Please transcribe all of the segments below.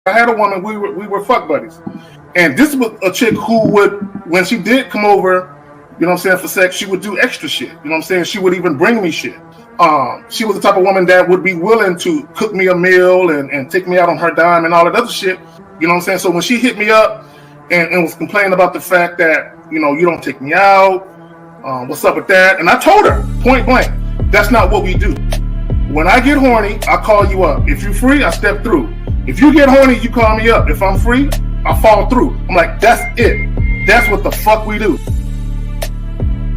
I had a woman, we were fuck buddies. And this was a chick who would, when she did come over, you know what I'm saying, for sex, she would do extra shit. You know what I'm saying? She would even bring me shit. She was the type of woman that would be willing to cook me a meal and take me out on her dime and all that other shit. You know what I'm saying? So when she hit me up and was complaining about the fact that, you know, you don't take me out, what's up with that? And I told her, point blank, that's not what we do. When I get horny, I call you up. If you're free, I step through. If you get horny, you call me up. If I'm free, I fall through. I'm like, that's it. That's what the fuck we do.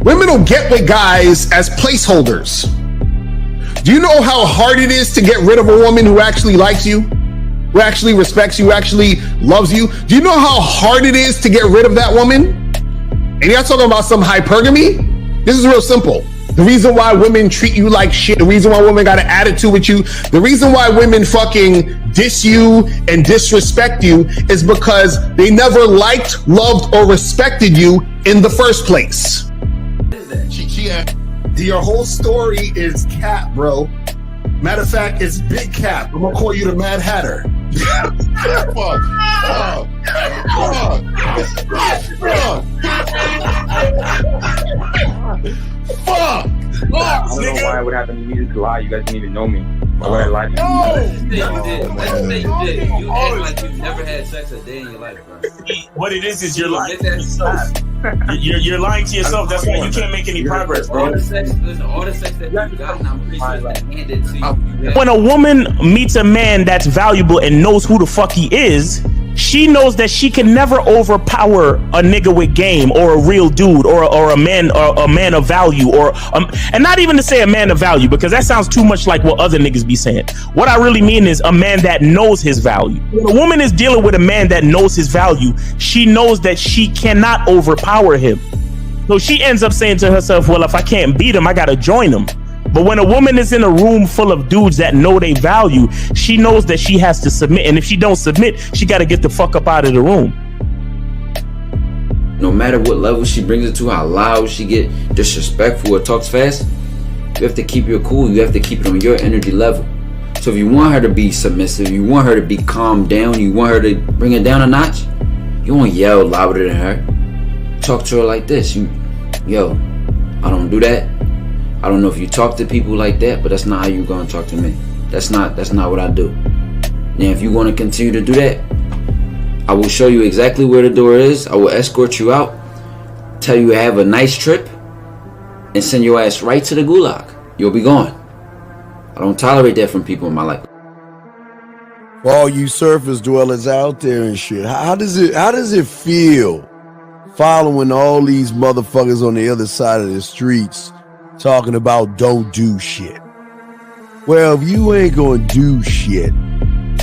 Women will get with guys as placeholders. Do you know how hard it is to get rid of a woman who actually likes you, who actually respects you, who actually loves you? Do you know how hard it is to get rid of that woman? And you're not talking about some hypergamy? This is real simple. The reason why women treat you like shit, the reason why women got an attitude with you, the reason why women fucking diss you and disrespect you is because they never liked, loved, or respected you in the first place. Your whole story is cap, bro. Matter of fact, it's big cap. I'm gonna call you the Mad Hatter. Fuck. I don't know why it would happen to me to lie. You guys didn't even know me. Why would I lie to you? You did. You act like you've never had sex a day in your life, bro. What it is you're lying to yourself. You're lying to yourself. That's why you can't make any progress, bro. All the sex that you've gotten, I'm pretty sure it's handed to you. When a woman meets a man that's valuable and knows who the fuck he is, she knows that she can never overpower a nigga with game or a real dude or a man of value and not even to say a man of value, because that sounds too much like what other niggas be saying. What I really mean is a man that knows his value. When a woman is dealing with a man that knows his value, she knows that she cannot overpower him. So she ends up saying to herself, well, if I can't beat him, I gotta join him. But when a woman is in a room full of dudes that know they value, she knows that she has to submit. And if she don't submit, she got to get the fuck up out of the room. No matter what level she brings it to, how loud she get, disrespectful or talks fast, you have to keep your cool. You have to keep it on your energy level. So if you want her to be submissive, you want her to be calmed down, you want her to bring it down a notch, you won't yell louder than her. Talk to her like this. Yo, I don't do that. I don't know if you talk to people like that, but that's not how you gonna talk to me. That's not what I do. Now, if you want to continue to do that, I will show you exactly where the door is. I will escort you out, tell you have a nice trip, and send your ass right to the gulag. You'll be gone. I don't tolerate that from people in my life. For all you surface dwellers out there and shit, how does it feel following all these motherfuckers on the other side of the streets talking about don't do shit? Well, if you ain't gonna do shit,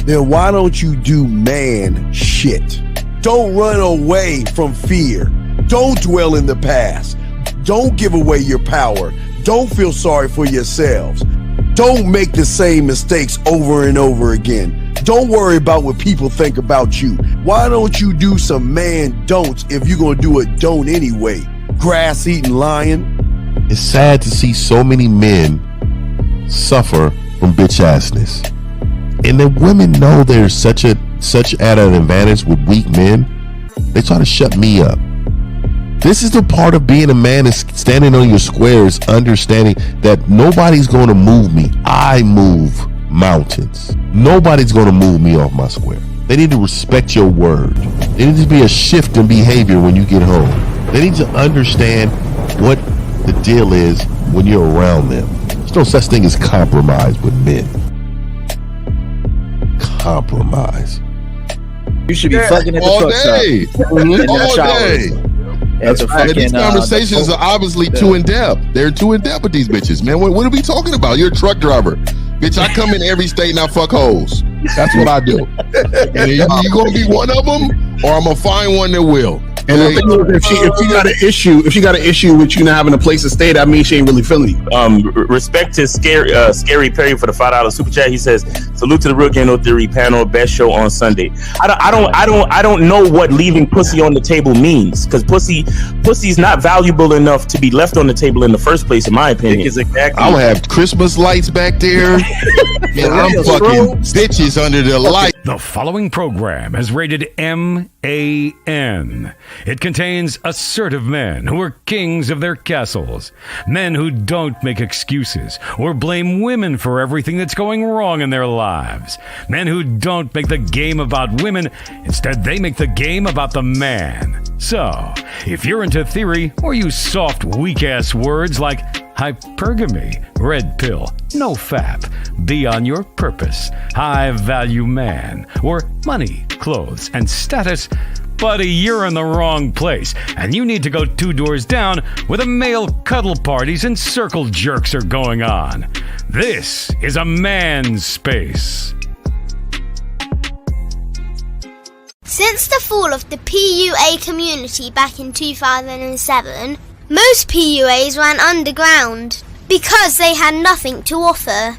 then why don't you do man shit? Don't run away from fear. Don't dwell in the past. Don't give away your power. Don't feel sorry for yourselves. Don't make the same mistakes over and over again. Don't worry about what people think about you. Why don't you do some man don'ts if you're gonna do a don't anyway? Grass-eating lion. It's sad to see so many men suffer from bitch assness, and the women know there's such at an advantage with weak men. They try to shut me up. This is the part of being a man, is standing on your squares, understanding that nobody's going to move me. I move mountains. Nobody's going to move me off my square. They need to respect your word. There needs to be a shift in behavior when you get home. They need to understand what the deal is when you're around them. There's no such thing as compromise with men. Compromise. You should be fucking at the all truck day. stop. All day. These conversations are obviously too in depth. They're too in depth with these bitches, man. What are we talking about? You're a truck driver, bitch. I come in every state and I fuck hoes. That's what I do. And you gonna be one of them, or I'm gonna find one that will. And the thing is, if she got an issue with you not having a place to stay, that means she ain't really feeling you. Respect to Scary Perry for the $5 super chat. He says, "Salute to the Real Game No Theory panel. Best show on Sunday." I don't know what leaving pussy on the table means, because pussy's not valuable enough to be left on the table in the first place, in my opinion. Exactly. I'll have Christmas lights back there, and I'm fucking bitches under the light. The following program is rated MAN. It contains assertive men who are kings of their castles, men who don't make excuses or blame women for everything that's going wrong in their lives, men who don't make the game about women, instead they make the game about the man. So, if you're into theory or use soft, weak-ass words like hypergamy, red pill, no fap, be on your purpose, high-value man, or money, clothes, and status, buddy, you're in the wrong place, and you need to go 2 doors down where the male cuddle parties and circle jerks are going on. This is a man's space. Since the fall of the PUA community back in 2007, most PUAs ran underground because they had nothing to offer.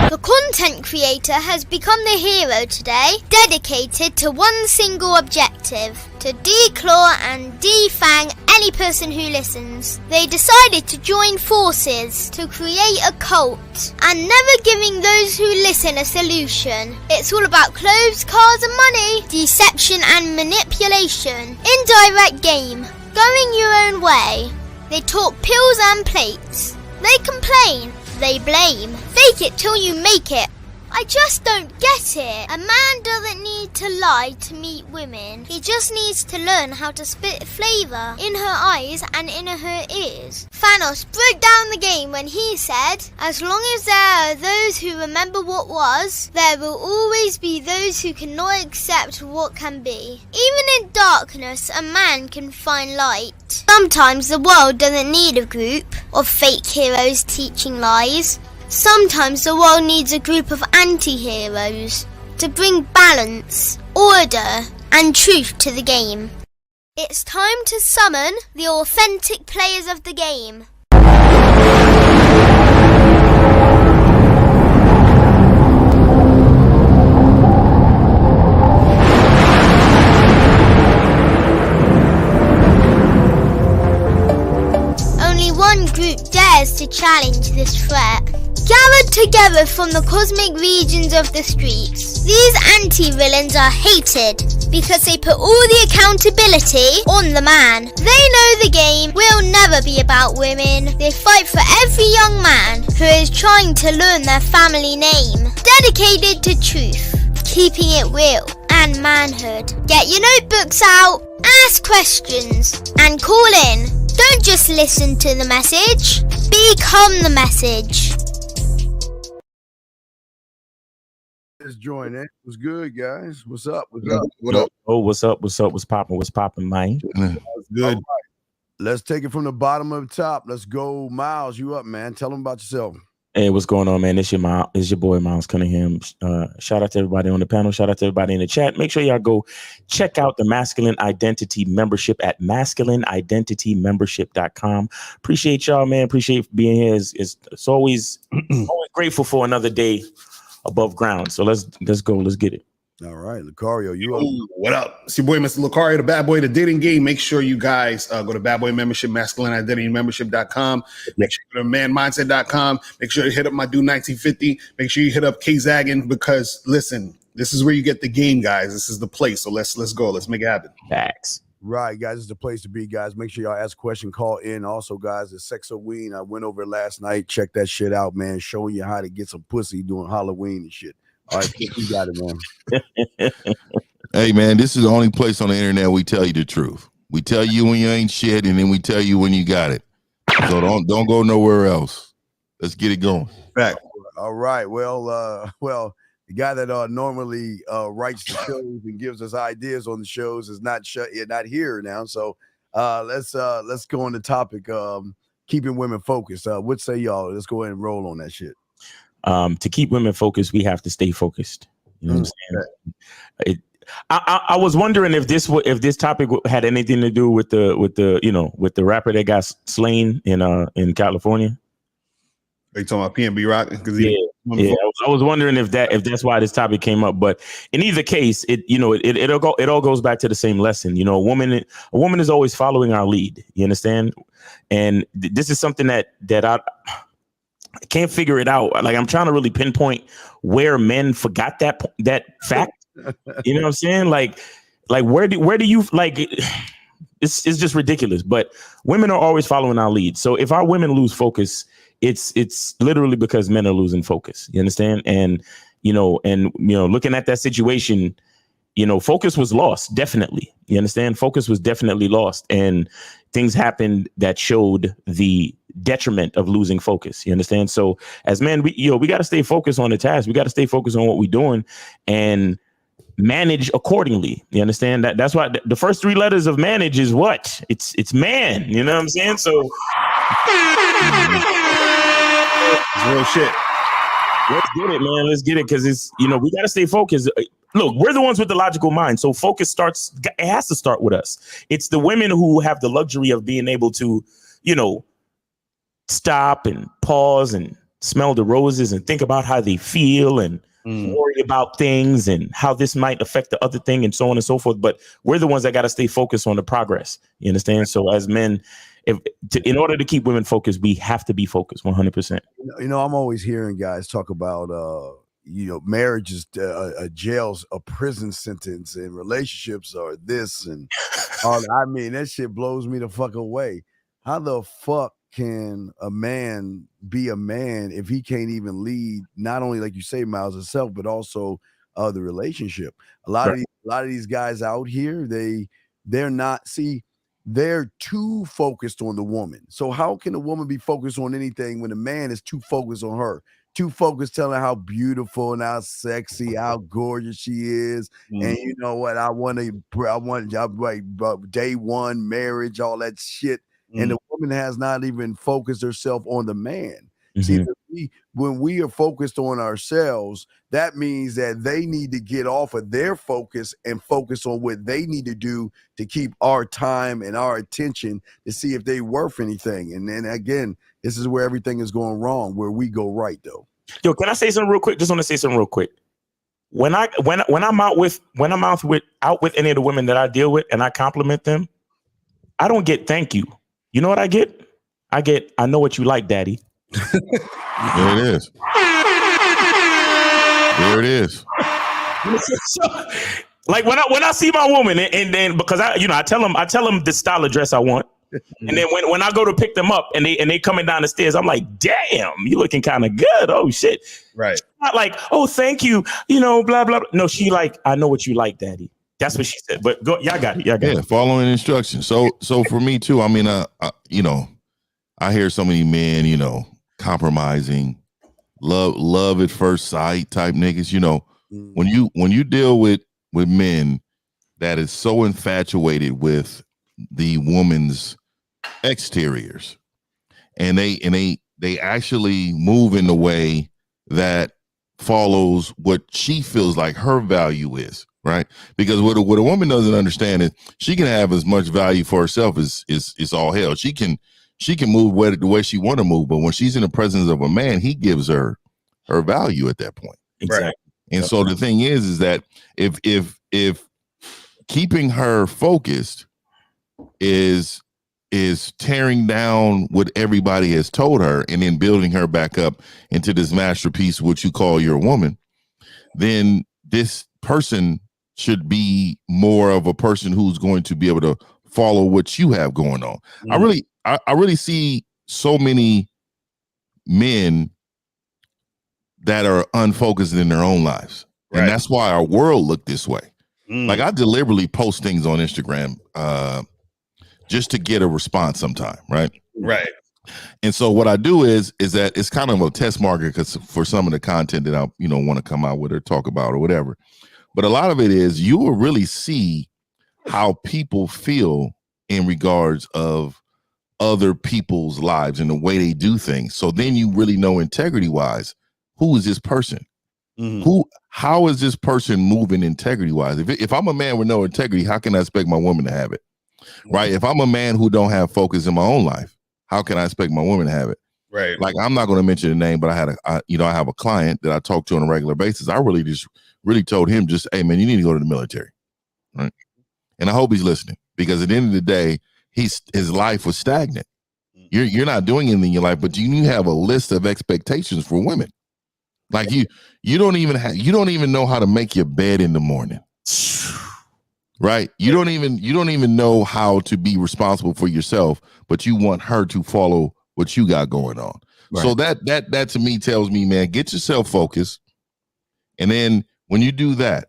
The content creator has become the hero today, dedicated to one single objective: to declaw and defang any person who listens. They decided to join forces to create a cult, and never giving those who listen a solution. It's all about clothes, cars and money, deception and manipulation, indirect game, going your own way. They talk pills and plates. They complain. They blame. Fake it till you make it. I just don't get it. A man doesn't need to lie to meet women. He just needs to learn how to spit flavour in her eyes and in her ears. Thanos broke down the game when he said, "As long as there are those who remember what was, there will always be those who cannot accept what can be." Even in darkness, a man can find light. Sometimes the world doesn't need a group of fake heroes teaching lies. Sometimes the world needs a group of anti-heroes to bring balance, order, and truth to the game. It's time to summon the authentic players of the game. Only one group dares to challenge this threat. Gathered together from the cosmic regions of the streets, these anti-villains are hated because they put all the accountability on the man. They know the game will never be about women. They fight for every young man who is trying to learn their family name. Dedicated to truth, keeping it real, and manhood. Get your notebooks out, ask questions, and call in. Don't just listen to the message, become the message. Let's join it. What's good, guys? What's up? What's up? What up? Oh, what's up? What's up? What's popping? What's popping, man? What's good? Right. Let's take it from the bottom of the top. Let's go, Miles. You up, man? Tell them about yourself. Hey, what's going on, man? It's your boy Miles Cunningham. Shout out to everybody on the panel. Shout out to everybody in the chat. Make sure y'all go check out the Masculine Identity Membership at masculineidentitymembership.com. Appreciate y'all, man. Appreciate being here. It's always grateful for another day above ground. So let's go. Let's get it. All right, Lucario, you up? What up? It's your boy, Mr. Lucario, the bad boy, the dating game. Make sure you guys go to Bad Boy Membership, masculineidentitymembership.com. Make sure you go to manmindset.com. Make sure you hit up my dude 1950. Make sure you hit up K-Zaggin, because listen, this is where you get the game, guys. This is the place. So let's go. Let's make it happen. Facts. Right, guys, it's the place to be, guys. Make sure y'all ask a question, call in. Also, guys, the Sexoween, I went over it last night. Check that shit out, man. Showing you how to get some pussy doing Halloween and shit. All right, you got it, man. Hey, man, this is the only place on the internet we tell you the truth. We tell you when you ain't shit, and then we tell you when you got it. So don't go nowhere else. Let's get it going. Back. All right. Well, the guy that normally writes the shows and gives us ideas on the shows is not here now. So let's go on the topic. Keeping women focused. What say y'all? Let's go ahead and roll on that shit. To keep women focused, we have to stay focused. You know what I'm saying? I was wondering if this topic had anything to do with the rapper that got slain in California. Are you talking about PNB Rock? Yeah. I was wondering if that's why this topic came up. But in either case, it all goes back to the same lesson. A woman is always following our lead. You understand? And this is something that I can't figure it out. Like, I'm trying to really pinpoint where men forgot that fact. You know what I'm saying? Like where do you like? It's just ridiculous. But women are always following our lead. So if our women lose focus, it's literally because men are losing focus. You understand? And looking at that situation, focus was lost. Definitely. You understand? Focus was definitely lost, and things happened that showed the detriment of losing focus. You understand? So as men, we got to stay focused on the task. We got to stay focused on what we're doing and manage accordingly. You understand? That's why the first three letters of manage is what? It's man. You know what I'm saying? So it's real shit. Let's get it, man. Let's get it, because it's we got to stay focused. Look, we're the ones with the logical mind, so focus it has to start with us. It's the women who have the luxury of being able to stop and pause and smell the roses and think about how they feel and worry about things and how this might affect the other thing and so on and so forth. But we're the ones that got to stay focused on the progress. You understand? So as men, in order to keep women focused, we have to be focused 100%. I'm always hearing guys talk about, marriage is a jail's a prison sentence, and relationships are this and all. I mean, that shit blows me the fuck away. How the fuck can a man be a man if he can't even lead, not only, like you say, Miles, himself, but also the relationship? A lot of these guys out here, they're not, they're too focused on the woman. So how can a woman be focused on anything when a man is too focused on her? Too focused telling her how beautiful and how sexy, how gorgeous she is. And you know what? I want day one marriage, all that shit. And the woman has not even focused herself on the man. See, when we are focused on ourselves, that means that they need to get off of their focus and focus on what they need to do to keep our time and our attention to see if they worth anything. And then again, this is where everything is going wrong, where we go right though. Yo, can I say something real quick? Just want to say something real quick. When I'm out with any of the women that I deal with and I compliment them, I don't get thank you. You know what I get? I know what you like, daddy. There it is. There it is. So, like when I see my woman and then because I tell them the style of dress I want. And then when I go to pick them up and they coming down the stairs, I'm like, damn, you looking kind of good. Oh shit. Right. Not like, oh, thank you. Blah, blah, blah. No, she like, I know what you like, daddy. That's what she said. But go, y'all got it. Yeah, following instructions. So for me too, I mean, I hear so many men, compromising, love at first sight type niggas. When you deal with men that is so infatuated with the woman's exteriors, and they actually move in a way that follows what she feels like her value is, right? Because what a woman doesn't understand is she can have as much value for herself as all hell. She can move the way she want to move, but when she's in the presence of a man, he gives her value at that point. Exactly. And so the thing is that if keeping her focused is tearing down what everybody has told her and then building her back up into this masterpiece, what you call your woman, then this person should be more of a person who's going to be able to follow what you have going on. I really see so many men that are unfocused in their own lives. Right. And that's why our world look this way. Like I deliberately post things on Instagram just to get a response sometime, right? Right. And so what I do is that it's kind of a test marker because for some of the content that I want to come out with or talk about or whatever. But a lot of it is you will really see how people feel in regards of other people's lives and the way they do things. So then you really know integrity wise who is this person? How is this person moving integrity wise? If I'm a man with no integrity, how can I expect my woman to have it? Right? If I'm a man who don't have focus in my own life, how can I expect my woman to have it? Right. Like, I'm not going to mention the name, but I have a client that I talk to on a regular basis. I really told him just, hey man, you need to go to the military. Right. And I hope he's listening, because at the end of the day, his life was stagnant. You're not doing anything in your life, but you have a list of expectations for women. Like you don't even know how to make your bed in the morning. Right? You don't even know how to be responsible for yourself, but you want her to follow what you got going on. Right. So that to me tells me, man, get yourself focused. And then when you do that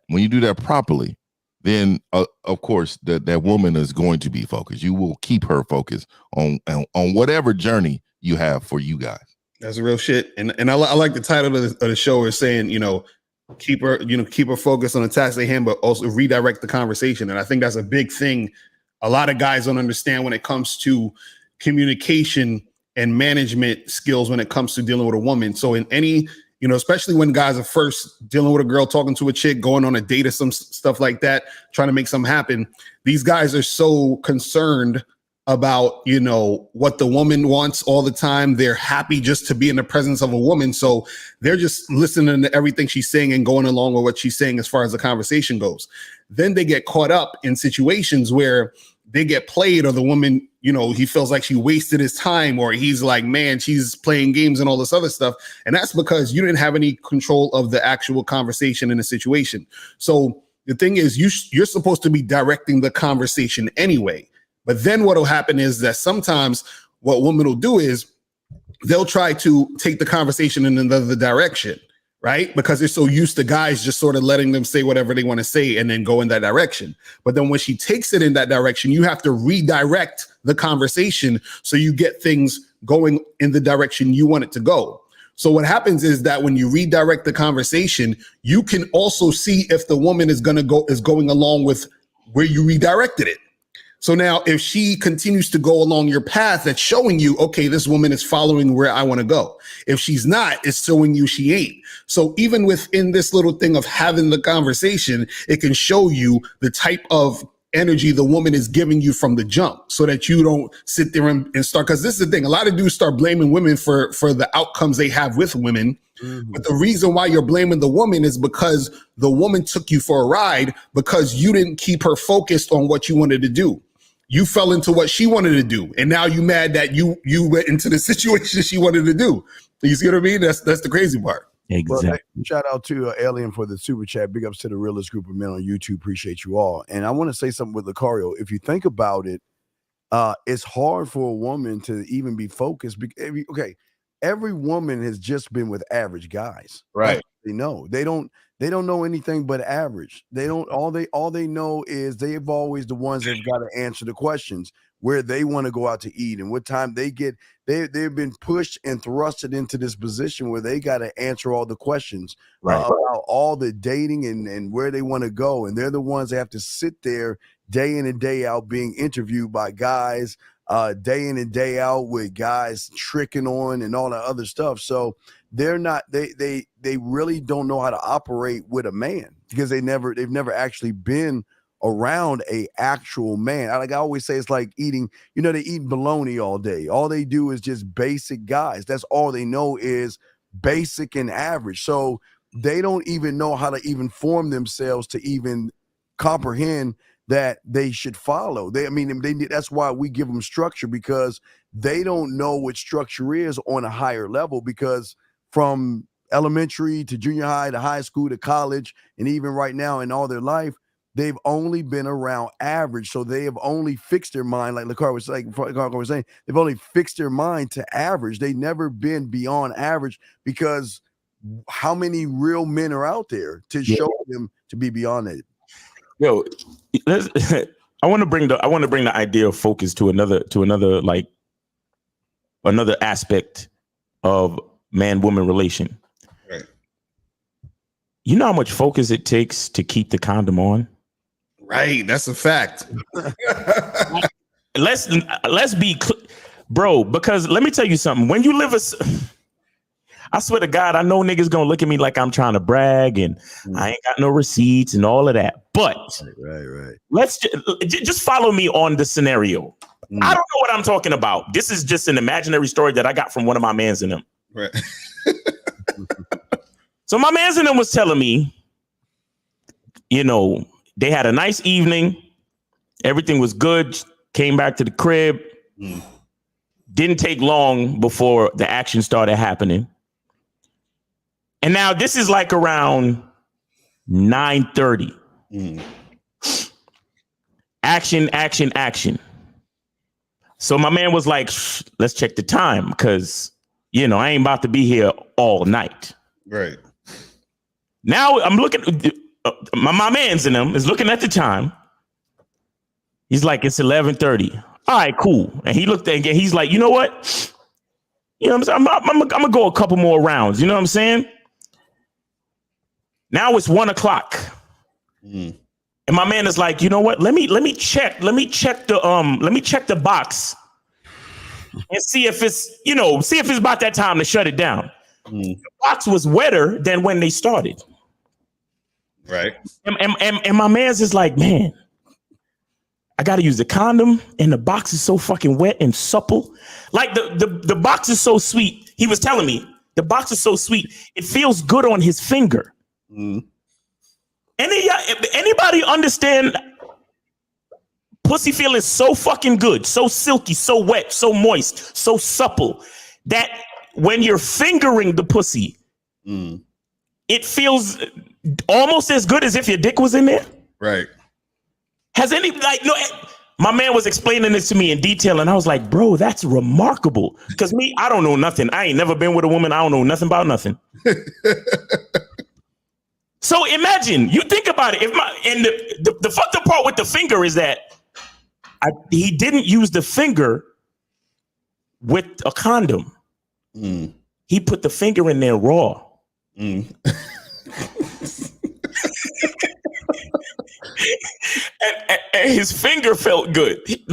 properly, then of course that woman is going to be focused. You will keep her focused on whatever journey you have for you guys. That's real shit. And I like the title of the show is saying, keep her focused on the task at hand, but also redirect the conversation. And I think that's a big thing. A lot of guys don't understand when it comes to communication and management skills when it comes to dealing with a woman. So in any, especially when guys are first dealing with a girl, talking to a chick, going on a date or some stuff like that, trying to make something happen, these guys are so concerned about, what the woman wants all the time. They're happy just to be in the presence of a woman. So they're just listening to everything she's saying and going along with what she's saying as far as the conversation goes. Then they get caught up in situations where they get played, or the woman, he feels like she wasted his time, or he's like, man, she's playing games and all this other stuff. And that's because you didn't have any control of the actual conversation in the situation. So the thing is, you're supposed to be directing the conversation anyway. But then what will happen is that sometimes what women will do is they'll try to take the conversation in another direction, right? Because they're so used to guys just sort of letting them say whatever they want to say and then go in that direction. But then when she takes it in that direction, you have to redirect the conversation so you get things going in the direction you want it to go. So what happens is that when you redirect the conversation, you can also see if the woman is going along with where you redirected it. So now if she continues to go along your path, that's showing you, okay, this woman is following where I want to go. If she's not, it's showing you she ain't. So even within this little thing of having the conversation, it can show you the type of energy the woman is giving you from the jump, so that you don't sit there and start. Because this is the thing. A lot of dudes start blaming women for the outcomes they have with women. Mm-hmm. But the reason why you're blaming the woman is because the woman took you for a ride because you didn't keep her focused on what you wanted to do. You fell into what she wanted to do, and now you mad that you went into the situation she wanted to do. You see what I mean? That's the crazy part. Exactly. Well, shout out to Alien for the super chat. Big ups to the realest group of men on YouTube. Appreciate you all. And I want to say something with Lucario. If you think about it, it's hard for a woman to even be focused. Every woman has just been with average guys. Right. They know they don't know anything but average. They don't, all they know is they've always the ones that've got to answer the questions where they want to go out to eat and what time they've been pushed and thrusted into this position where they got to answer all the questions about all the dating and where they want to go. And they're the ones that have to sit there day in and day out being interviewed by guys, day in and day out with guys tricking on and all that other stuff. So they're not, they really don't know how to operate with a man because they've never actually been around a actual man. Like I always say, it's like eating, they eat bologna all day. All they do is just basic guys. That's all they know is basic and average. So they don't even know how to even form themselves to even comprehend that they should follow. That's why we give them structure, because they don't know what structure is on a higher level, because from elementary to junior high to high school to college, and even right now in all their life, they've only been around average. So they have only fixed their mind, like Lucario was saying, they've only fixed their mind to average. They've never been beyond average, because how many real men are out there to show them to be beyond it? Yo, I want to bring the idea of focus to another aspect of man-woman relation. Right. You know how much focus it takes to keep the condom on? Right, that's a fact. Let's be bro, because let me tell you something. When you live I swear to God, I know niggas gonna look at me like I'm trying to brag and I ain't got no receipts and all of that. But right. Let's just follow me on the scenario. I don't know what I'm talking about. This is just an imaginary story that I got from one of my mans in them. Right. So my mans in them was telling me, you know, they had a nice evening. Everything was good. Came back to the crib. Didn't take long before the action started happening. And now this is like around 9:30. Action. So my man was like, let's check the time because, you know, I ain't about to be here all night. Right. Now I'm looking, my man's in them is looking at the time. He's like, it's 11:30. All right, cool. And he looked at again. He's like, you know what? You know what I'm saying? I'm gonna go a couple more rounds. You know what I'm saying? Now it's 1 o'clock. And my man is like, you know what? Let me check the box and see if it's about that time to shut it down. The box was wetter than when they started. Right. And my man's is like, man, I got to use the condom and the box is so fucking wet and supple. Like the box is so sweet. He was telling me the box is so sweet. It feels good on his finger. Anybody understand pussy feeling so fucking good, so silky, so wet, so moist, so supple that when you're fingering the pussy, it feels almost as good as if your dick was in there? Right. My man was explaining this to me in detail, and I was like, bro, that's remarkable. Because me, I don't know nothing. I ain't never been with a woman. I don't know nothing about nothing. So imagine, you think about it. The fucked up part with the finger is that he didn't use the finger with a condom. He put the finger in there raw. And his finger felt good. He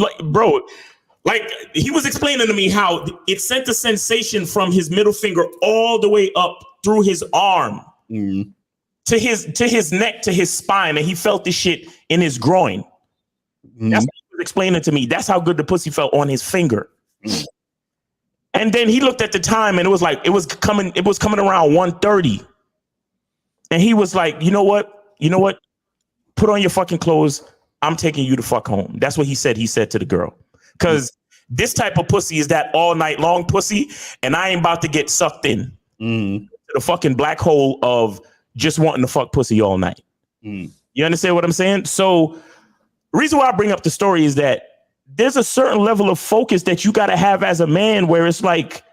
was explaining to me how it sent the sensation from his middle finger all the way up through his arm. To his neck, to his spine, and he felt this shit in his groin. That's what he was explaining to me. That's how good the pussy felt on his finger. And then he looked at the time, and it was coming around 1:30. And he was like, you know what? Put on your fucking clothes. I'm taking you to fuck home. That's what he said. He said to the girl, because this type of pussy is that all night long pussy, and I ain't about to get sucked in to the fucking black hole of just wanting to fuck pussy all night. You understand what I'm saying? So the reason why I bring up the story is that there's a certain level of focus that you got to have as a man where it's like,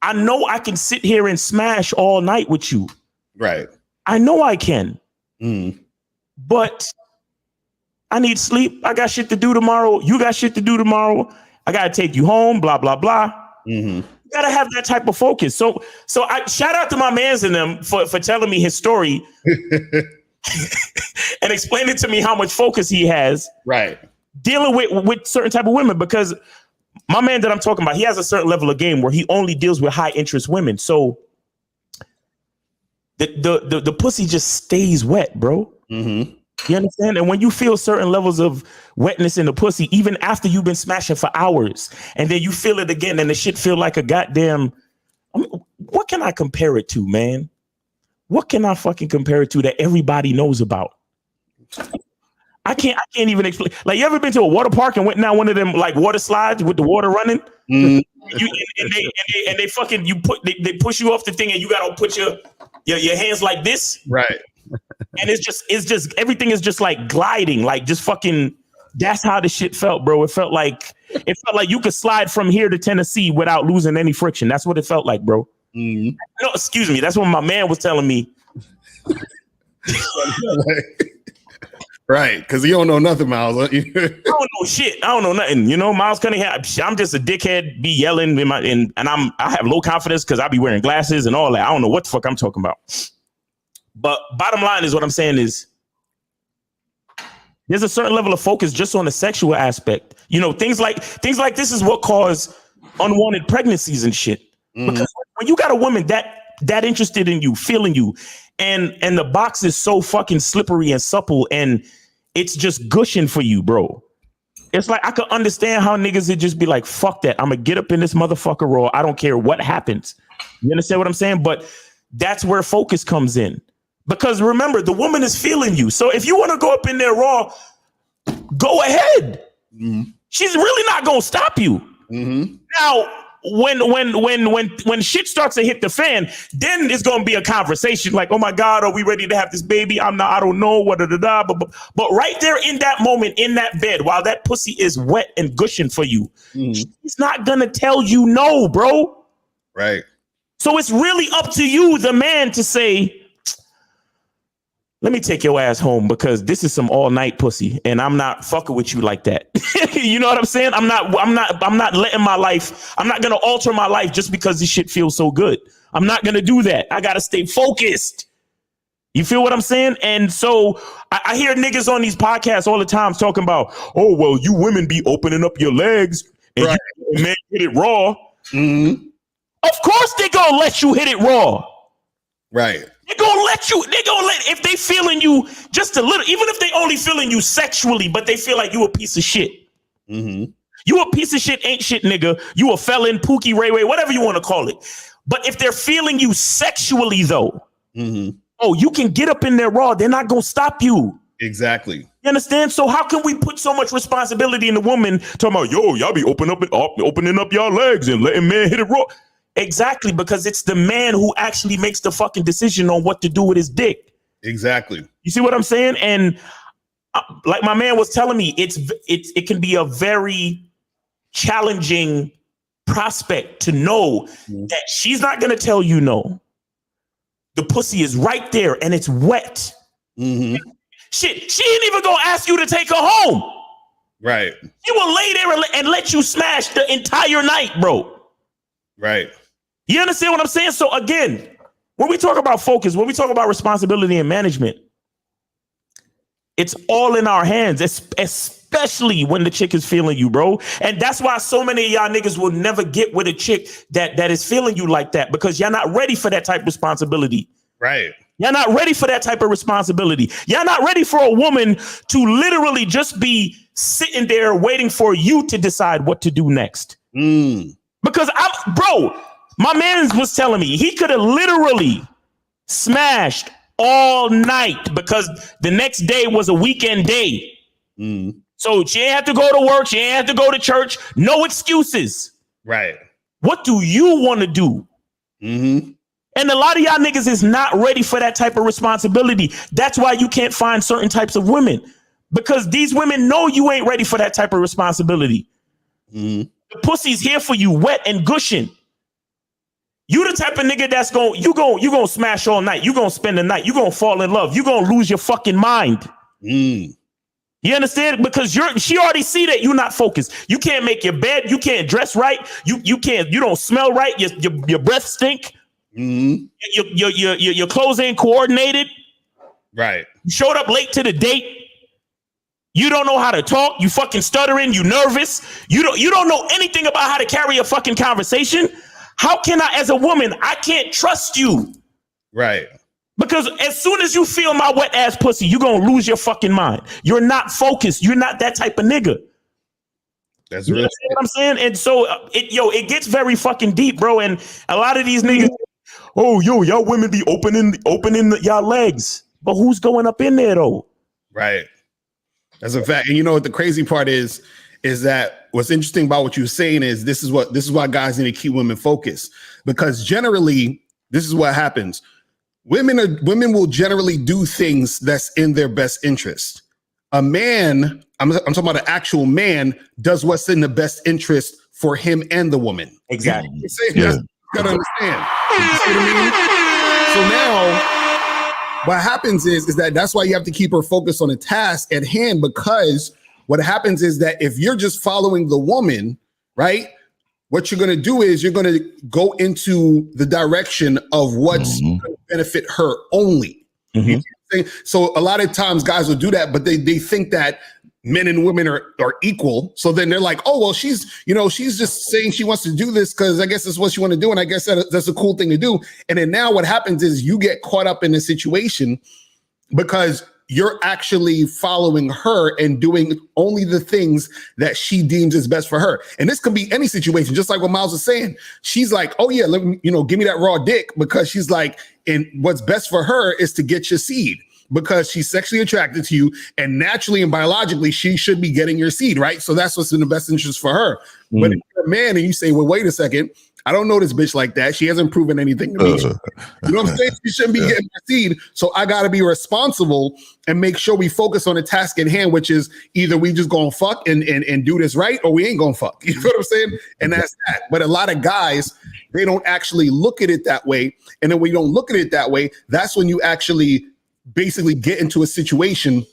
I know I can sit here and smash all night with you. Right. I know I can. But I need sleep. I got shit to do tomorrow. You got shit to do tomorrow. I got to take you home, blah, blah, blah. You got to have that type of focus. So I shout out to my mans in them for telling me his story and explaining to me how much focus he has. Right. Dealing with certain type of women, because my man that I'm talking about, he has a certain level of game where he only deals with high interest women. So the pussy just stays wet, bro. You understand? And when you feel certain levels of wetness in the pussy, even after you've been smashing for hours, and then you feel it again, and the shit feel like a goddamn, what can I compare it to, man? What can I fucking compare it to that everybody knows about? I can't even explain. Like, you ever been to a water park and went down one of them like water slides with the water running? And they fucking they push you off the thing, and you gotta put your hands like this. Right. And it's just everything is just like gliding, like just fucking. That's how the shit felt, bro. It felt like you could slide from here to Tennessee without losing any friction. That's what it felt like, bro. No, excuse me. That's what my man was telling me. Right, because you don't know nothing, Miles. I don't know shit. I don't know nothing. You know, Miles Cunningham. I'm just a dickhead. Be yelling and I have low confidence because I be wearing glasses and all that. I don't know what the fuck I'm talking about. But bottom line is, what I'm saying is, there's a certain level of focus just on the sexual aspect. You know, things like this is what cause unwanted pregnancies and shit. Because when you got a woman that interested in you, feeling you, and the box is so fucking slippery and supple, and it's just gushing for you, bro. It's like I could understand how niggas would just be like, fuck that. I'm gonna get up in this motherfucker raw. I don't care what happens. You understand what I'm saying? But that's where focus comes in. Because remember, the woman is feeling you. So if you want to go up in there raw, go ahead. She's really not gonna stop you. Now, when shit starts to hit the fan, then it's gonna be a conversation like, oh my God, are we ready to have this baby? I don't know, but right there in that moment, in that bed, while that pussy is wet and gushing for you, she's not gonna tell you no, bro. Right. So it's really up to you, the man, to say, let me take your ass home because this is some all night pussy and I'm not fucking with you like that. You know what I'm saying? I'm not letting my life. I'm not going to alter my life just because this shit feels so good. I'm not going to do that. I got to stay focused. You feel what I'm saying? And so I hear niggas on these podcasts all the time talking about, oh, well, you women be opening up your legs and right. You man hit it raw. Of course they going to let you hit it raw. Right. They're gonna let, if they feeling you just a little, even if they only feeling you sexually, but they feel like you a piece of shit. You a piece of shit, ain't shit, nigga. You a felon, Pookie, Ray Ray, whatever you want to call it. But if they're feeling you sexually, though, oh, you can get up in there raw. They're not gonna stop you. Exactly. You understand? So how can we put so much responsibility in the woman talking about, yo, y'all be opening up y'all legs and letting man hit it raw? Exactly, because it's the man who actually makes the fucking decision on what to do with his dick. Exactly. You see what I'm saying? And like my man was telling me, it can be a very challenging prospect to know that she's not going to tell you no. The pussy is right there and it's wet. Shit, she ain't even going to ask you to take her home. Right. She will lay there and let you smash the entire night, bro. Right. You understand what I'm saying? So again, when we talk about focus, when we talk about responsibility and management, it's all in our hands, especially when the chick is feeling you, bro. And that's why so many of y'all niggas will never get with a chick that is feeling you like that, because y'all not ready for that type of responsibility. Right. Y'all not ready for that type of responsibility. Y'all not ready for a woman to literally just be sitting there waiting for you to decide what to do next. Because my man was telling me he could have literally smashed all night because the next day was a weekend day. So she ain't have to go to work. She ain't have to go to church. No excuses. Right. What do you want to do? And a lot of y'all niggas is not ready for that type of responsibility. That's why you can't find certain types of women, because these women know you ain't ready for that type of responsibility. The pussy's here for you, wet and gushing. You the type of nigga that's you gonna smash all night. You gonna spend the night. You gonna fall in love. You gonna lose your fucking mind. You understand? Because she already see that you're not focused. You can't make your bed. You can't dress right. You don't smell right. Your breath stink. Your clothes ain't coordinated. Right. You showed up late to the date. You don't know how to talk. You fucking stuttering. You nervous. You don't know anything about how to carry a fucking conversation. How can I, as a woman, I can't trust you? Right. Because as soon as you feel my wet ass pussy, you're going to lose your fucking mind. You're not focused. You're not that type of nigga. That's real. What I'm saying? And so it gets very fucking deep, bro. And a lot of these niggas, y'all women be opening y'all legs. But who's going up in there though? Right. That's a fact. And you know what the crazy part is that what's interesting about what you're saying is this is why guys need to keep women focused, because generally this is what happens. Women will generally do things that's in their best interest. A man, I'm talking about an actual man, does what's in the best interest for him and the woman. Exactly. You gotta understand. You see what I mean? So now what happens is that's why you have to keep her focused on the task at hand, because what happens is that if you're just following the woman, right, what you're going to do is you're going to go into the direction of what's going to benefit her only. So a lot of times guys will do that, but they think that men and women are equal. So then they're like, oh, well, she's just saying she wants to do this because I guess that's what she want to do. And I guess that's a cool thing to do. And then now what happens is you get caught up in a situation because you're actually following her and doing only the things that she deems is best for her. And this could be any situation, just like what Miles was saying. She's like, oh yeah, let me, give me that raw dick, because she's like, and what's best for her is to get your seed, because she's sexually attracted to you, and naturally and biologically, she should be getting your seed, right? So that's what's in the best interest for her. But if you're a man and you say, well, wait a second, I don't know this bitch like that. She hasn't proven anything to me. You know what I'm saying? She shouldn't be getting my seed. So I got to be responsible and make sure we focus on the task at hand, which is either we just gonna fuck and do this right, or we ain't gonna fuck. You know what I'm saying? And that's that. But a lot of guys, they don't actually look at it that way. And then when you don't look at it that way, that's when you actually basically get into a situation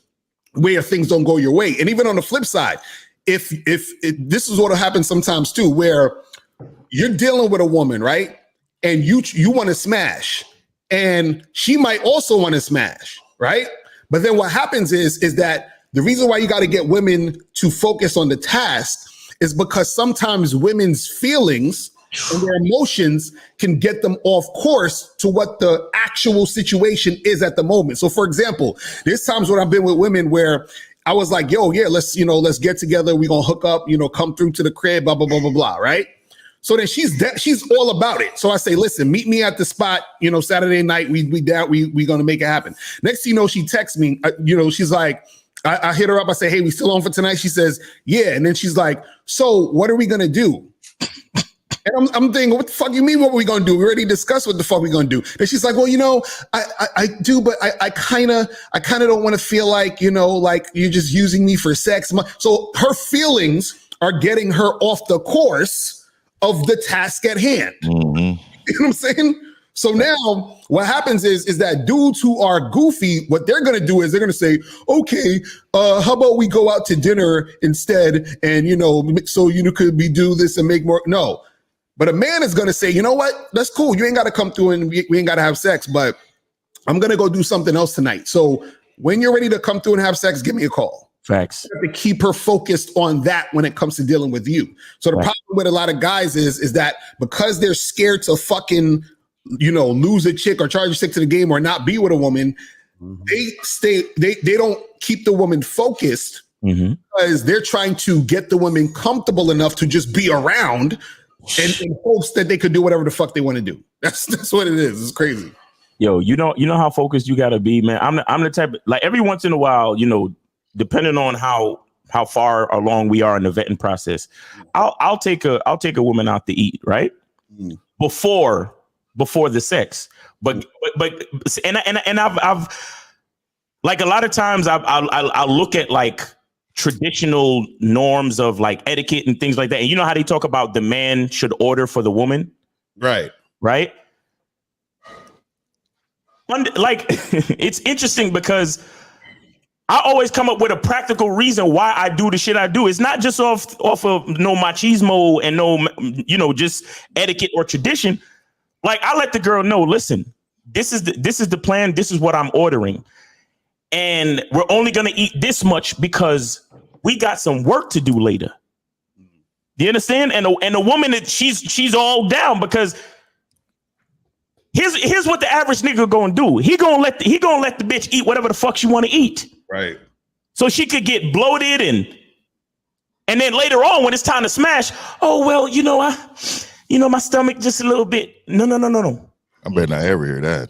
where things don't go your way. And even on the flip side, if this is what will happen sometimes too, where you're dealing with a woman, right? And you want to smash, and she might also want to smash, right? But then what happens is that the reason why you got to get women to focus on the task is because sometimes women's feelings and their emotions can get them off course to what the actual situation is at the moment. So for example, there's times when I've been with women where I was like, yo, yeah, let's get together. We're going to hook up, come through to the crib, blah, blah, blah, blah, blah. Right. So then she's all about it. So I say, listen, meet me at the spot, Saturday night, we going to make it happen. Next thing you know, she texts me, she's like, I hit her up. I say, hey, we still on for tonight? She says, yeah. And then she's like, so what are we going to do? And I'm thinking, what the fuck you mean? What are we gonna do? We already discussed what the fuck we gonna do. And she's like, well, I do, but I kind of don't want to feel like, like you're just using me for sex. So her feelings are getting her off the course of the task at hand. Mm-hmm. You know what I'm saying? So now what happens is that dudes who are goofy, what they're gonna do is they're gonna say, okay, how about we go out to dinner instead, and so could we do this and make more? No. But a man is going to say, you know what? That's cool. You ain't got to come through and we ain't got to have sex, but I'm going to go do something else tonight. So when you're ready to come through and have sex, give me a call. Facts. You have to keep her focused on that when it comes to dealing with you. So the problem with a lot of guys is that because they're scared to fucking, lose a chick or charge a chick to the game or not be with a woman, they don't keep the woman focused because they're trying to get the woman comfortable enough to just be around and in hopes that they could do whatever the fuck they want to do. That's what it is. It's crazy. Yo, you know how focused you gotta be, man. I'm the type of, like, every once in a while, depending on how far along we are in the vetting process, I'll take a woman out to eat, right? Before the sex. But I've like, a lot of times I'll look at like traditional norms of like etiquette and things like that. And you know how they talk about the man should order for the woman? Right. Like, it's interesting because I always come up with a practical reason why I do the shit I do. It's not just off of no machismo and no, just etiquette or tradition. Like, I let the girl know, listen, this is the plan. This is what I'm ordering. And we're only going to eat this much because we got some work to do later. Do you understand? And the woman, she's all down, because here's what the average nigga gonna do. He gonna let the bitch eat whatever the fuck she want to eat. Right. So she could get bloated and then later on when it's time to smash, oh well, my stomach just a little bit. No. I better not ever hear that.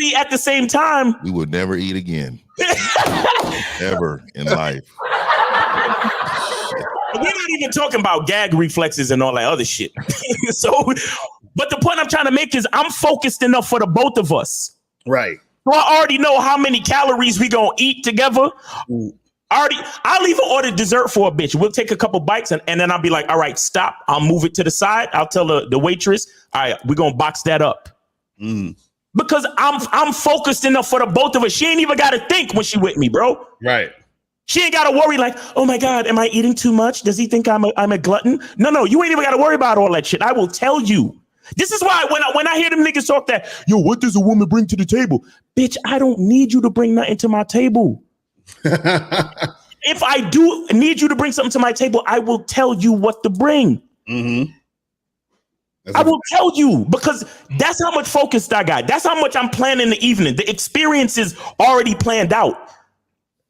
See, at the same time, we would never eat again. Ever in life. We're not even talking about gag reflexes and all that other shit. But the point I'm trying to make is I'm focused enough for the both of us. Right. So I already know how many calories we gonna eat together. I'll even order dessert for a bitch. We'll take a couple bites and then I'll be like, all right, stop. I'll move it to the side. I'll tell the waitress, all right, we're gonna box that up. Because I'm focused enough for the both of us. She ain't even got to think when she with me, bro. Right. She ain't got to worry like, oh my God, am I eating too much? Does he think I'm a glutton? No, you ain't even got to worry about all that shit. I will tell you. This is why when I hear them niggas talk that, yo, what does a woman bring to the table? Bitch, I don't need you to bring nothing to my table. If I do need you to bring something to my table, I will tell you what to bring. Mm-hmm. I will tell you, because that's how much focus I got. That's how much I'm planning the evening. The experience is already planned out.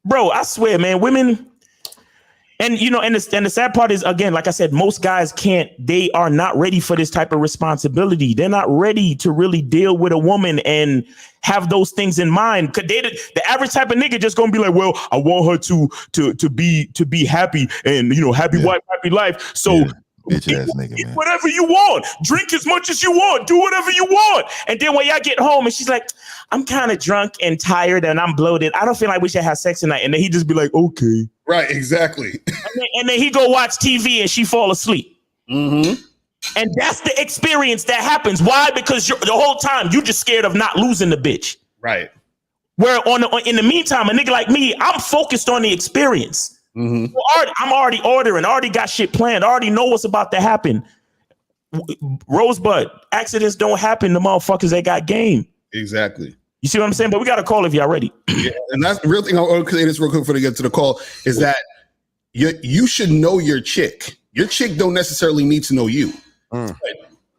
Bro, I swear, man, women... And, you know, and the sad part is, again, like I said, most guys they are not ready for this type of responsibility. They're not ready to really deal with a woman and have those things in mind. Cause the average type of nigga just gonna be like, well, I want her to be happy and, you know, happy wife, happy life. So bitch ass nigga, man. Whatever you want, drink as much as you want, do whatever you want. And then when y'all get home and she's like, I'm kind of drunk and tired and I'm bloated, I don't feel like we should have sex tonight. And then he just be like, okay. Right, exactly. And then he go watch TV and she fall asleep. Mm-hmm. And that's the experience that happens. Why? Because the whole time you just scared of not losing the bitch. Right. Where in the meantime, a nigga like me, I'm focused on the experience. Mm-hmm. I'm already ordering, already got shit planned, already know what's about to happen. Rosebud, accidents don't happen to motherfuckers that got game. Exactly. You see what I'm saying? But we got a call if y'all ready. Yeah, and that's the real thing. I'll say this real quick before they get to the call is that you should know your chick. Your chick don't necessarily need to know you.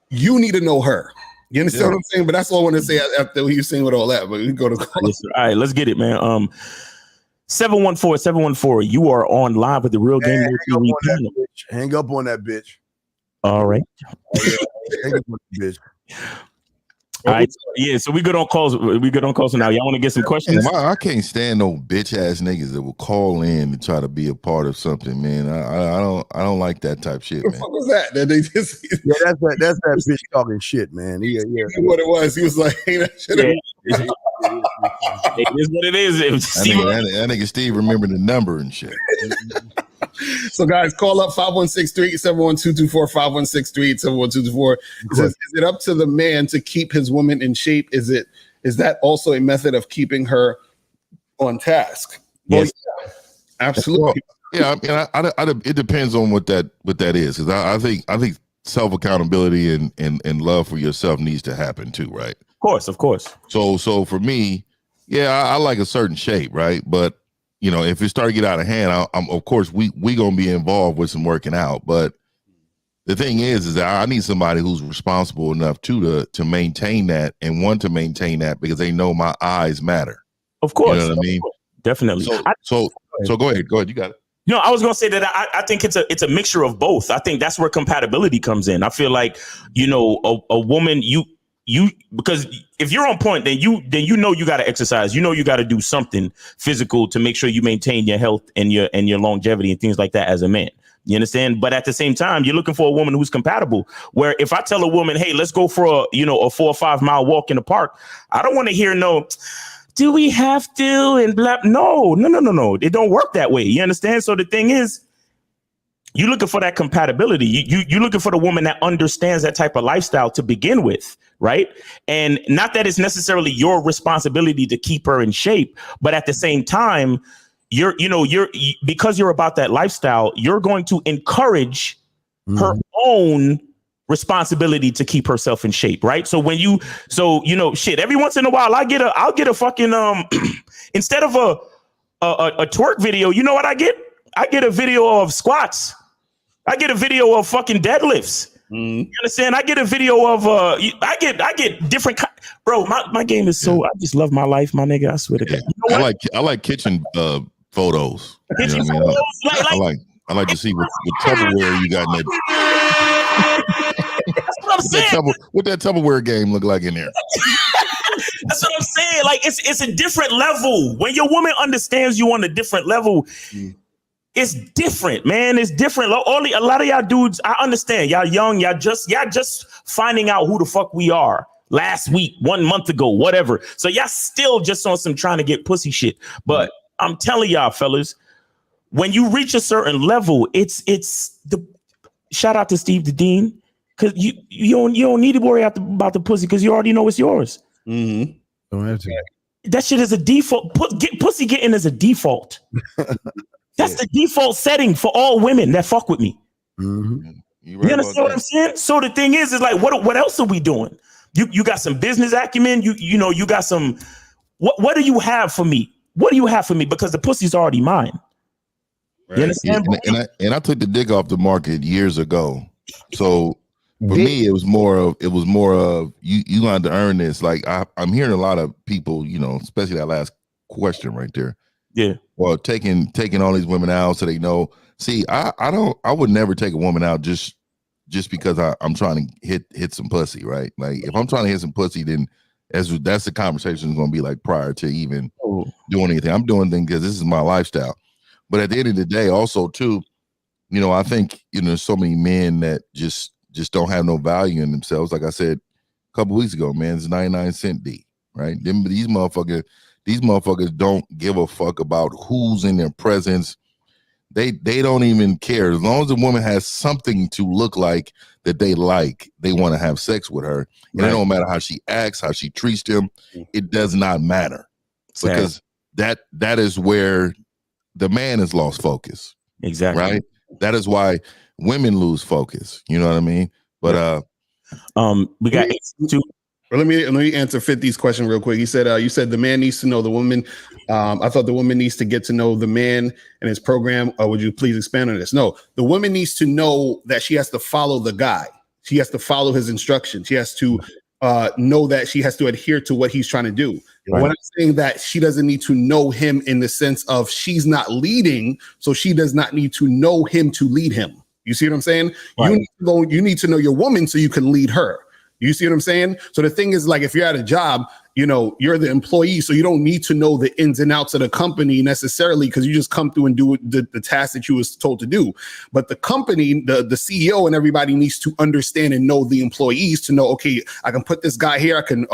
You need to know her. You understand what I'm saying? But that's all I want to say after what you're saying with all that. But we can go to call. Yes, all right, let's get it, man. 714-714. You are on live with the Real Game. Hang up on that bitch. All right. Hang up on that bitch. All right, yeah. So we good on calls. We good on calls now. Y'all want to get some questions? I can't stand no bitch ass niggas that will call in and try to be a part of something, man. I don't like that type shit, man. What was that? That they just that's that bitch talking shit, man. Yeah. What it was? He was like, hey, that shit. It is what it is. That nigga Steve remember the number and shit. So guys, call up 516-387-1224, 516-387-1224. Is it up to the man to keep his woman in shape? Is that also a method of keeping her on task? Yes. Well, yeah, absolutely. Yeah, I mean, it depends on what that is, because I think self accountability and love for yourself needs to happen too, right? Of course. So for me, yeah, I like a certain shape, right? But you know, if it start to get out of hand, I'm of course we gonna be involved with some working out. But the thing is that I need somebody who's responsible enough to maintain that and want to maintain that because they know my eyes matter. Of course, you know what I mean? Definitely. So go ahead. You got it. You know, I was gonna say that I think it's a mixture of both. I think that's where compatibility comes in. I feel like, you know, a woman, you because if you're on point, then you know you got to exercise. You know you got to do something physical to make sure you maintain your health and your longevity and things like that as a man. You understand? But at the same time, you're looking for a woman who's compatible. Where if I tell a woman, hey, let's go for a 4 or 5 mile walk in the park, I don't want to hear no, do we have to and blah. No. It don't work that way. You understand? So the thing is, you're looking for that compatibility. You're looking for the woman that understands that type of lifestyle to begin with, right? And not that it's necessarily your responsibility to keep her in shape, but at the same time, because you're about that lifestyle, you're going to encourage her own responsibility to keep herself in shape, right? So shit, every once in a while, I'll get a fucking instead of a twerk video, you know what I get? I get a video of squats. I get a video of fucking deadlifts. You understand? I get a video of I get different bro. My game is so I just love my life, my nigga. I swear to God. You know I like kitchen photos. Kitchen photos? I like to see what Tupperware you got in that. That's what I'm saying. What that Tupperware game look like in there? That's what I'm saying. Like it's a different level. When your woman understands you on a different level, it's different, man. It's different. A lot of y'all dudes, I understand. Y'all young. Y'all just finding out who the fuck we are last week, 1 month ago, whatever. So y'all still just on some trying to get pussy shit. But I'm telling y'all, fellas, when you reach a certain level, it's the shout out to Steve the Dean, because you don't need to worry about the pussy because you already know it's yours. Don't have to. That shit is a default. Pussy getting is a default. That's the default setting for all women that fuck with me. You understand what I'm saying? So the thing is like, what else are we doing? You got some business acumen. You got some. What do you have for me? What do you have for me? Because the pussy's already mine. Right. You understand? And I took the dick off the market years ago. So for me, it was more of you had to earn this. Like I'm hearing a lot of people, you know, especially that last question right there. Yeah. Well, taking all these women out so they know. See, I would never take a woman out just because I'm trying to hit some pussy, right? Like if I'm trying to hit some pussy, then that's the conversation is going to be like prior to even doing anything. I'm doing things because this is my lifestyle. But at the end of the day, also too, you know, I think, you know, there's so many men that just don't have no value in themselves. Like I said a couple weeks ago, man, it's 99-cent D, right? These motherfuckers don't give a fuck about who's in their presence. They don't even care. As long as a woman has something to look like that they like, they want to have sex with her. And it don't matter how she acts, how she treats them. It does not matter. Sad. Because that is where the man has lost focus. Exactly. Right? That is why women lose focus. You know what I mean? But we got two. Well, let me answer 50's question real quick. He said, you said the man needs to know the woman. I thought the woman needs to get to know the man and his program. Would you please expand on this? No, the woman needs to know that she has to follow the guy. She has to follow his instructions. She has to know that she has to adhere to what he's trying to do. Right. When I'm saying that, she doesn't need to know him in the sense of she's not leading, so she does not need to know him to lead him. You see what I'm saying? Right. You need to know your woman so you can lead her. You see what I'm saying? So the thing is, like, if you're at a job, you know, you're the employee, so you don't need to know the ins and outs of the company necessarily because you just come through and do the task that you was told to do. But the company, the CEO and everybody needs to understand and know the employees to know, okay, I can put this guy here. I can,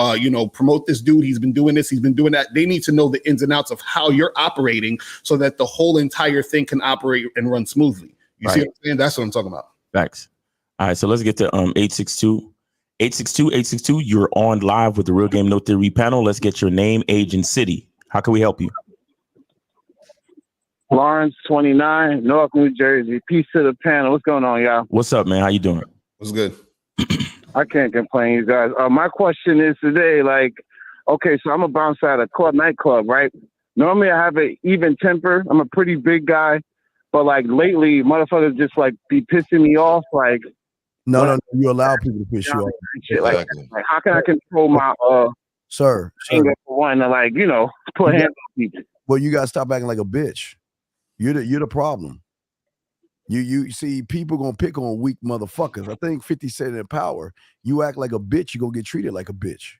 promote this dude. He's been doing this. He's been doing that. They need to know the ins and outs of how you're operating so that the whole entire thing can operate and run smoothly. You see what I'm saying? That's what I'm talking about. Facts. All right, so let's get to 862. 862, you're on live with the Real Game No Theory panel. Let's get your name, age, and city. How can we help you? Lawrence, 29, North New Jersey. Peace to the panel. What's going on, y'all? What's up, man? How you doing? What's good? I can't complain, you guys. My question is today, like, okay, so I'm a bounce at a nightclub, right? Normally I have an even temper. I'm a pretty big guy. But, like, lately, motherfuckers just, like, be pissing me off, like, No, you allow people to piss you off. Like, how can I control my sir anger for one to, like, you know, put hands on people? Well, you gotta stop acting like a bitch. You're the problem. You see, people gonna pick on weak motherfuckers. I think 50 said in Power, you act like a bitch, you're gonna get treated like a bitch.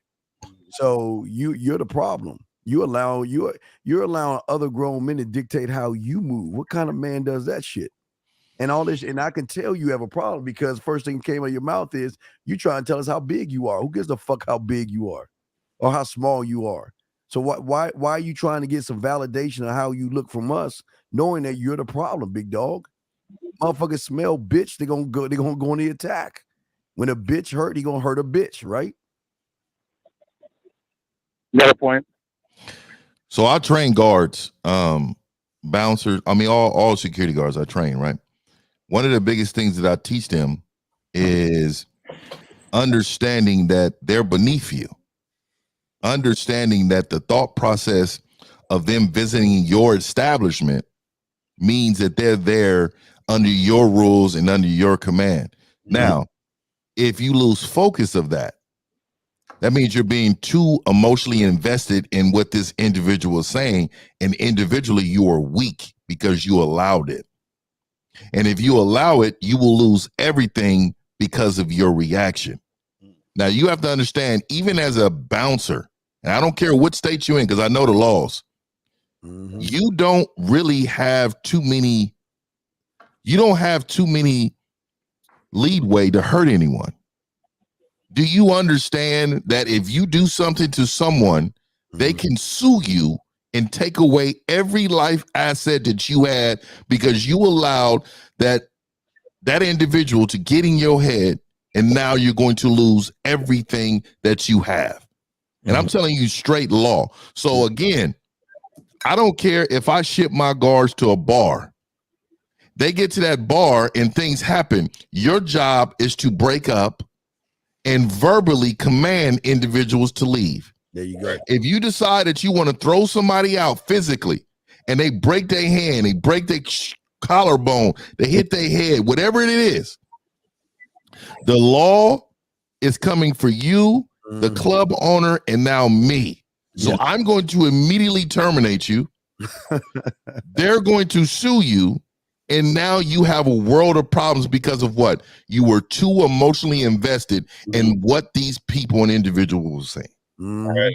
So you're the problem. You're allowing other grown men to dictate how you move. What kind of man does that shit? And all this, and I can tell you have a problem because first thing came out of your mouth is you try and tell us how big you are. Who gives a fuck how big you are or how small you are? So why are you trying to get some validation of how you look from us, knowing that you're the problem, big dog? Motherfuckers smell bitch, they're gonna go on the attack. When a bitch hurt, he gonna hurt a bitch, right? Got a point. So I train guards, bouncers. I mean, all security guards I train, right? One of the biggest things that I teach them is understanding that they're beneath you, understanding that the thought process of them visiting your establishment means that they're there under your rules and under your command. Now, if you lose focus of that means you're being too emotionally invested in what this individual is saying, and individually you are weak because you allowed it. And if you allow it, you will lose everything because of your reaction. Now, you have to understand, even as a bouncer, and I don't care what state you're in because I know the laws, you don't really have too many leadway to hurt anyone. Do you understand that if you do something to someone, they can sue you and take away every life asset that you had because you allowed that individual to get in your head, and now you're going to lose everything that you have. And I'm telling you straight law. So again, I don't care if I ship my guards to a bar. They get to that bar and things happen. Your job is to break up and verbally command individuals to leave. There you go. If you decide that you want to throw somebody out physically and they break their hand, they break their collarbone, they hit their head, whatever it is, the law is coming for you, the club owner, and now me. So I'm going to immediately terminate you. They're going to sue you. And now you have a world of problems because of what? You were too emotionally invested in what these people and individuals were saying. Right.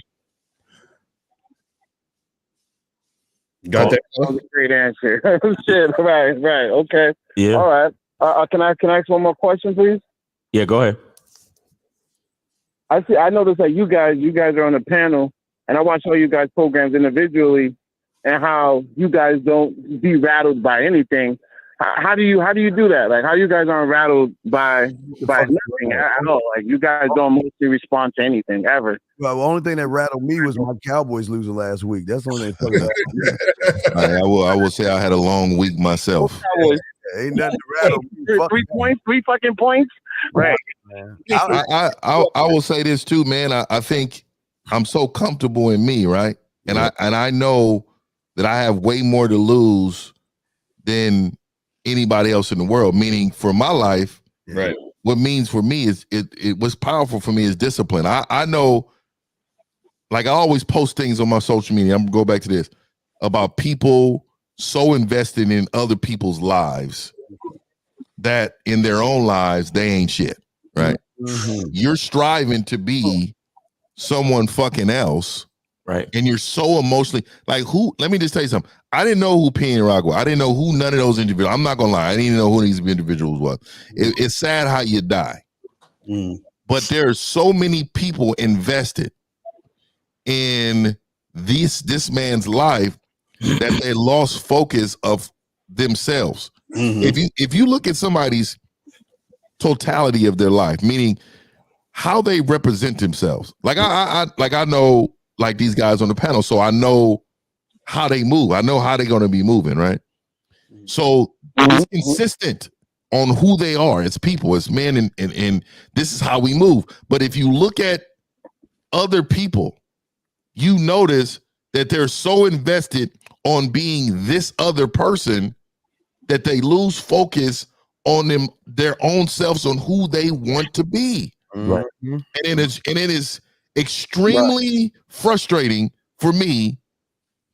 Got that? That was a great answer. Shit. Right. Okay. Yeah. All right. Can I ask one more question, please? Yeah, go ahead. I noticed that you guys are on a panel, and I watch all you guys' programs individually, and how you guys don't be rattled by anything. How do you do that? Like, how you guys aren't rattled by nothing at all? Like, you guys don't mostly respond to anything ever. Well, the only thing that rattled me was my Cowboys losing last week. That's the only thing. I will say I had a long week myself. Ain't nothing to rattle me. 3 fucking points. Right. I will say this too, man. I think I'm so comfortable in me, right? And I know that I have way more to lose than anybody else in the world. Meaning, for my life, right? What means for me is it what's powerful for me is discipline. I know, like, I always post things on my social media. I'm gonna go back to this about people so invested in other people's lives that in their own lives they ain't shit, right? You're striving to be someone fucking else, right? And you're so emotionally, like, who? Let me just tell you something. I didn't know who Nicaragua. I didn't know who none of those individuals. I'm not gonna lie. I didn't even know who these individuals was. It's sad how you die, but there's so many people invested in this man's life that they lost focus of themselves. If you look at somebody's totality of their life, meaning how they represent themselves, like I know, like, these guys on the panel, so I know how they move. I know how they're going to be moving, right? So it's consistent on who they are. It's people, it's men, and this is how we move. But if you look at other people, you notice that they're so invested on being this other person that they lose focus on their own selves, on who they want to be. Right. And it is extremely frustrating for me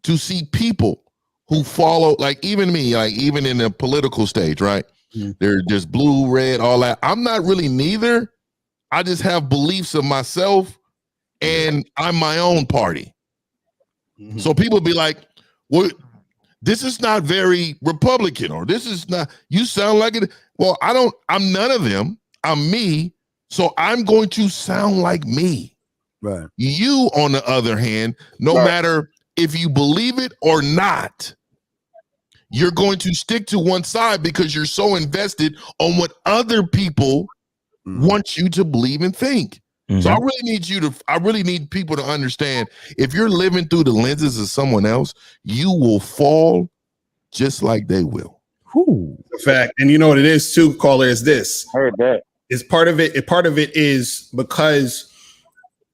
to see people who follow, like, even me, like, even in the political stage, right? They're just blue, red, all that. I'm not really neither. I just have beliefs of myself, and I'm my own party. So people be like, well, this is not very Republican, or this is not, you sound like it. Well, I'm none of them. I'm me. So I'm going to sound like me. Right. You, on the other hand, no matter if you believe it or not, you're going to stick to one side because you're so invested on what other people want you to believe and think. So I really need people to understand, if you're living through the lenses of someone else, you will fall just like they will. The fact, and you know what it is too, caller, is this. I heard that. Is part of it. Part of it is because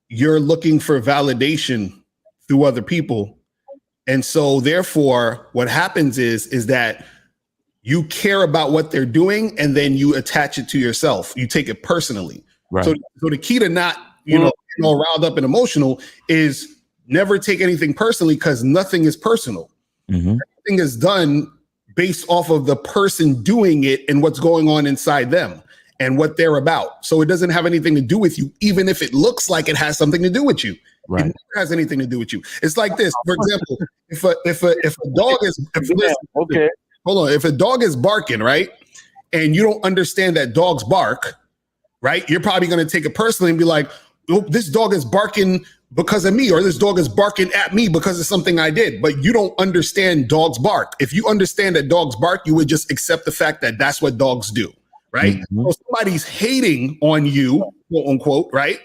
you're looking for validation through other people, and so therefore, what happens is that you care about what they're doing, and then you attach it to yourself. You take it personally. Right. So the key to not, getting all riled up and emotional is never take anything personally, because nothing is personal. Everything is done based off of the person doing it and what's going on inside them and what they're about. So it doesn't have anything to do with you, even if it looks like it has something to do with you. Right. It never has anything to do with you. It's like this. For example, if a dog is if a dog is barking, right, and you don't understand that dogs bark, right, you're probably going to take it personally and be like, oh, this dog is barking because of me, or this dog is barking at me because of something I did. But you don't understand dogs bark. If you understand that dogs bark, you would just accept the fact that that's what dogs do, right? So somebody's hating on you, quote unquote, right?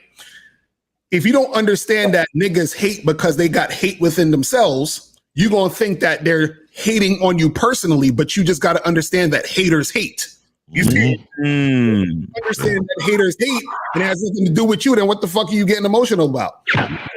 If you don't understand that niggas hate because they got hate within themselves, you're going to think that they're hating on you personally, but you just got to understand that haters hate. You see, understand that haters hate and it has nothing to do with you, then what the fuck are you getting emotional about?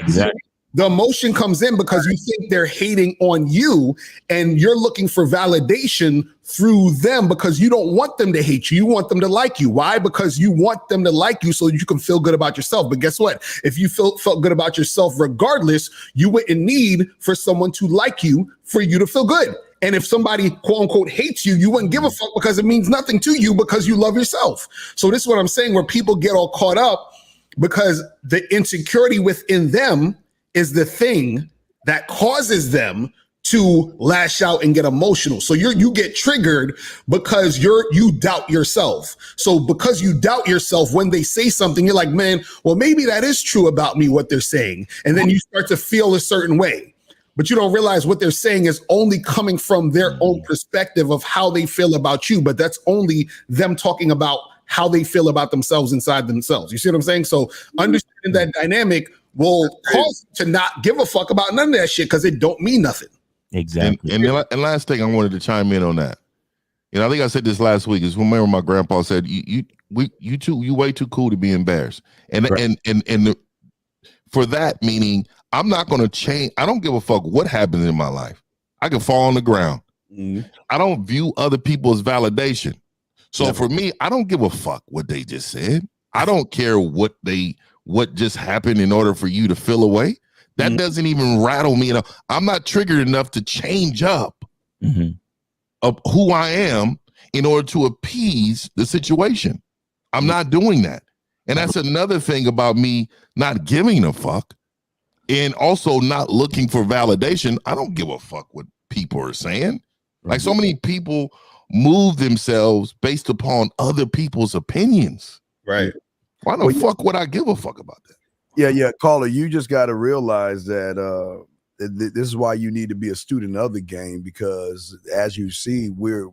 Exactly. The emotion comes in because you think they're hating on you and you're looking for validation through them because you don't want them to hate you. You want them to like you. Why? Because you want them to like you so you can feel good about yourself. But guess what? If you felt good about yourself regardless, you wouldn't need for someone to like you for you to feel good. And if somebody, quote unquote, hates you, you wouldn't give a fuck because it means nothing to you because you love yourself. So this is what I'm saying, where people get all caught up because the insecurity within them is the thing that causes them to lash out and get emotional. So you get triggered because you doubt yourself. So because you doubt yourself, when they say something, you're like, man, well, maybe that is true about me, what they're saying. And then you start to feel a certain way. But you don't realize what they're saying is only coming from their own perspective of how they feel about you. But that's only them talking about how they feel about themselves inside themselves. You see what I'm saying? So understanding that dynamic will cause you to not give a fuck about none of that shit because it don't mean nothing. Exactly. And last thing I wanted to chime in on that. I think I said this last week is remember my grandpa said you way too cool to be embarrassed. And right. and for that meaning I'm not going to change. I don't give a fuck what happens in my life. I can fall on the ground. Mm-hmm. I don't view other people as validation. So for me, I don't give a fuck what they just said. I don't care what just happened in order for you to feel away. That doesn't even rattle me enough. I'm not triggered enough to change up of who I am in order to appease the situation. I'm not doing that. And that's another thing about me not giving a fuck and also not looking for validation. I don't give a fuck what people are saying. Like so many people move themselves based upon other people's opinions. Right. Why the fuck would I give a fuck about that? Yeah, caller, you just got to realize that this is why you need to be a student of the game, because as you see, we're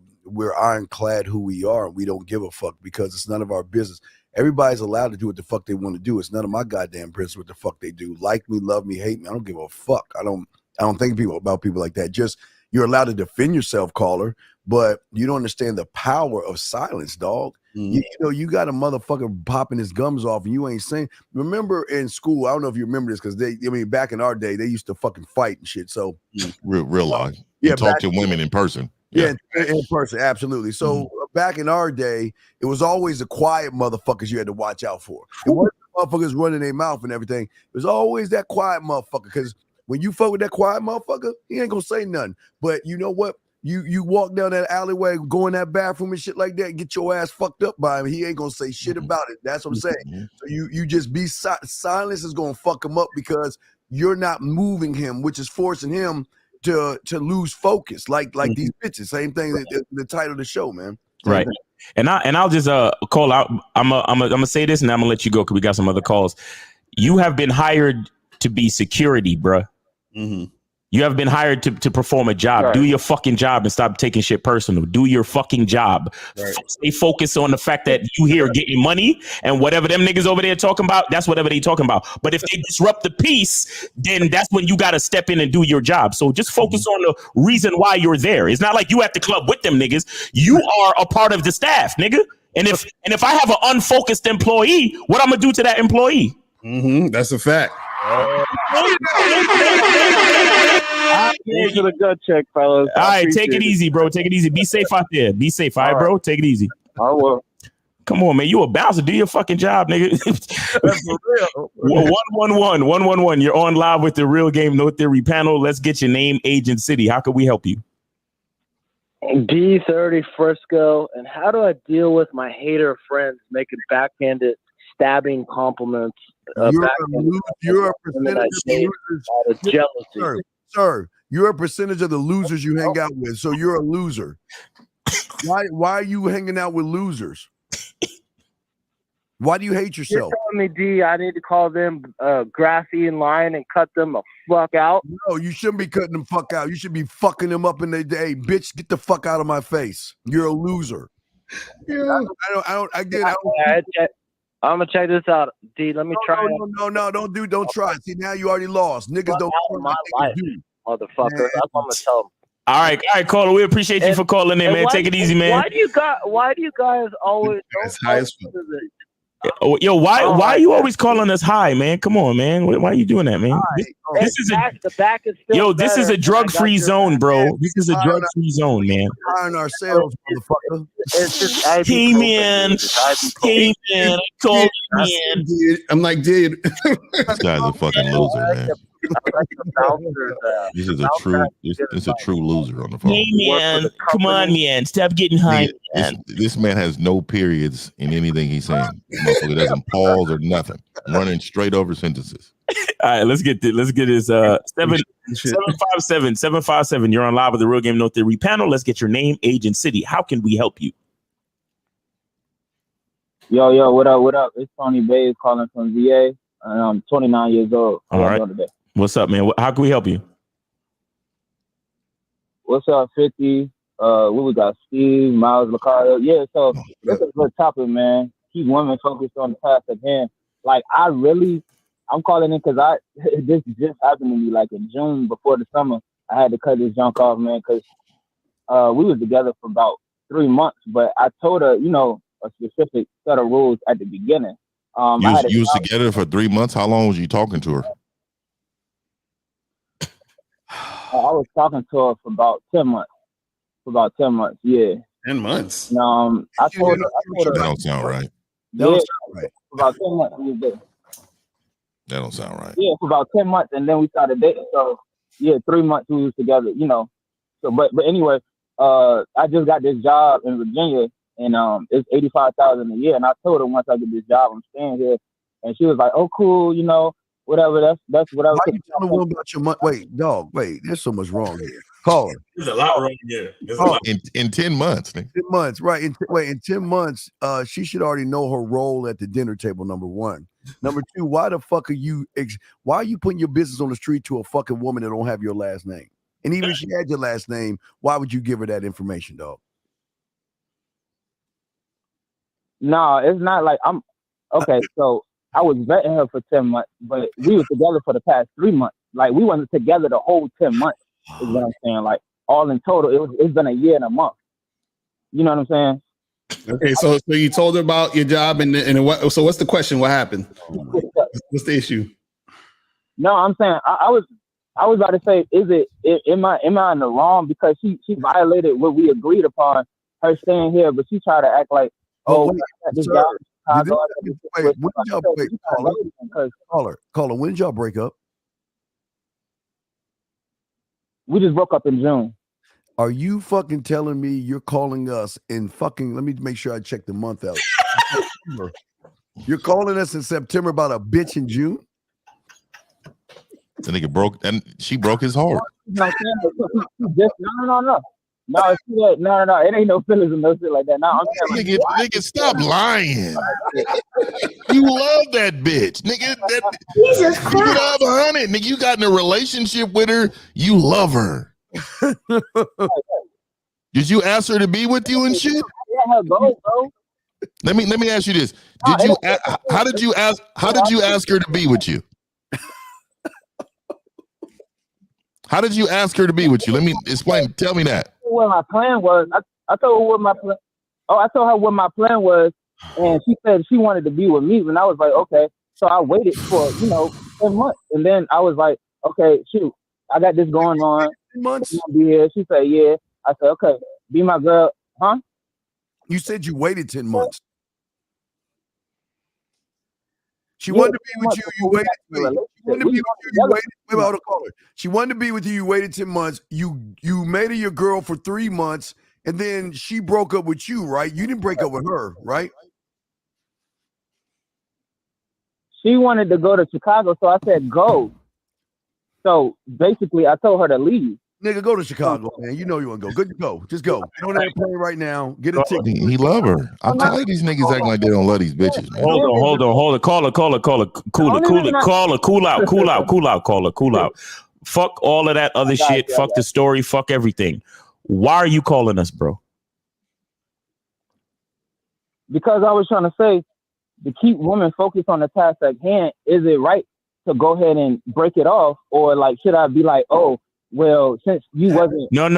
ironclad who we are, and we don't give a fuck because it's none of our business. Everybody's allowed to do what the fuck they want to do. It's none of my goddamn business what the fuck they do. Like me, love me, hate me. I don't give a fuck. I don't think about people like that. Just you're allowed to defend yourself, caller, but you don't understand the power of silence, dog. You you got a motherfucker popping his gums off and you ain't saying. Remember in school, I don't know if you remember this because back in our day, they used to fucking fight and shit. So real life. Yeah, talk to women in person. Yeah, in person, absolutely. So back in our day, it was always the quiet motherfuckers you had to watch out for. It wasn't the motherfuckers running their mouth and everything. It was always that quiet motherfucker, because when you fuck with that quiet motherfucker, he ain't gonna say nothing. But you know what? You walk down that alleyway, go in that bathroom and shit like that, get your ass fucked up by him. He ain't gonna say shit about it. That's what I'm saying. So you just be silence is gonna fuck him up because you're not moving him, which is forcing him to lose focus. Like these bitches. Same thing. The title of the show, man. Right. And I'll just call out. I'm gonna say this and I'm gonna let you go because we got some other calls. You have been hired to be security, bruh. You have been hired to perform a job. Right. Do your fucking job and stop taking shit personal. Do your fucking job. Right. Stay focused on the fact that you here getting money, and whatever them niggas over there talking about, that's whatever they talking about. But if they disrupt the peace, then that's when you got to step in and do your job. So just focus on the reason why you're there. It's not like you at the club with them niggas. You are a part of the staff, nigga. And if I have an unfocused employee, what I'm gonna do to that employee? That's a fact. Thanks for the gut check, fellas. All right, take it easy, bro. Take it easy. Be safe out there. Be safe, all right, bro? Take it easy. I will. Come on, man. You a bouncer. Do your fucking job, nigga. That's for real. 111. You're on live with the Real Game No Theory panel. Let's get your name, age, and city. How can we help you? D30 Frisco. And how do I deal with my hater friends making backhanded stabbing compliments? You're a percentage of the losers. Jealousy. Sir, you're a percentage of the losers you hang out with. So you're a loser. Why are you hanging out with losers? Why do you hate yourself? You're telling me, D, I need to call them Graphene Line and cut them the fuck out? No, you shouldn't be cutting them fuck out. You should be fucking them up in the day. Bitch, get the fuck out of my face. You're a loser. Yeah. I'm gonna check this out, D. Let me try. No, don't try. See, now you already lost. Niggas don't try my life, motherfucker. That's what I'm gonna tell them. All right, caller. We appreciate you for calling in, man. Take it easy, man. Why do you guys always Yo, why are you always calling us high, man? Come on, man. Why are you doing that, man? This is the back is still this is a drug-free zone, bro. This is a drug-free zone, man. Hiring ourselves, motherfucker. It's just I be Hey, cultivated. man. It's I be Hey, cultivated. man. I called you, man. I'm like, dude. This guy's a fucking loser, man. I like the bouncers. This is a true. This is a true loser on the phone. Hey, man. Come on, man. Stop getting high, man. This man has no periods in anything he's saying. Motherfucker doesn't pause or nothing. Running straight over sentences. All right, let's get his 757. You're on live with the Real Game No Theory panel. Let's get your name, age, and city. How can we help you? Yo, what up? It's Tony Bays calling from VA, and I'm 29 years old. All right. What's up, man? How can we help you? What's up, 50? What we got? Steve, Miles, Ricardo. Yeah, so this is a good topic, man. Keep women focused on the task at hand. Like, I'm calling in because this just happened to me like in June before the summer. I had to cut this junk off, man, because we was together for about 3 months, but I told her, a specific set of rules at the beginning. You was together for 3 months. How long was you talking to her? I was talking to her for about 10 months. Yeah. 10 months. And, I told her. That don't sound right. For about 10 months we was there. That don't sound right. Yeah, for about 10 months, and then we started dating. So yeah, 3 months we was together. So but anyway, I just got this job in Virginia, and it's $85,000 a year. And I told her once I get this job, I'm staying here. And she was like, "Oh, cool, whatever. That's whatever." Why you telling her about your money? Wait, there's so much wrong here. Call her. There's a lot wrong here. In 10 months. 10 months, right? In 10 months, she should already know her role at the dinner table. Number one. Number two, why the fuck are you? Why are you putting your business on the street to a fucking woman that don't have your last name? And even if she had your last name, why would you give her that information, dog? No, it's not like I'm okay. So I was vetting her for 10 months, but we were together for the past 3 months. Like, we wasn't together the whole 10 months, is what I'm saying. Like, all in total, it's been a year and a month. You know what I'm saying? Okay, so you told her about your job, and what? So what's the question? What happened? What's the issue? No, I'm saying I was about to say, am I in the wrong because she violated what we agreed upon, her staying here, but she tried to act like, Caller, when did y'all break up? We just broke up in June. Are you fucking telling me you're calling us in fucking, let me make sure I check the month out. You're calling us in September about a bitch in June? The nigga broke, and she broke his heart. No. No, it ain't no feelings and no shit like that. No, I'm saying, nigga, stop lying. You love that bitch, nigga. Jesus Christ. You could have 100, nigga. You got in a relationship with her. You love her. Did you ask her to be with you and shit? Let her go, bro. Let me ask you this. How did you ask her to be with you? How did you ask her to be with you? Let me explain. Tell me that. What my plan was, I told her what my plan. I told her what my plan was, and she said she wanted to be with me. And I was like, okay. So I waited for 10 months, and then I was like, okay, shoot, I got this going on. 10 months. You wanna be here? She said, yeah. I said, okay, be my girl, huh? You said you waited 10 months. She wanted to be with you. You waited. She wanted to be with you. You waited. Wait, hold on, call her. She wanted to be with you. You waited 10 months. You made her your girl for 3 months, and then she broke up with you, right? You didn't break up with her, right? She wanted to go to Chicago, so I said go. So basically, I told her to leave. Nigga, go to Chicago, man. You know you want to go. Good to go. Just go. Get on that plane right now. Get a ticket. He love her. I'm tired of these niggas acting like they don't love these bitches, man. Hold on. Cool out. Fuck all of that other shit. Fuck the story. Fuck everything. Why are you calling us, bro? Because I was trying to say, to keep women focused on the task at hand, is it right to go ahead and break it off? Or like, should I be like, oh, well, since you wasn't. No.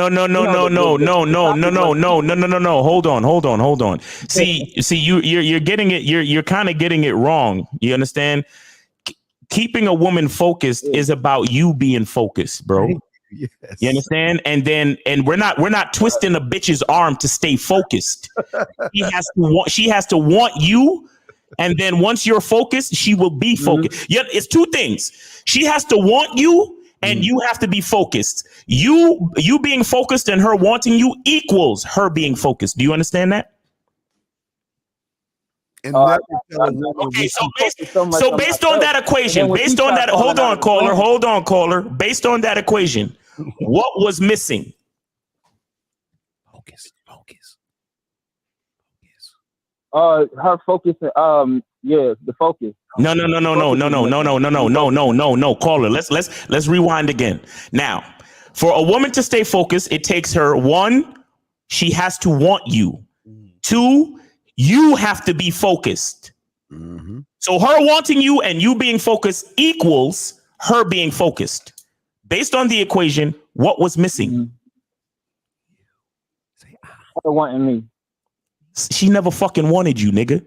Hold on. See, you're getting it. You're kind of getting it wrong. You understand? Keeping a woman focused is about you being focused, bro. Yes. You understand? And we're not twisting a bitch's arm to stay focused. She has to want you. And then once you're focused, she will be focused. Yeah, it's two things. She has to want you, and you have to be focused. You being focused and her wanting you equals her being focused. Do you understand that? And okay, so based on that equation, hold on, caller. Based on that equation, what was missing? Focus. Her focus. The focus. No, caller. Let's rewind again. Now, for a woman to stay focused, it takes her 1, she has to want you. 2, you have to be focused. So her wanting you and you being focused equals her being focused. Based on the equation, what was missing? Her wanting me. She never fucking wanted you, nigga.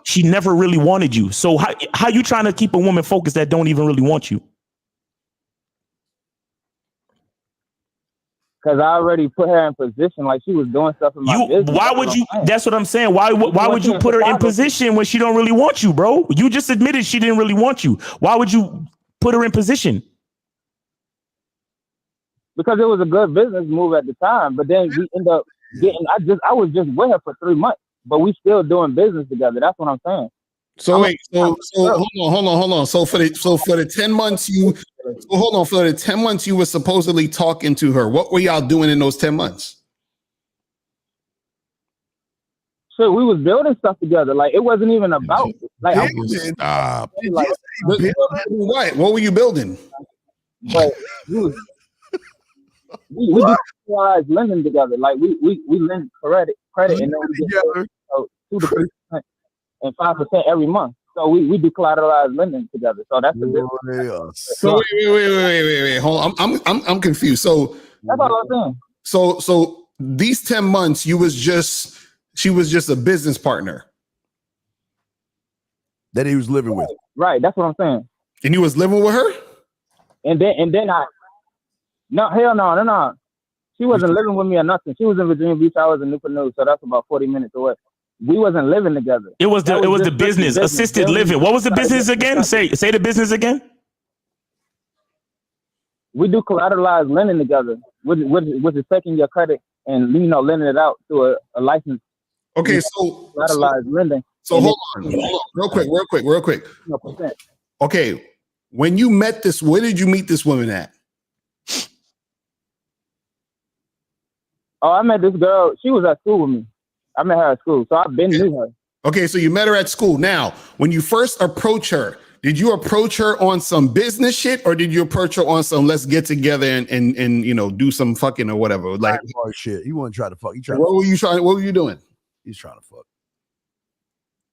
She never really wanted you. So how you trying to keep a woman focused that don't even really want you? Because I already put her in position, like she was doing stuff in my business. Why would you? That's what I'm saying. Why would you put her in position when she don't really want you, bro? You just admitted she didn't really want you. Why would you put her in position? Because it was a good business move at the time, but then we end up getting. I was just with her for 3 months, but we still doing business together. That's what I'm saying. So wait, so hold on. So for the 10 months for the 10 months you were supposedly talking to her, what were y'all doing in those 10 months? So we was building stuff together. Like it wasn't even about like what were you building? But we do lending together. Like we lend credit and then we get 2 to 3% and 5% every month. So we do collateralized lending together. So that's the difference. So wait. Hold on. I'm confused. So that's all I'm saying. So these 10 months she was just a business partner that he was living with. Right. That's what I'm saying. And you was living with her? And then no. She wasn't living with me or nothing. She was in Virginia Beach. I was in Newport News, so that's about 40 minutes away. We wasn't living together. It was the business, assisted living. What was the business again? Say the business again. We do collateralized lending together, which is taking your credit and lending it out to a license. Okay, so collateralized lending. So hold on, real quick. Okay, when you met this, where did you meet this woman at? Oh, I met this girl. She was at school with me. I met her at school, so I've been knew her. Okay, so you met her at school. Now, when you first approach her, did you approach her on some business shit, or did you approach her on some let's get together and do some fucking or whatever? Like shit. He wasn't trying to fuck. What were you doing? He's trying to fuck.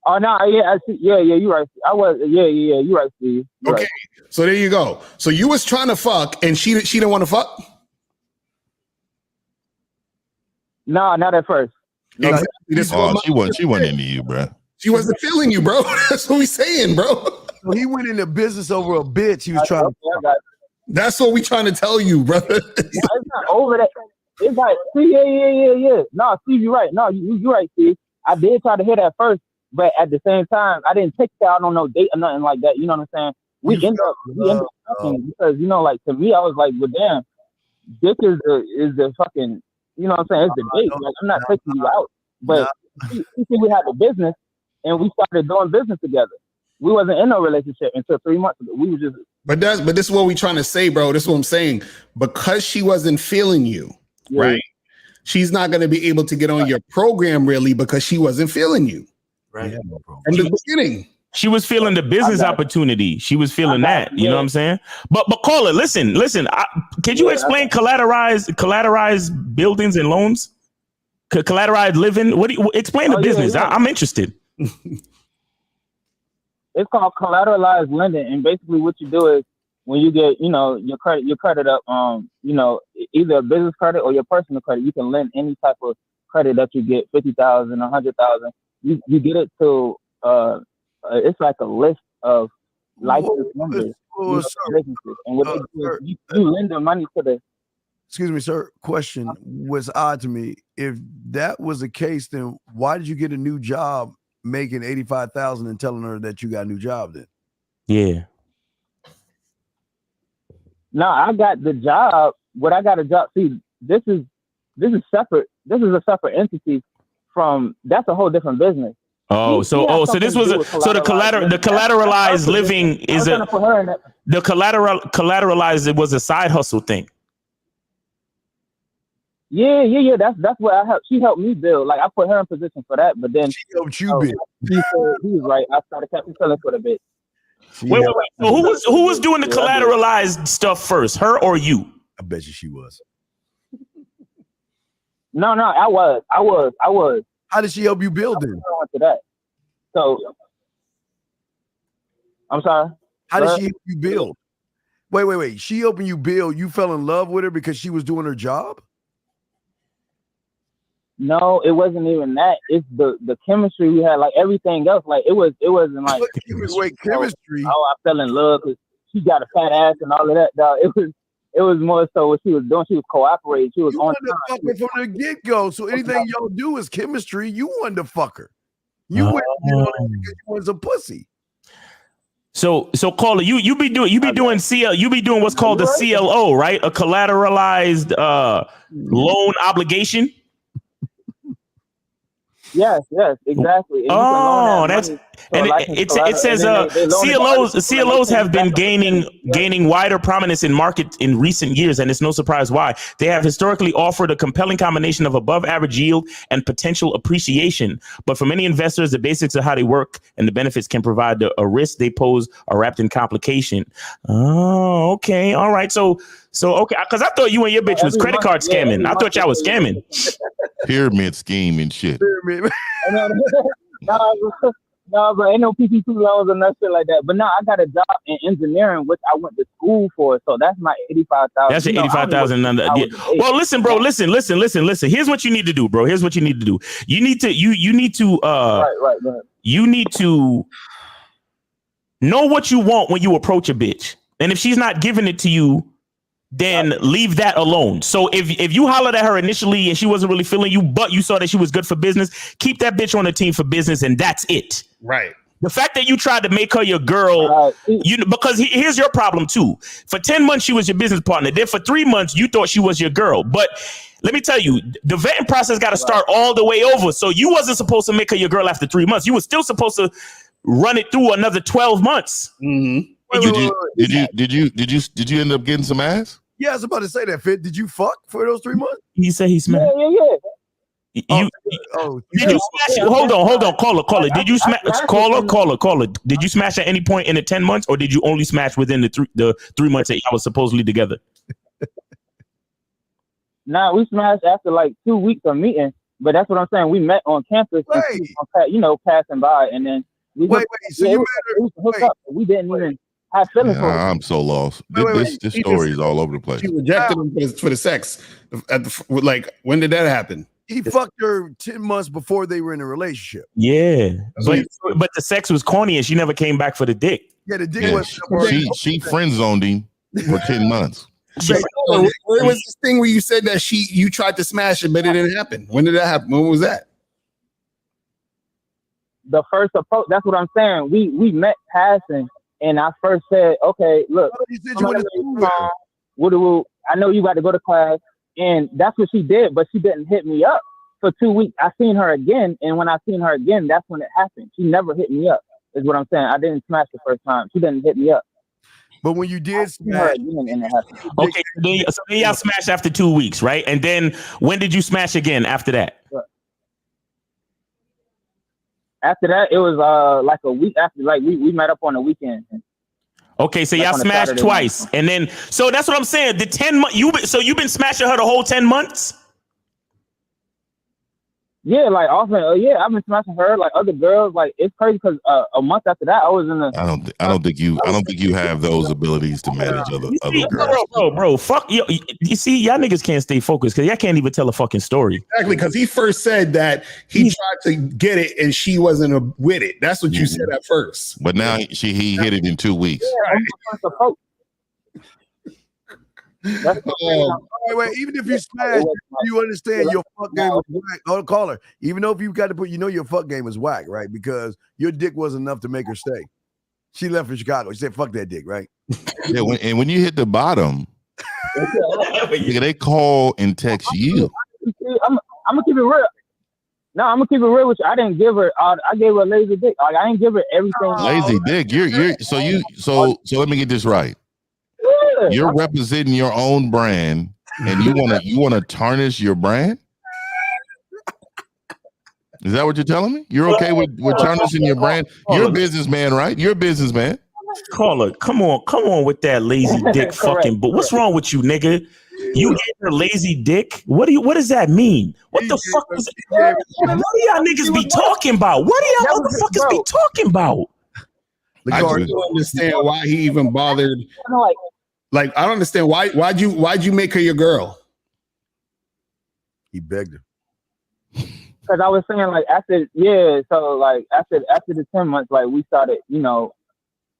Oh no, yeah, I see. Yeah, you right. I was, you right, Steve. Okay, so there you go. So you was trying to fuck, and she didn't want to fuck. No, not at first. Exactly. She wasn't into you, bro. She wasn't feeling you, bro. That's what we saying, bro. So he went into business over a bitch. He was trying to. That's what we trying to tell you, brother. It's not over that. It's like, yeah. No, Steve, you're right. No, you're right, Steve. I did try to hit at first, but at the same time, I didn't take her out on no date or nothing like that. You know what I'm saying? We end up talking because like to me, I was like, well, damn, dick is the fucking. You know what I'm saying? It's the date. Like, I'm not taking you out. But we had the business and we started doing business together. We wasn't in no relationship until 3 months ago. We were just. But this is what we trying to say, bro. This is what I'm saying. Because she wasn't feeling you, right? She's not going to be able to get on your program really because she wasn't feeling you. Right. From the beginning. She was feeling the business opportunity. She was feeling that. You know what I'm saying? But caller, listen. Can you explain collateralized buildings and loans? Collateralized living? Explain the business. Yeah. I'm interested. It's called collateralized lending, and basically what you do is when you get, your credit up, either a business credit or your personal credit, you can lend any type of credit that you get, 50,000, 100,000. You get it to, it's like a list of licensed members, businesses, and what they do is you lend the money to the. Excuse me, sir. Question was odd to me. If that was the case, then why did you get a new job making 85,000 and telling her that you got a new job then? Yeah. No, I got the job. What I got a job. See, this is separate. This is a separate entity from. That's a whole different business. So this was the collateralized living is the collateralized. It was a side hustle thing. Yeah. That's what I helped. She helped me build. Like I put her in position for that, but then she helped you build. He was right. I started kept selling for a bit. Wait. So who was doing the collateralized stuff first, her or you? I bet you she was. No, I was. How did she help you build it? To that. So, I'm sorry. How did she help you build? Wait. She helping you build. You fell in love with her because she was doing her job? No, it wasn't even that. It's the chemistry we had. Like everything else, like it wasn't like chemistry. I fell in love because she got a fat ass and all of that. Dog. It was more so what she was doing. She was cooperating. She was on time. From the get go. So anything y'all do is chemistry. You wanted to fuck her. You went because you was a pussy. So caller, you be doing what's called a CLO, right? A collateralized loan obligation. Yes, exactly. And it says CLOs have been gaining wider prominence in market in recent years, and it's no surprise why. They have historically offered a compelling combination of above average yield and potential appreciation. But for many investors, the basics of how they work and the benefits can provide a risk they pose are wrapped in complication. Oh, okay, all right. So okay, because I thought you and your bitch was credit card scamming. I thought y'all was scamming. Pyramid scheme and shit. No, but ain't no PPP loans or nothing like that. But no, I got a job in engineering, which I went to school for. So that's my 85,000. That's your 85,000. Well, listen, bro. Listen. Here's what you need to do, bro. Here's what you need to do. You need to you need to know what you want when you approach a bitch, and if she's not giving it to you, then leave that alone. So if you hollered at her initially and she wasn't really feeling you, but you saw that she was good for business, keep that bitch on the team for business, and that's it. Right. The fact that you tried to make her your girl, because here's your problem too. For 10 months, she was your business partner. Then for 3 months, you thought she was your girl. But let me tell you, the vetting process got to start all the way over. So you wasn't supposed to make her your girl after 3 months. You were still supposed to run it through another 12 months. Mm-hmm. Did you end up getting some ass? Yeah, I was about to say that. Fit. Did you fuck for those 3 months? He said he smashed. Yeah. Did you smash? Hold on, caller. Did you smash? Caller. Did you smash at any point in the 10 months, or did you only smash within the 3 months that y'all was supposedly together? Nah, we smashed after like 2 weeks of meeting. But that's what I'm saying. We met on campus, passing by, and then we hooked up. We didn't even. I'm so lost. This story is all over the place. She rejected him for the sex. When did that happen? He fucked her 10 months before they were in a relationship. Yeah, but the sex was corny and she never came back for the dick. Yeah, the dick was. She friend zoned him for 10 months. Where was this thing where you said that you tried to smash it, but it didn't happen? When did that happen? When was that? The first approach. That's what I'm saying. We met passing. And I first said, okay, look, I know you got to go to class. And that's what she did, but she didn't hit me up for 2 weeks. I seen her again. And when I seen her again, that's when it happened. She never hit me up, is what I'm saying. I didn't smash the first time. She didn't hit me up. But when you did smash, okay, so then y'all smashed after 2 weeks, right? And then when did you smash again after that? After that, it was like a week after. Like we met up on the weekend. Okay, so y'all smashed twice, and then so that's what I'm saying. The 10 months you've been smashing her the whole 10 months. Yeah, like often, I've been smashing her like other girls. Like it's crazy because a month after that, I was in the. I don't think you have those abilities to manage other girls. Bro, fuck you. You see, y'all niggas can't stay focused because y'all can't even tell a fucking story. Exactly, because he first said that he tried to get it and she wasn't with it. That's what you said at first. But now he hit it in 2 weeks. Yeah, wait. Even if you smash, you understand your fuck game was whack. Oh, caller. Even though if you got to put, your fuck game was whack, right? Because your dick wasn't enough to make her stay. She left for Chicago. She said, "Fuck that dick," right? Yeah. When you hit the bottom, they call and text you. I'm gonna keep it real. No, I'm gonna keep it real with you. I didn't give her. I gave her a lazy dick. Like I didn't give her everything. Lazy dick. So let me get this right. You're representing your own brand, and you wanna tarnish your brand. Is that what you're telling me? You're okay with tarnishing your brand? You're a businessman, right? You're a businessman. Caller, come on with that lazy dick fucking. But what's wrong with you, nigga? You gave her lazy dick? What does that mean? What the fuck is it? What do y'all niggas be talking about? What do y'all motherfuckers be talking about? I don't understand why he even bothered. Like I don't understand why'd you make her your girl? He begged her. Because I was saying like after the 10 months, like we started,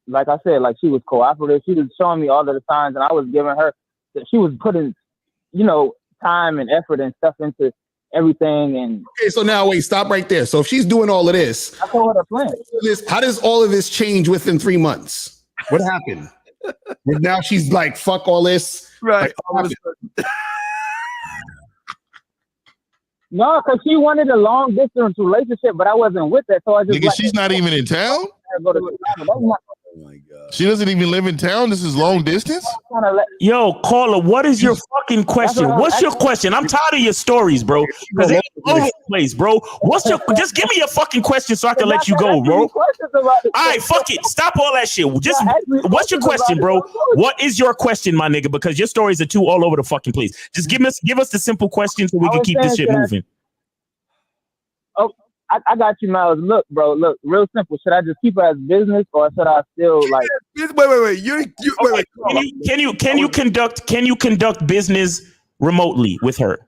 like I said, like she was cooperative. She was showing me all of the signs, and I was giving her. She was putting, time and effort and stuff into everything. And okay, so now wait, stop right there. So if she's doing all of this, I told her to plan. How does all of this change within 3 months? What happened? Now she's like, fuck all this. Right. No, because she wanted a long distance relationship, but I wasn't with that. So I just. Nigga, she's not even in town? Oh my God. She doesn't even live in town. This is long distance. Yo, caller, what is your fucking question? What's your question? I'm tired of your stories, bro. Because it's all over the place, bro. Just give me your fucking question so I can let you go, bro. All right, fuck it. Stop all that shit. Just what's your question, bro? What is your question, my nigga? Because your stories are too all over the fucking place. Just give us the simple question so we can keep this shit moving. Oh, I got you, Miles. Look, bro. Look, real simple. Should I just keep it as business, or should I still like? Wait. Can you conduct business remotely with her?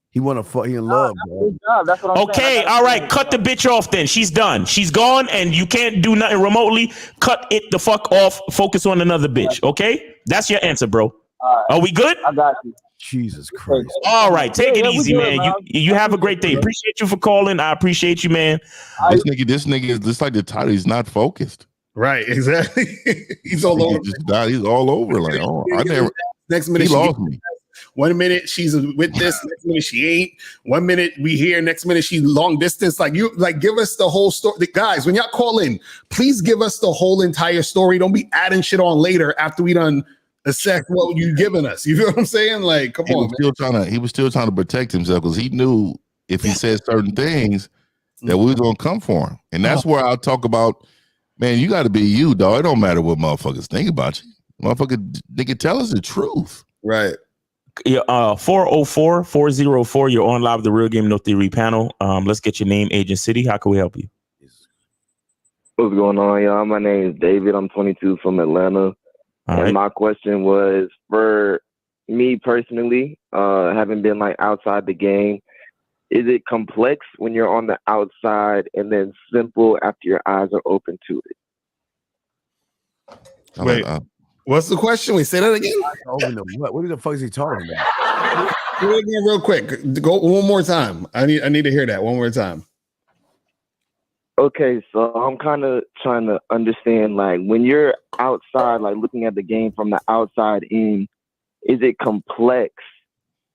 He want to fuck. He in love, bro. That's what I'm saying. All right. Cut the bitch off then. She's done. She's gone, and you can't do nothing remotely. Cut it the fuck off. Focus on another bitch. Okay, that's your answer, bro. Are we good? I got you. Jesus Christ. All right, take it easy, man. You have a great day. Appreciate you for calling. I appreciate you, man. This nigga is just like the title. He's not focused. Right, exactly. He's all over. He's all over. Like, next minute he lost me. 1 minute she's with this, next minute she ain't. 1 minute we hear, next minute she's long distance. Like give us the whole story. Guys, when y'all call in, please give us the whole entire story. Don't be adding shit on later after we done assess what you giving us. You feel what I'm saying? Like, come on. He was still trying to protect himself because he knew if he said certain things that we was gonna come for him. And that's where I'll talk about, man, you gotta be you, dog. It don't matter what motherfuckers think about you. Motherfucker, they can tell us the truth. Right. 404-404. You're on live with the Real Game No Theory panel. Let's get your name, age, and city. How can we help you? What's going on, y'all? My name is David. I'm 22 from Atlanta. My question was, for me personally, having been like outside the game, is it complex when you're on the outside and then simple after your eyes are open to it? Wait, what's the question? Wait, say that again. What the fuck is he talking about? Do it again real quick. Go one more time. I need to hear that one more time. Okay, so I'm kind of trying to understand, like, when you're outside, like looking at the game from the outside in, is it complex?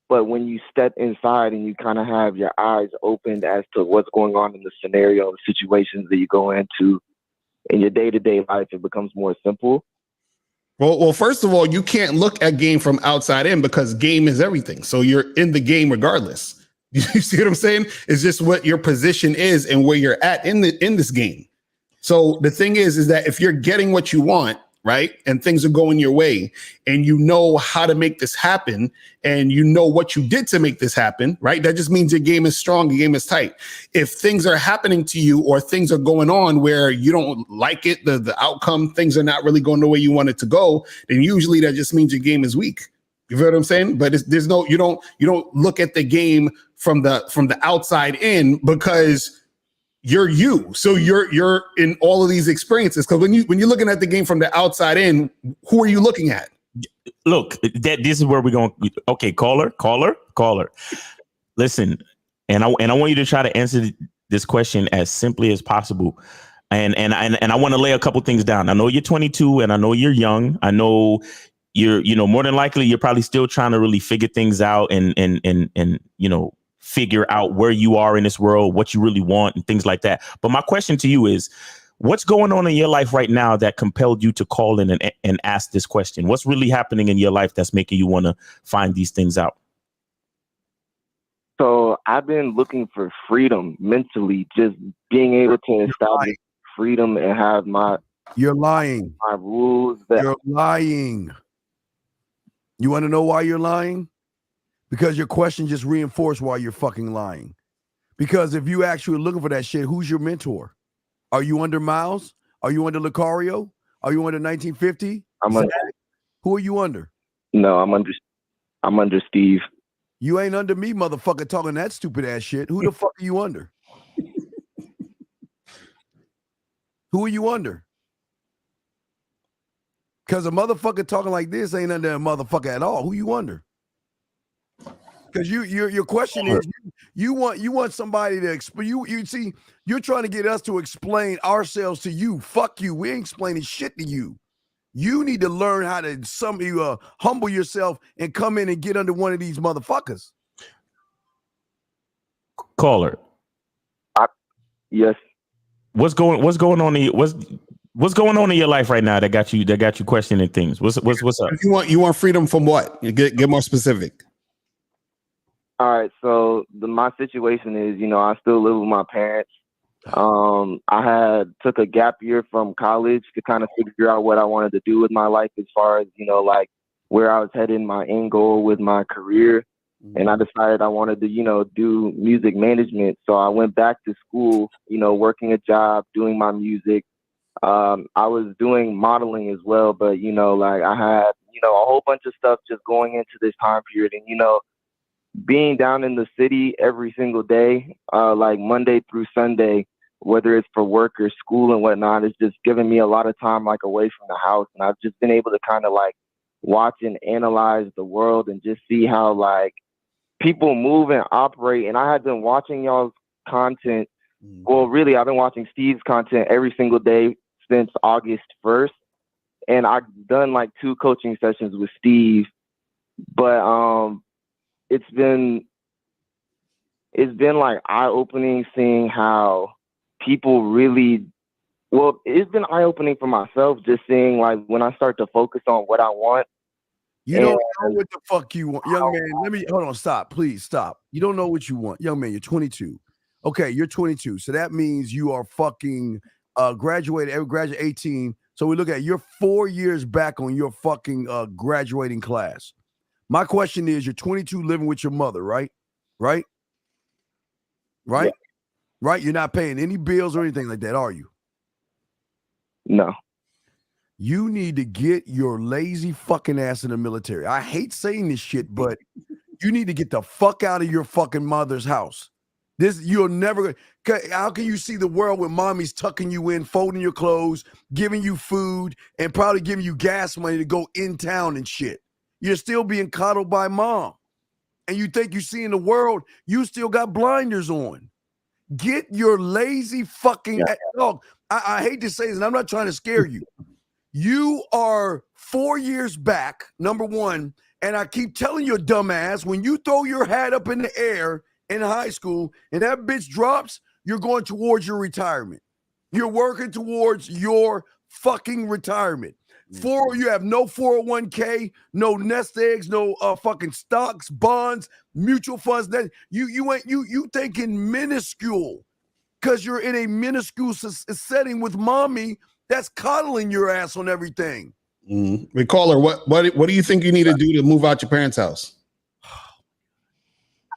But when you step inside and you kind of have your eyes opened as to what's going on in the scenario, the situations that you go into in your day-to-day life, it becomes more simple. Well, first of all, you can't look at game from outside in because game is everything. So you're in the game regardless. You see what I'm saying? It's just what your position is and where you're at in this game. So the thing is that if you're getting what you want right? And things are going your way, and you know how to make this happen, and you know what you did to make this happen, right? That just means your game is strong, your game is tight. If things are happening to you or things are going on where you don't like it, the outcome, things are not really going the way you want it to go, then usually that just means your game is weak. You feel what I'm saying? But there's no, you don't look at the game from the outside in, because you're you. So you're in all of these experiences. Because when you're looking at the game from the outside in, who are you looking at? Look, this is where we're going. Okay, caller. Listen, and I want you to try to answer this question as simply as possible. And I want to lay a couple things down. I know you're 22, and I know you're young. I know you're, more than likely you're probably still trying to really figure things out and figure out where you are in this world, what you really want, and things like that. But my question to you is, what's going on in your life right now that compelled you to call in and ask this question? What's really happening in your life that's making you want to find these things out? So I've been looking for freedom mentally, just being able to establish freedom and have You're lying. My rules. You're lying. You want to know why you're lying? Because your question just reinforced why you're fucking lying. Because if you actually were looking for that shit, who's your mentor? Are you under Miles? Are you under Lucario? Are you under 1950? Who are you under? No, I'm under Steve. You ain't under me, motherfucker, talking that stupid ass shit. Who the fuck are you under? Who are you under? Because a motherfucker talking like this ain't under a motherfucker at all. Who you under? Because your question is you want somebody to explain. You see, you're trying to get us to explain ourselves to you. Fuck you. We ain't explaining shit to you. You need to learn how to humble yourself and come in and get under one of these motherfuckers. Caller. Yes. What's going on what's going on in your life right now that got you questioning things? What's up? You want freedom from what? Get more specific. All right, so my situation is, I still live with my parents. I took a gap year from college to kind of figure out what I wanted to do with my life as far as, where I was heading, my end goal with my career. And I decided I wanted to, do music management. So I went back to school, working a job, doing my music. I was doing modeling as well, but, I had, a whole bunch of stuff just going into this time period. And, being down in the city every single day, like Monday through Sunday, whether it's for work or school and whatnot, it's just giving me a lot of time like away from the house. And I've just been able to kind of like watch and analyze the world and just see how like people move and operate. And I had been watching y'all's content. Well, really, I've been watching Steve's content every single day since August 1st. And I've done like 2 coaching sessions with Steve. But it's been like eye-opening seeing how people really, it's been eye-opening for myself just seeing like when I start to focus on what I want. You don't know what the fuck you want. Young man, hold on, stop, please stop. You don't know what you want. Young man, you're 22. Okay, you're 22. So that means you are fucking graduate 18. So we look at you're 4 years back on your fucking graduating class. My question is, you're 22 living with your mother, right? Right? Yeah. Right? You're not paying any bills or anything like that, are you? No. You need to get your lazy fucking ass in the military. I hate saying this shit, but you need to get the fuck out of your fucking mother's house. You're never, how can you see the world when mommy's tucking you in, folding your clothes, giving you food, and probably giving you gas money to go in town and shit? You're still being coddled by mom. And you think you see in the world, you still got blinders on. Get your lazy fucking dog. I hate to say this, and I'm not trying to scare you. You are 4 years back, number one, and I keep telling your dumb ass, when you throw your hat up in the air in high school and that bitch drops, you're going towards your retirement. You're working towards your fucking retirement. You have no 401k, no nest eggs, no fucking stocks, bonds, mutual funds. That you thinking minuscule because you're in a minuscule setting with mommy That's coddling your ass on everything. Mm-hmm. Caller, what do you think you need to do to move out your parents' house?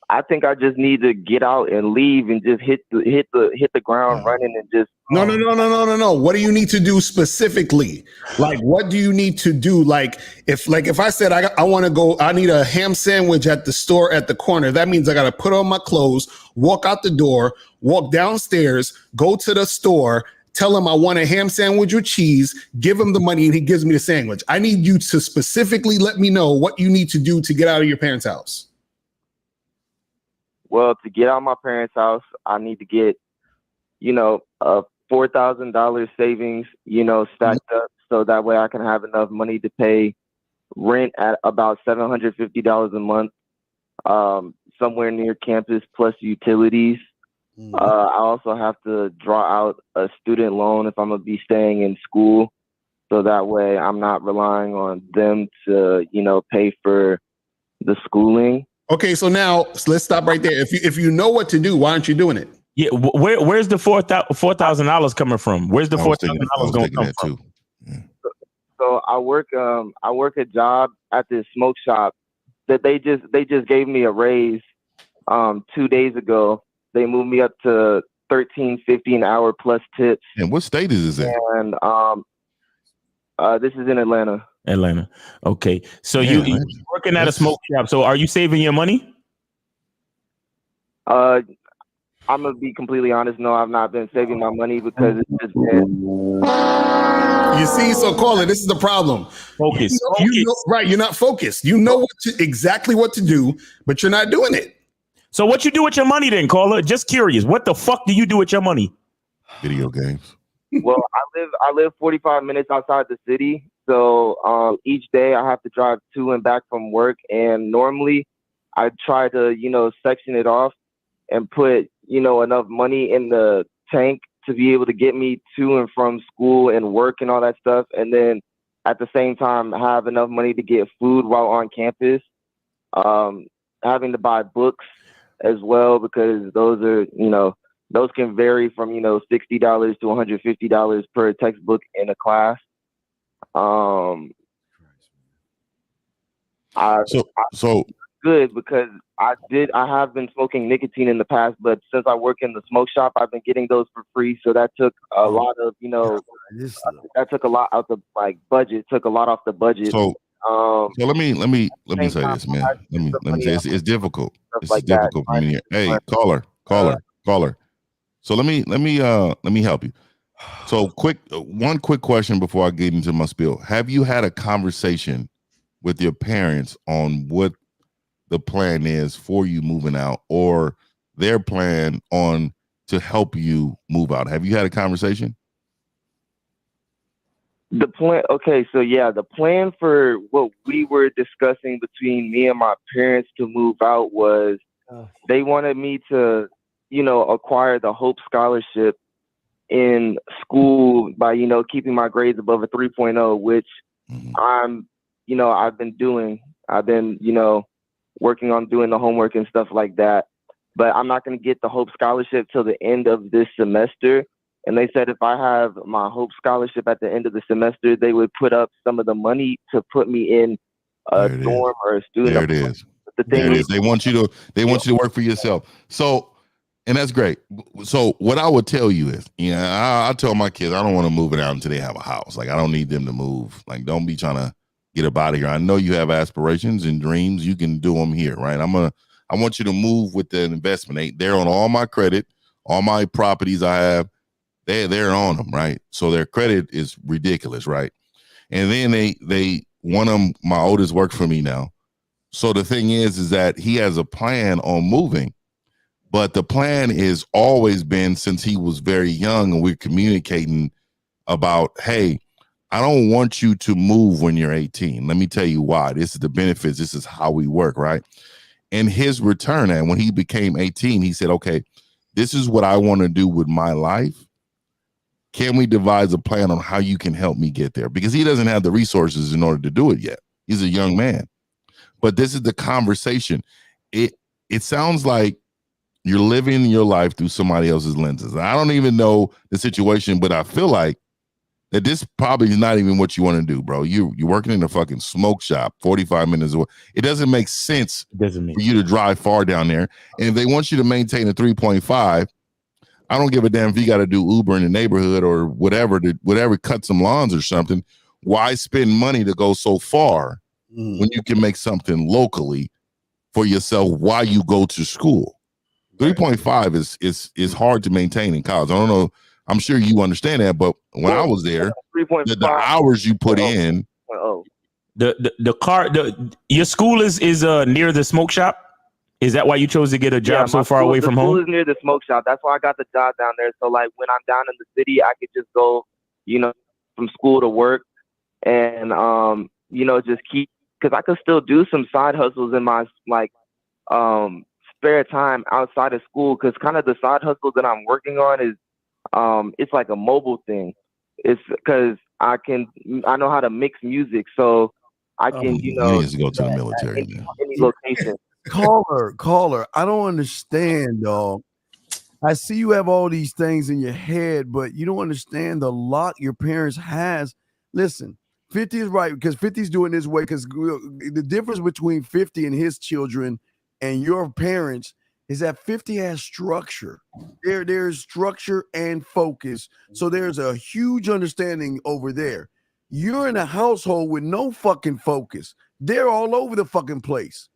I think I just need to get out and leave and just hit the ground running and just. No. What do you need to do specifically? Like, what do you need to do? Like if I said I want to go, I need a ham sandwich at the store at the corner. That means I got to put on my clothes, walk out the door, walk downstairs, go to the store, tell him I want a ham sandwich with cheese, give him the money, and he gives me the sandwich. I need you to specifically let me know what you need to do to get out of your parents' house. Well, to get out of my parents' house, I need to get, a $4,000 savings, stacked up, so that way I can have enough money to pay rent at about $750 a month, somewhere near campus plus utilities. I also have to draw out a student loan if I'm gonna be staying in school, so that way I'm not relying on them to, pay for the schooling. Okay, so now let's stop right there. If you know what to do, why aren't you doing it? Yeah, where's the $4,000 coming from? Where's the $4,000 going to come from? So I work a job at this smoke shop that they just gave me a raise 2 days ago. They moved me up to $13.50 an hour plus tips. And what state is this in? And this is in Atlanta. Atlanta. Okay. So you're working at a smoke shop. So are you saving your money? I'm gonna be completely honest. No, I've not been saving my money because it's just been. You see, so caller, this is the problem. Focus. Right? You're not focused. You know exactly what to do, but you're not doing it. So what you do with your money then, caller? Just curious. What the fuck do you do with your money? Video games. Well, I live 45 minutes outside the city. So each day I have to drive to and back from work, and normally I try to, section it off and put, enough money in the tank to be able to get me to and from school and work and all that stuff. And then at the same time, have enough money to get food while on campus, having to buy books as well, because those are, those can vary from, $60 to $150 per textbook in a class. So good because I have been smoking nicotine in the past, but since I work in the smoke shop, I've been getting those for free. So that took a lot of, that took a lot out the budget, took a lot off the budget. So let me say this, man. Let me say it's difficult. It's difficult for me. Hey, caller. So let me help you. So one quick question before I get into my spiel. Have you had a conversation with your parents on what the plan is for you moving out, or their plan on to help you move out? Have you had a conversation? The plan, okay, so yeah, the plan for what we were discussing between me and my parents to move out was they wanted me to, acquire the Hope Scholarship in school by, keeping my grades above a 3.0, which I've been doing. I've been, working on doing the homework and stuff like that. But I'm not going to get the Hope Scholarship till the end of this semester. And they said if I have my Hope Scholarship at the end of the semester, they would put up some of the money to put me in a dorm or a student. There it is. There it is. They want you to work for yourself. So, and that's great. So what I would tell you is, I tell my kids, I don't want to move it out until they have a house. Like, I don't need them to move. Like, don't be trying to get up out of here. I know you have aspirations and dreams. You can do them here, right? I want you to move with the investment. They're on all my credit, all my properties I have. They're on them, right? So their credit is ridiculous, right? And then one of them, my oldest, works for me now. So the thing is that he has a plan on moving, but the plan is always been since he was very young, and we're communicating about, hey, I don't want you to move when you're 18. Let me tell you why. This is the benefits. This is how we work, right? And his return, and when he became 18, he said, okay, this is what I want to do with my life. Can we devise a plan on how you can help me get there? Because he doesn't have the resources in order to do it yet. He's a young man. But this is the conversation. It sounds like you're living your life through somebody else's lenses. I don't even know the situation, but I feel like that this probably is not even what you want to do, bro. You're working in a fucking smoke shop, 45 minutes away. It doesn't make sense for you to drive far down there. And if they want you to maintain a 3.5, I don't give a damn if you got to do Uber in the neighborhood or whatever cut some lawns or something. Why spend money to go so far when you can make something locally for yourself while you go to school? 3.5 is hard to maintain in college. I don't know. I'm sure you understand that, but when I was there, the hours you put in. Your school is near the smoke shop. Is that why you chose to get a job so far away from home? The school is near the smoke shop. That's why I got the job down there. So like when I'm down in the city, I could just go, from school to work, and just keep, because I could still do some side hustles in my spare time outside of school. Because kind of the side hustle that I'm working on is it's like a mobile thing. It's because I know how to mix music, so I can you need to go to the military, man. Any location. Caller, I don't understand, dog. I see you have all these things in your head, but you don't understand the lot your parents has. Listen, 50 is right, because 50's doing this way, because the difference between 50 and his children and your parents is that 50 has structure. There's structure and focus. So there's a huge understanding over there. You're in a household with no fucking focus. They're all over the fucking place.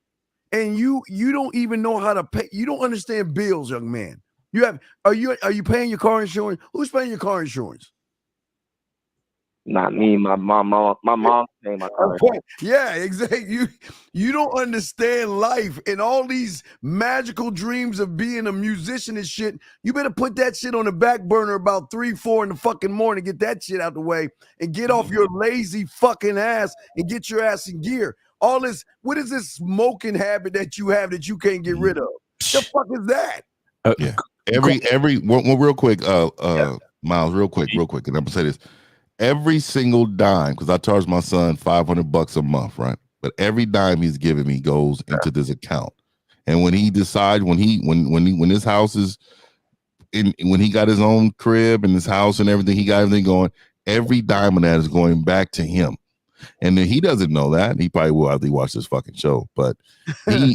And you don't even know how to pay. You don't understand bills, young man. Are you paying your car insurance? Who's paying your car insurance? Not me. My mom paying my car insurance. Yeah, exactly. You don't understand life and all these magical dreams of being a musician and shit. You better put that shit on the back burner about 3-4 in the fucking morning. Get that shit out the way and get off your lazy fucking ass and get your ass in gear. All this, what is this smoking habit that you have that you can't get rid of? The fuck is that? Yeah. Every one real quick, Miles, real quick, and I'm gonna say this. Every single dime, because I charge my son $500 a month, right? But every dime he's giving me goes into this account. And when he decides, when his house is when he got his own crib and his house and everything, he got everything going, every dime of that is going back to him. And then he doesn't know that. He probably will after he watches this fucking show. But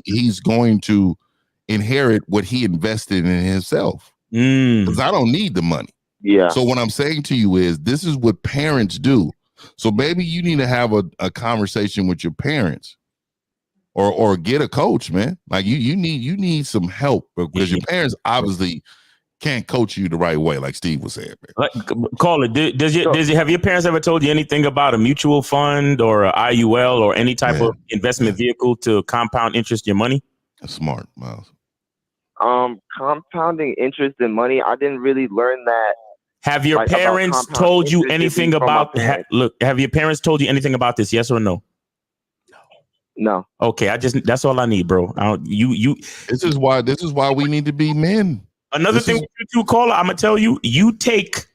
he's going to inherit what he invested in himself. Because I don't need the money. Yeah. So what I'm saying to you is this is what parents do. So maybe you need to have a conversation with your parents or get a coach, man. Like you need some help because your parents obviously can't coach you the right way, like Steve was saying, man. Call it. Have your parents ever told you anything about a mutual fund or a IUL or any type of investment vehicle to compound interest your money? That's smart, Miles. Compounding interest in money, I didn't really learn that. Have your parents told you anything about? Have your parents told you anything about this? Yes or no? No. Okay, that's all I need, bro. This is why we need to be men. Another thing with you two, caller, I'm gonna tell you, you take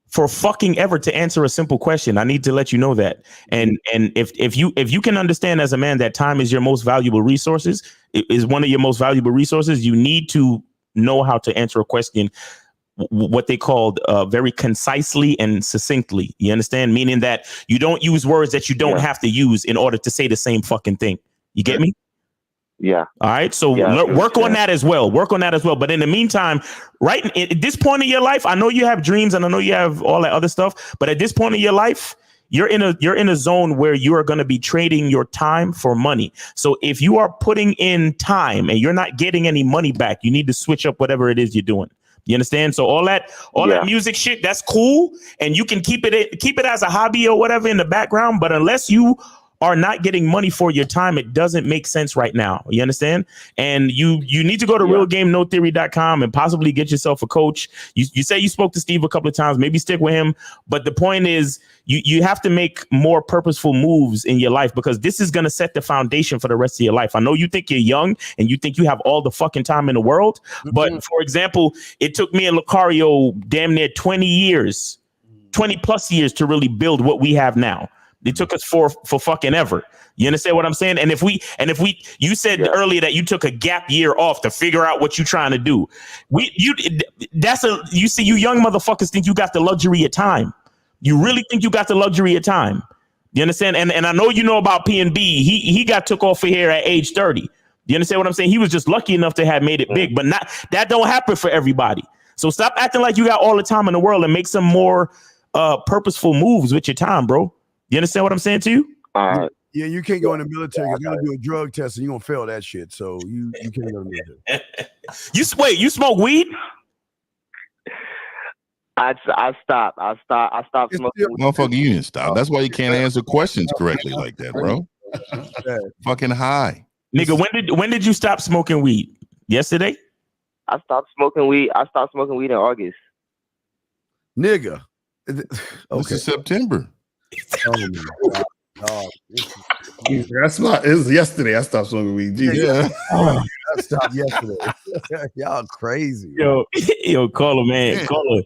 for fucking ever to answer a simple question. I need to let you know that. And if you can understand as a man that time is your most valuable resources, is one of your most valuable resources, you need to know how to answer a question what they called very concisely and succinctly. You understand? Meaning that you don't use words that you don't have to use in order to say the same fucking thing. You get me? Yeah. All right. So work on that as well. Work on that as well. But in the meantime, right at this point in your life, I know you have dreams and I know you have all that other stuff. But at this point in your life, you're in a zone where you are going to be trading your time for money. So if you are putting in time and you're not getting any money back, you need to switch up whatever it is you're doing. You understand? So all that music shit, that's cool. And you can keep it as a hobby or whatever in the background. But unless you are not getting money for your time, it doesn't make sense right now. You understand? And you need to go to realgamenotheory.com and possibly get yourself a coach. You say you spoke to Steve a couple of times, maybe stick with him. But the point is you have to make more purposeful moves in your life because this is going to set the foundation for the rest of your life. I know you think you're young and you think you have all the fucking time in the world. But for example, it took me and Lucario damn near 20 plus years to really build what we have now. It took us for fucking ever. You understand what I'm saying? And if we, you said earlier that you took a gap year off to figure out what you're trying to do. You young motherfuckers think you got the luxury of time. You really think you got the luxury of time? You understand? And I know you know about P&B. He got took off of here at age 30. You understand what I'm saying? He was just lucky enough to have made it big, but not that don't happen for everybody. So stop acting like you got all the time in the world and make some more purposeful moves with your time, bro. You understand what I'm saying to you? Yeah, you can't go in the military. You're gonna do a drug test and you're gonna fail that shit. So you can't go in the military. You smoke weed? I stopped. I stopped smoking. Motherfucker, you didn't stop. That's why you can't answer questions correctly like that, bro. Fucking high. Nigga, when did you stop smoking weed? Yesterday? I stopped smoking weed. I stopped smoking weed in August. Nigga. This is September. Oh my God. That's not. It was yesterday. I stopped smoking weed. Yeah, I stopped yesterday. Y'all crazy. Yo, caller, man, caller.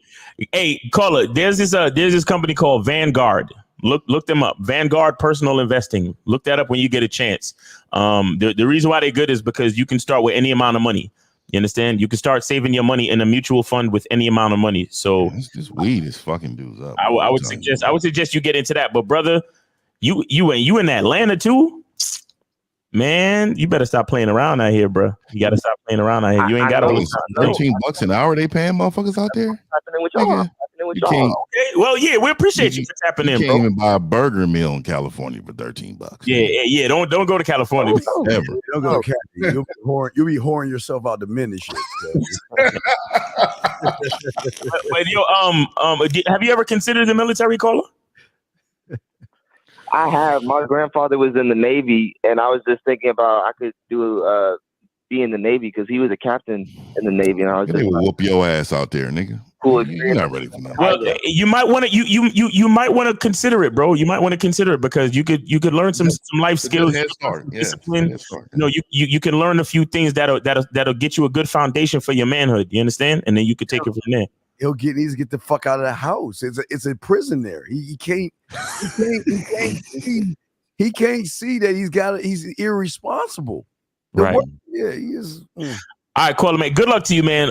Hey, caller. There's this company called Vanguard. Look them up. Vanguard Personal Investing. Look that up when you get a chance. The reason why they're good is because you can start with any amount of money. You understand? You can start saving your money in a mutual fund with any amount of money. So this weed is fucking dudes up. I would suggest you get into that. But brother, you in Atlanta too? Man, you better stop playing around out here, bro. You got to stop playing around out here. You ain't got all the time. $13 an hour they paying motherfuckers out there? Happening with y'all. Okay, well, yeah, we appreciate you for tapping in, bro. You bro. can't even buy a burger meal in California for $13. Yeah. Don't go to California. Ever. Don't go to California. You'll be whoring yourself out to men and shit. But yo, have you ever considered the military, caller? I have. My grandfather was in the Navy, and I was just thinking about I could do be in the Navy because he was a captain in the Navy, and I was they will whoop your ass out there, nigga. Cool. You're not ready for that. Well, you might want to you might want to consider it, bro. You might want to consider it because you could learn some life skills, discipline. You can learn a few things that'll get you a good foundation for your manhood. You understand? And then you could take it from there. He needs to get the fuck out of the house. It's a prison there. He can't see that he's irresponsible. Right. Yeah, he is. All right, caller, man. Good luck to you, man.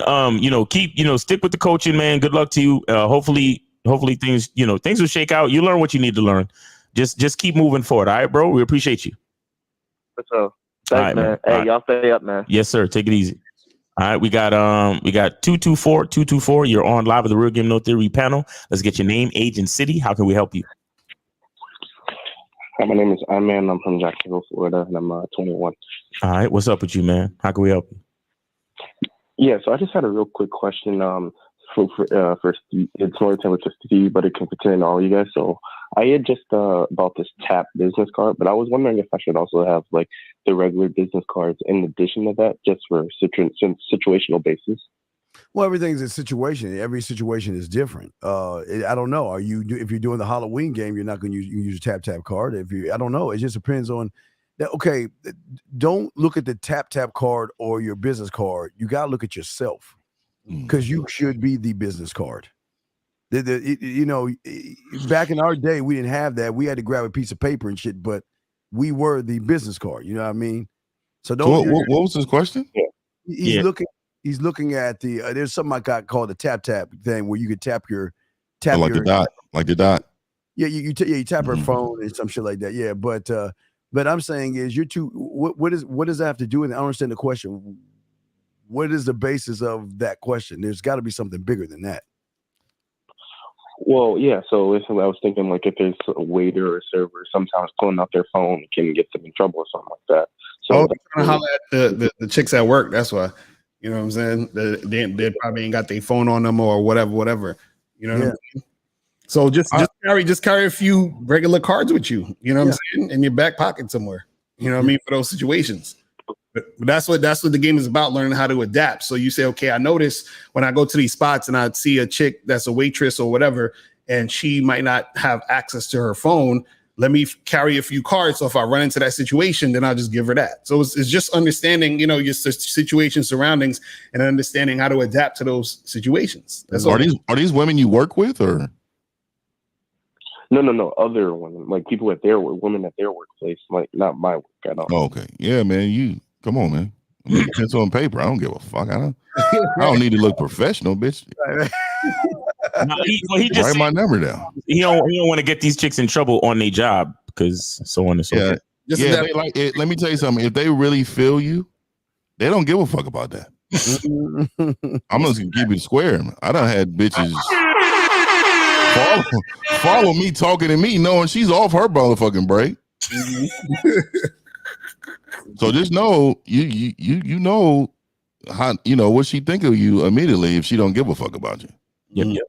Stick with the coaching, man. Good luck to you. Hopefully things will shake out. You learn what you need to learn. Just keep moving forward. All right, bro. We appreciate you. What's up? Thanks, man. Hey, y'all stay up, man. Yes, sir. Take it easy. All right, we got 224. You're on live with the Real Game No Theory panel. Let's get your name, age, and city. How can we help you? Hi, my name is Iman. I'm from Jacksonville, Florida, and I'm 21. All right, what's up with you, man? How can we help you? Yeah, so I just had a real quick question. For Steve, it's more tailored to Steve, but it can pertain to all you guys. So I had just bought this TAP business card, but I was wondering if I should also have like the regular business cards in addition to that, just for situational basis. Well, everything's a situation. Every situation is different. I don't know. If you're doing the Halloween game, you're not going to use a tap card. I don't know. It just depends on that. Okay, don't look at the tap card or your business card. You got to look at yourself because you should be the business card. Back in our day, we didn't have that. We had to grab a piece of paper and shit, but we were the business card. You know what I mean? So don't. What was his question? Yeah. He's looking at the. There's something I got called the tap thing where you could tap the dot. Yeah, you tap her phone and some shit like that. Yeah, but I'm saying is you're too. What does that have to do with it? I don't understand the question. What is the basis of that question? There's got to be something bigger than that. Well, yeah. So I was thinking like if there's a waiter or a server sometimes pulling out their phone can get them in trouble or something like that. So trying to holler at the chicks at work. That's why. You know what I'm saying? They probably ain't got their phone on them or whatever. You know what I'm saying? So just carry a few regular cards with you. You know what I'm saying? In your back pocket somewhere. You know what I mean? For those situations. But that's what the game is about, learning how to adapt. So you say, okay, I notice when I go to these spots and I see a chick that's a waitress or whatever, and she might not have access to her phone. Let me carry a few cards. So if I run into that situation, then I'll just give her that. So it's just understanding, your situation, surroundings, and understanding how to adapt to those situations. That's are these women you work with, or? No. Other women, like people at women at their workplace, like not my work at all. Oh, okay. Yeah, man. Come on, man. I mean, pencil and paper. I don't give a fuck. I don't need to look professional, bitch. No, he just write my number down. He don't want to get these chicks in trouble on their job because so on and so forth. Yeah, they like it. Let me tell you something. If they really feel you, they don't give a fuck about that. I'm just gonna keep it square. I done had bitches follow me, talking to me, knowing she's off her motherfucking break. So just know you know how what she think of you immediately if she don't give a fuck about you. Yep.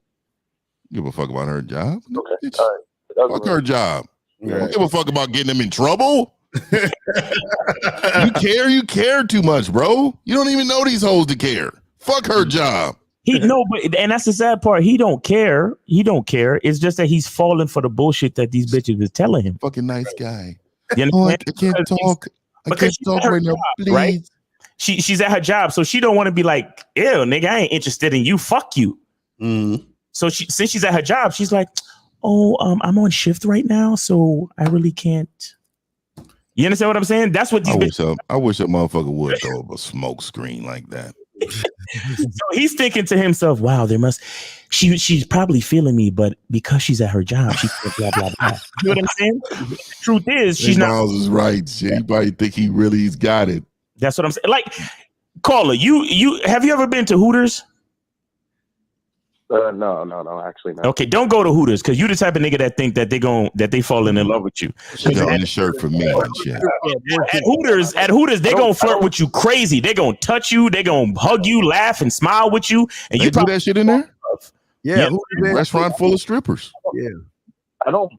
Give a fuck about her job. Okay. Fuck her job. Right. Don't give a fuck about getting them in trouble. You care too much, bro. You don't even know these hoes to care. Fuck her job. And that's the sad part. He don't care. It's just that he's falling for the bullshit that these bitches is telling him. Fucking nice guy. You know, I can't talk. I can't talk right now, please. Right? She's at her job, so she don't want to be like, ew, nigga, I ain't interested in you. Fuck you. So since she's at her job, she's like, oh, I'm on shift right now, so I really can't. You understand what I'm saying? That's what these bitches. I wish a motherfucker would throw up a smoke screen like that. So he's thinking to himself, wow, she's probably feeling me, but because she's at her job, she's blah, blah, blah. You know what I'm saying? Truth is, she's not. Miles is right. Shit. He probably think he really's got it. That's what I'm saying. Like, caller, you have you ever been to Hooters? No, actually not. Okay, don't go to Hooters because you the type of nigga that think that they falling in love with you. She got on the shirt for me and shit. At Hooters, they gonna flirt with you crazy. They gonna touch you. They gonna hug you, laugh, and smile with you. And you do that shit in there? Yeah, restaurant full of strippers. Yeah. I don't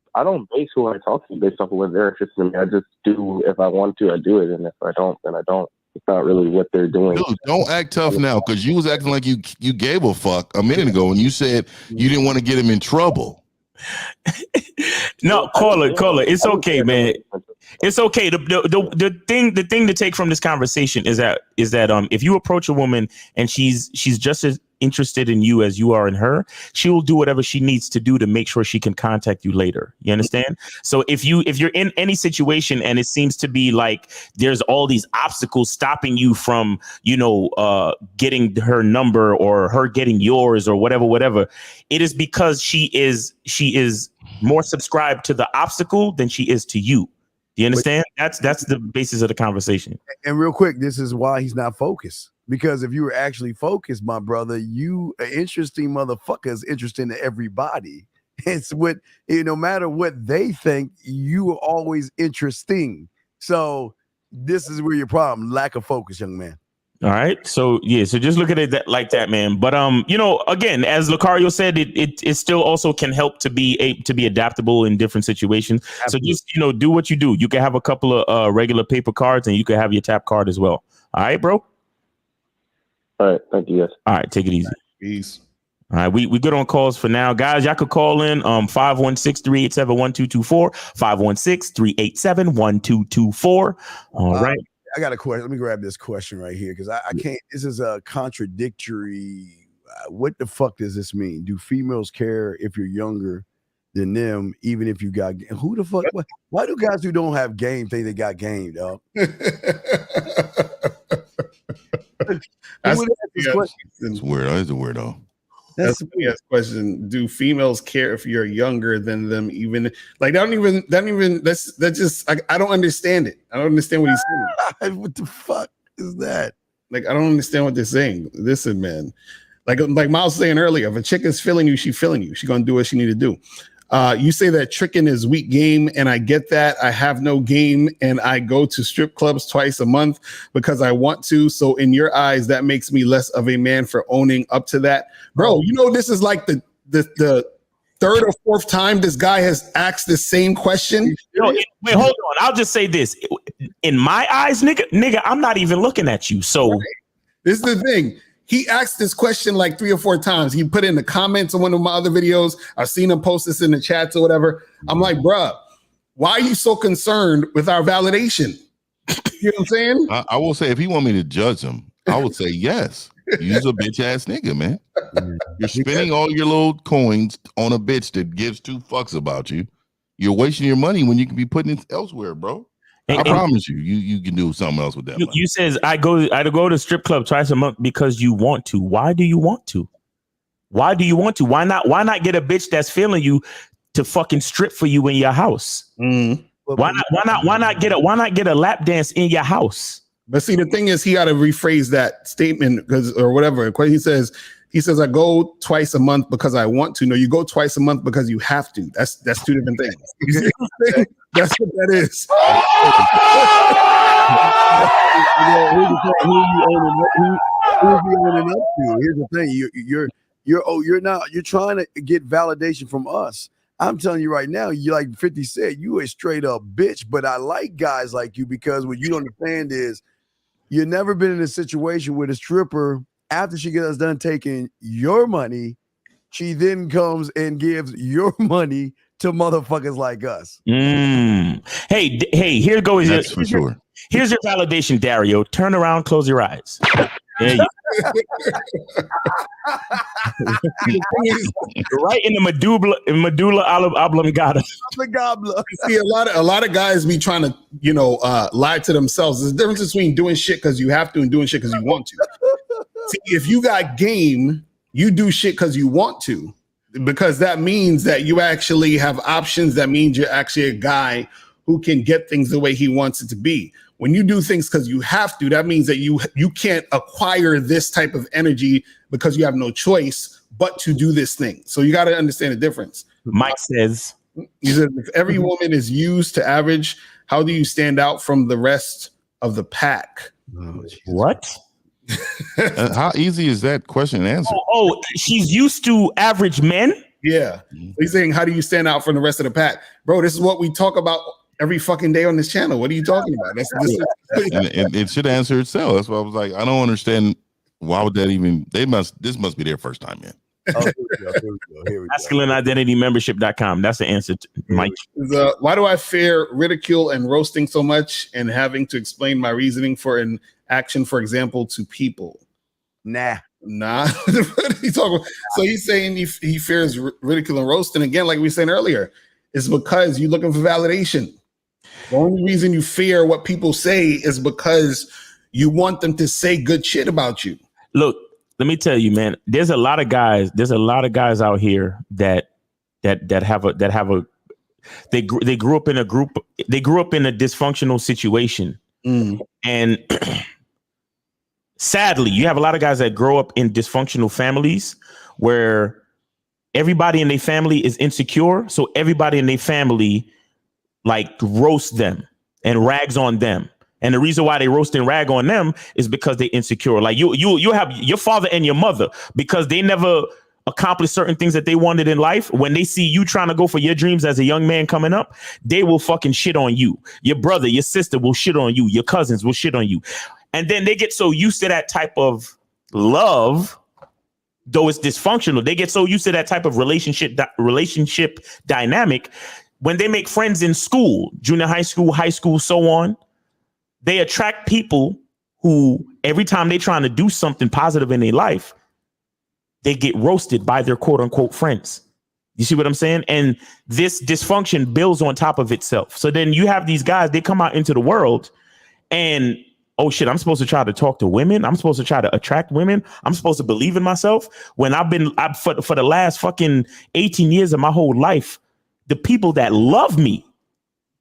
base who I talk to based off of what they're interested in. I just do if I want to, I do it, and if I don't, then I don't. It's not really what they're doing. Dude, don't act tough now because you was acting like you gave a fuck a minute ago and you said you didn't want to get him in trouble. No, caller, it's okay, man. It's okay. The thing to take from this conversation is that if you approach a woman and she's just as interested in you as you are in her, she will do whatever she needs to do to make sure she can contact you later. You understand? So if you're in any situation and it seems to be like there's all these obstacles stopping you from, getting her number or her getting yours or whatever, it is because she is more subscribed to the obstacle than she is to you. Do you understand? That's the basis of the conversation. And real quick, this is why he's not focused. Because if you were actually focused, my brother, you an interesting motherfucker is interesting to everybody. It's what, no matter what they think, you are always interesting. So this is where your problem, lack of focus, young man. All right. So just look at it like that, man. But again, as Lucario said, it still also can help to be adaptable in different situations. Absolutely. So just do what you do. You can have a couple of regular paper cards and you can have your tap card as well. All right, bro. All right, thank you, guys. All right, take it easy. Peace. All right, we good on calls for now. Guys, y'all could call in 516-387-1224, 516-387-1224. All right. I got a question. Let me grab this question right here because I can't. This is a contradictory. What the fuck does this mean? Do females care if you're younger than them, even if you got who the fuck? Why do guys who don't have game think they got game, dog? It's weird. It's a weirdo. That's a yes question. Do females care if you're younger than them? Even like I don't understand it. I don't understand what he's saying. What the fuck is that? Like I don't understand what they're saying. Listen, man. Like Miles was saying earlier, if a chick is feeling you, she's feeling you. She's gonna do what she need to do. You say that tricking is weak game, and I get that. I have no game, and I go to strip clubs twice a month because I want to. So in your eyes, that makes me less of a man for owning up to that. Bro, this is like the third or fourth time this guy has asked the same question. Wait, hold on. I'll just say this. In my eyes, nigga, I'm not even looking at you. So this is the thing. He asked this question like 3 or 4 times. He put it in the comments on one of my other videos. I've seen him post this in the chats or whatever. I'm like, bruh, why are you so concerned with our validation? You know what I'm saying? I will say, if he want me to judge him, I would say yes. You's a bitch ass nigga, man. You're spending all your little coins on a bitch that gives 2 fucks about you. You're wasting your money when you can be putting it elsewhere, bro. I promise you, you can do something else with that money. You says I go to strip club twice a month because you want to. Why do you want to? Why do you want to? Why not get a bitch that's feeling you to fucking strip for you in your house? Why not get a lap dance in your house? But see, the thing is, he got to rephrase that statement or whatever. He says, I go twice a month because I want to. No, you go twice a month because you have to. That's two different things. That's what that is. Here's the thing. You're trying to get validation from us. I'm telling you right now, you like 50 said, you a straight up bitch, but I like guys like you because what you don't understand is you've never been in a situation where the stripper, after she gets done taking your money, she then comes and gives your money to motherfuckers like us. Hey, here goes. That's for sure. Here's your validation, Dario. Turn around, close your eyes. There you right in the medulla oblongata. See, a lot of guys be trying to, lie to themselves. There's a difference between doing shit because you have to and doing shit because you want to. See, if you got game, you do shit because you want to, because that means that you actually have options. That means you're actually a guy who can get things the way he wants it to be. When you do things because you have to, that means that you can't acquire this type of energy because you have no choice but to do this thing. So you got to understand the difference. Mike says, he said, if every woman is used to average, how do you stand out from the rest of the pack? What? How easy is that question to answer? Oh, she's used to average men? Yeah. He's saying, how do you stand out from the rest of the pack? Bro, this is what we talk about every fucking day on this channel. What are you talking about? And it should answer itself. That's why I was like, I don't understand. Why would that even? This must be their first time, man. Here we go. MasculineIdentityMembership.com. That's the answer, Mike. Why do I fear ridicule and roasting so much and having to explain my reasoning for an action, for example, to people? Nah. What are you talking about? So he's saying he fears ridicule and roasting. Again, like we were saying earlier, it's because you're looking for validation. The only reason you fear what people say is because you want them to say good shit about you. Look, let me tell you, man, there's a lot of guys out here that grew up in a dysfunctional situation. And sadly, you have a lot of guys that grow up in dysfunctional families where everybody in their family is insecure. So everybody in their family like roasts them and rags on them. And the reason why they roast and rag on them is because they're insecure. Like you have your father and your mother, because they never accomplished certain things that they wanted in life. When they see you trying to go for your dreams as a young man coming up, they will fucking shit on you. Your brother, your sister will shit on you. Your cousins will shit on you. And then they get so used to that type of love, though it's dysfunctional. They get so used to that type of relationship dynamic. When they make friends in school, junior high school, so on, they attract people who every time they're trying to do something positive in their life, they get roasted by their quote unquote friends. You see what I'm saying? And this dysfunction builds on top of itself. So then you have these guys, they come out into the world and, oh shit, I'm supposed to try to talk to women. I'm supposed to try to attract women. I'm supposed to believe in myself. When for the last fucking 18 years of my whole life, the people that love me,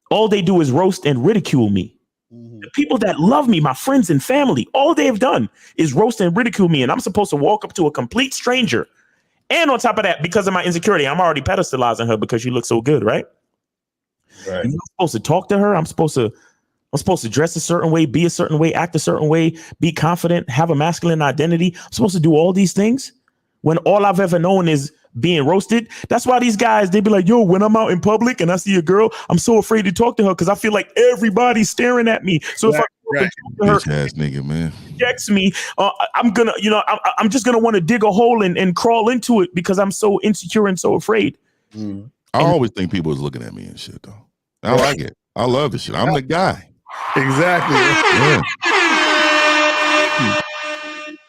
all they do is roast and ridicule me. The people that love me, my friends and family, all they've done is roast and ridicule me. And I'm supposed to walk up to a complete stranger. And on top of that, because of my insecurity, I'm already pedestalizing her because she looks so good, right? Right. I'm supposed to talk to her. I'm supposed to dress a certain way, be a certain way, act a certain way, be confident, have a masculine identity. I'm supposed to do all these things when all I've ever known is being roasted. That's why these guys, they be like, yo, when I'm out in public and I see a girl, I'm so afraid to talk to her because I feel like everybody's staring at me. So if I talk to her, ass nigga, man, rejects me, I'm just gonna want to dig a hole and crawl into it because I'm so insecure and so afraid. I always think people is looking at me and shit though. I like it. I love this shit. I'm the guy. Exactly. Yeah.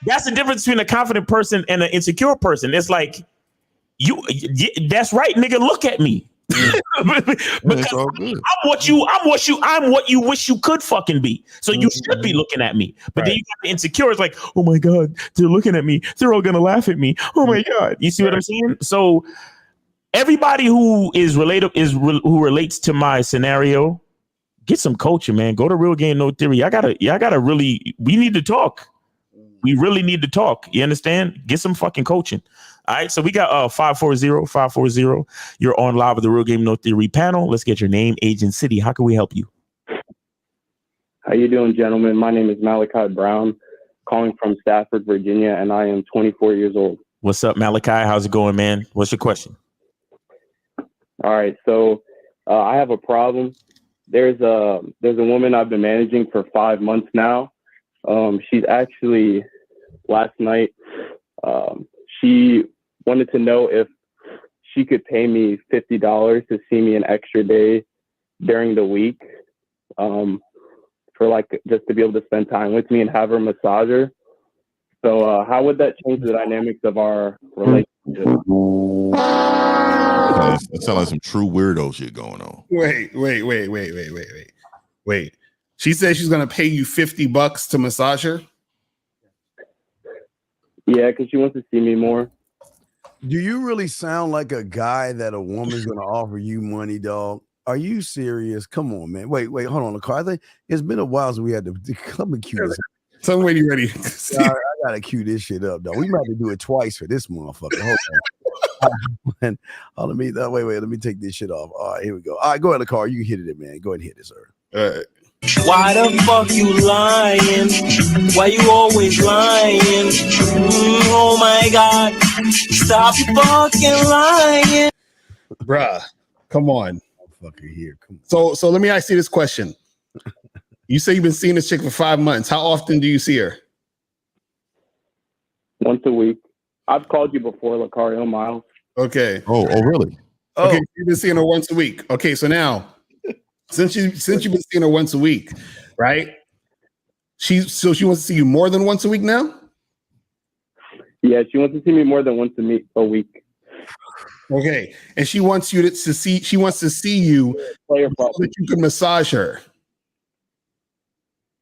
That's the difference between a confident person and an insecure person. It's like, that's right, nigga, look at me. Because I'm what you wish you could fucking be. So you should be looking at me. But then you got the insecure. It's like, oh my God, they're looking at me. They're all gonna laugh at me. Oh my God. You see what I'm saying? So everybody who is who relates to my scenario, get some coaching, man. Go to Real Game No Theory. We need to talk. We really need to talk. You understand? Get some fucking coaching. All right. So we got 540-540. You're on live with the Real Game No Theory panel. Let's get your name, age, and city. How can we help you? How you doing, gentlemen? My name is Malachi Brown, calling from Stafford, Virginia, and I am 24 years old. What's up, Malachi? How's it going, man? What's your question? All right. So I have a problem. There's a woman I've been managing for 5 months now. She's actually last night. She wanted to know if she could pay me $50 to see me an extra day during the week, for like just to be able to spend time with me and have her massager. So how would that change the dynamics of our relationship? That sounds like some true weirdo shit going on. Wait. She said she's gonna pay you $50 to massage her. Yeah, because she wants to see me more. Do you really sound like a guy that a woman's gonna offer you money, dog? Are you serious? Come on, man. Wait, hold on. The car. I think it's been a while since we had to come and cue this. Tell me when you're ready. I gotta cue this shit up, dog. We might have to do it twice for this motherfucker. Hold on. Let me take this shit off. All right, here we go. All right, go ahead, the car. You can hit it, man. Go ahead and hit it, sir. All right. Why the fuck you lying? Why you always lying? Oh my God. Stop fucking lying. Bruh, come on. Fucking here. Come on. So let me ask you this question. You say you've been seeing this chick for 5 months. How often do you see her? Once a week. I've called you before, Lucario Miles. Okay. Oh, really? Okay, you've been seeing her once a week. Okay, so now since you've been seeing her once a week, right? She wants to see you more than once a week now? Yeah, she wants to see me more than once a week. Okay, and she wants you to see. She wants to see you so that you can massage her.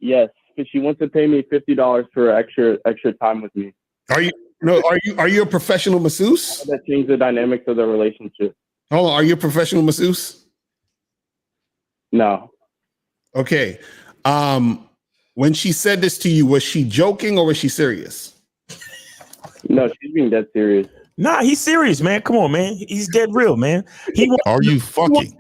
Yes, because she wants to pay me $50 for extra time with me. Are you a professional masseuse? That changed the dynamics of the relationship. Hold on, are you a professional masseuse? No. Okay. When she said this to you, was she joking or was she serious? No, she's being dead serious. Nah, he's serious, man. Come on, man. He's dead real, man. Are you fucking?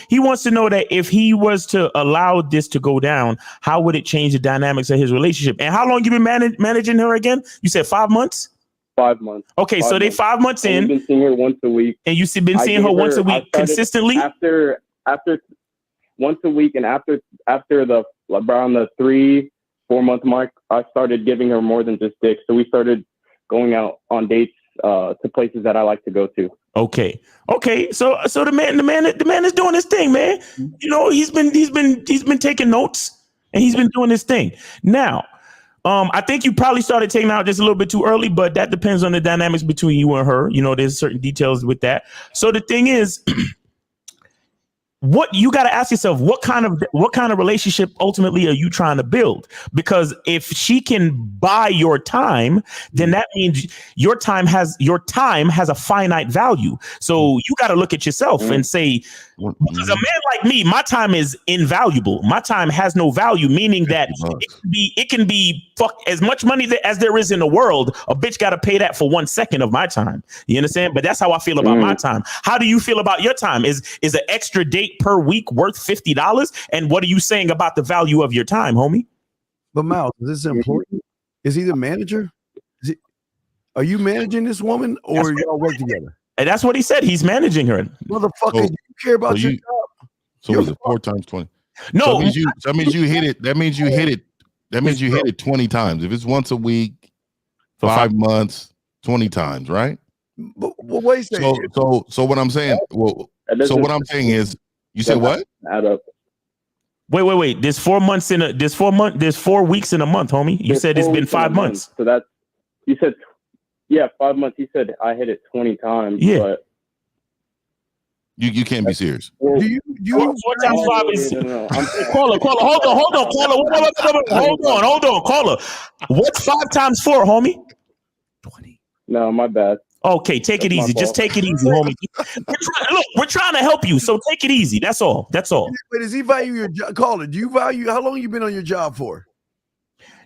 He wants to know that if he was to allow this to go down, how would it change the dynamics of his relationship? And how long you been managing her again? You said 5 months? 5 months. Okay, so they 5 months in. I've been seeing her once a week. And you've been seeing her once a week consistently? After once a week, and after around the 3-4 month mark, I started giving her more than just dick. So we started going out on dates to places that I like to go to. Okay. So the man is doing his thing, man. You know, he's been taking notes and he's been doing his thing. Now, I think you probably started taking out just a little bit too early, but that depends on the dynamics between you and her. You know, there's certain details with that. So the thing is, what you got to ask yourself, what kind of relationship ultimately are you trying to build? Because if she can buy your time, then that means your time has a finite value. So you got to look at yourself and say, because a man like me, my time is invaluable. My time has no value, meaning that it can be fuck as much money as there is in the world. A bitch got to pay that for 1 second of my time. You understand? But that's how I feel about my time. How do you feel about your time? Is an extra date per week worth $50? And what are you saying about the value of your time, homie? But Miles, is this important? Is he the manager? Are you managing this woman, or y'all work together? And that's what he said. He's managing her. Motherfucker, you care about your job. So was it 4 times 20? No, so that means you hit it. That means you hit it 20 times. If it's once a week, for 5 months, 20 times, right? But wait a second. So what I'm saying, so what I'm saying is, you said what? Add up. Wait. There's 4 months there's 4 weeks in a month, homie. You said it's been 5 months. So that's, you said, 5 months. You said I hit it 20 times. Yeah. But You can't be serious. Do you 4 times 5 is No. caller. Hold on, caller. Hold on, caller. What's 5 times 4, homie? No, my bad. Okay, take it easy. Just take it easy, homie. We're trying to help you, so take it easy. That's all. But does he value your job? Caller, do you value? How long you been on your job for?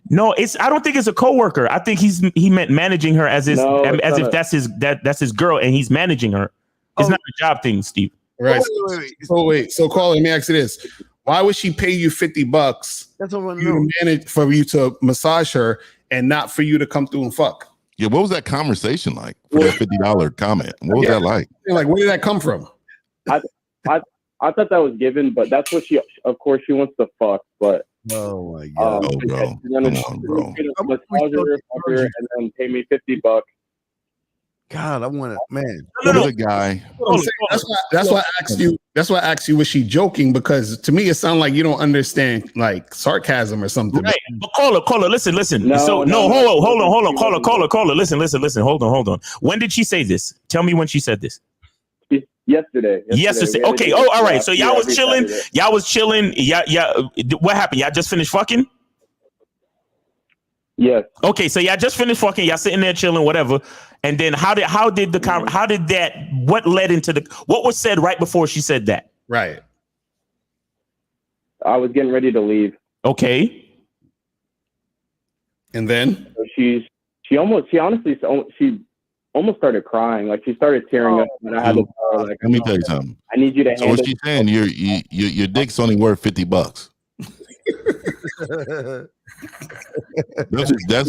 No, I don't think it's a coworker. I think he meant managing her as if that's his girl and he's managing her. It's not a job thing, Steve. Right. Wait. So caller, let me ask you this: why would she pay you $50? That's what I to manage for you to massage her and not for you to come through and fuck? Yeah, what was that conversation like for that $50 comment? What was that like? Like, where did that come from? I thought that was given, but that's what she. Of course, she wants to fuck, but. Oh my god, bro! Come on, bro! And then pay me $50. God, I want to, man. The guy. That's why I asked you. That's why I asked you, was she joking? Because to me, it sounds like you don't understand like sarcasm or something. Right. But caller, listen. Hold on. Caller, listen. Hold on. When did she say this? Tell me when she said this. Yesterday. Okay. Oh, all right. So y'all was chilling. Yeah. What happened? Y'all just finished fucking? Yes. Okay. So y'all just finished fucking. Y'all sitting there chilling, whatever. And then what led into what was said right before she said that? Right. I was getting ready to leave. Okay. And then she almost started crying. Like she started tearing up, and I had to tell her, like, let me tell you something. I need you to. So what she's saying, your dick's only worth $50.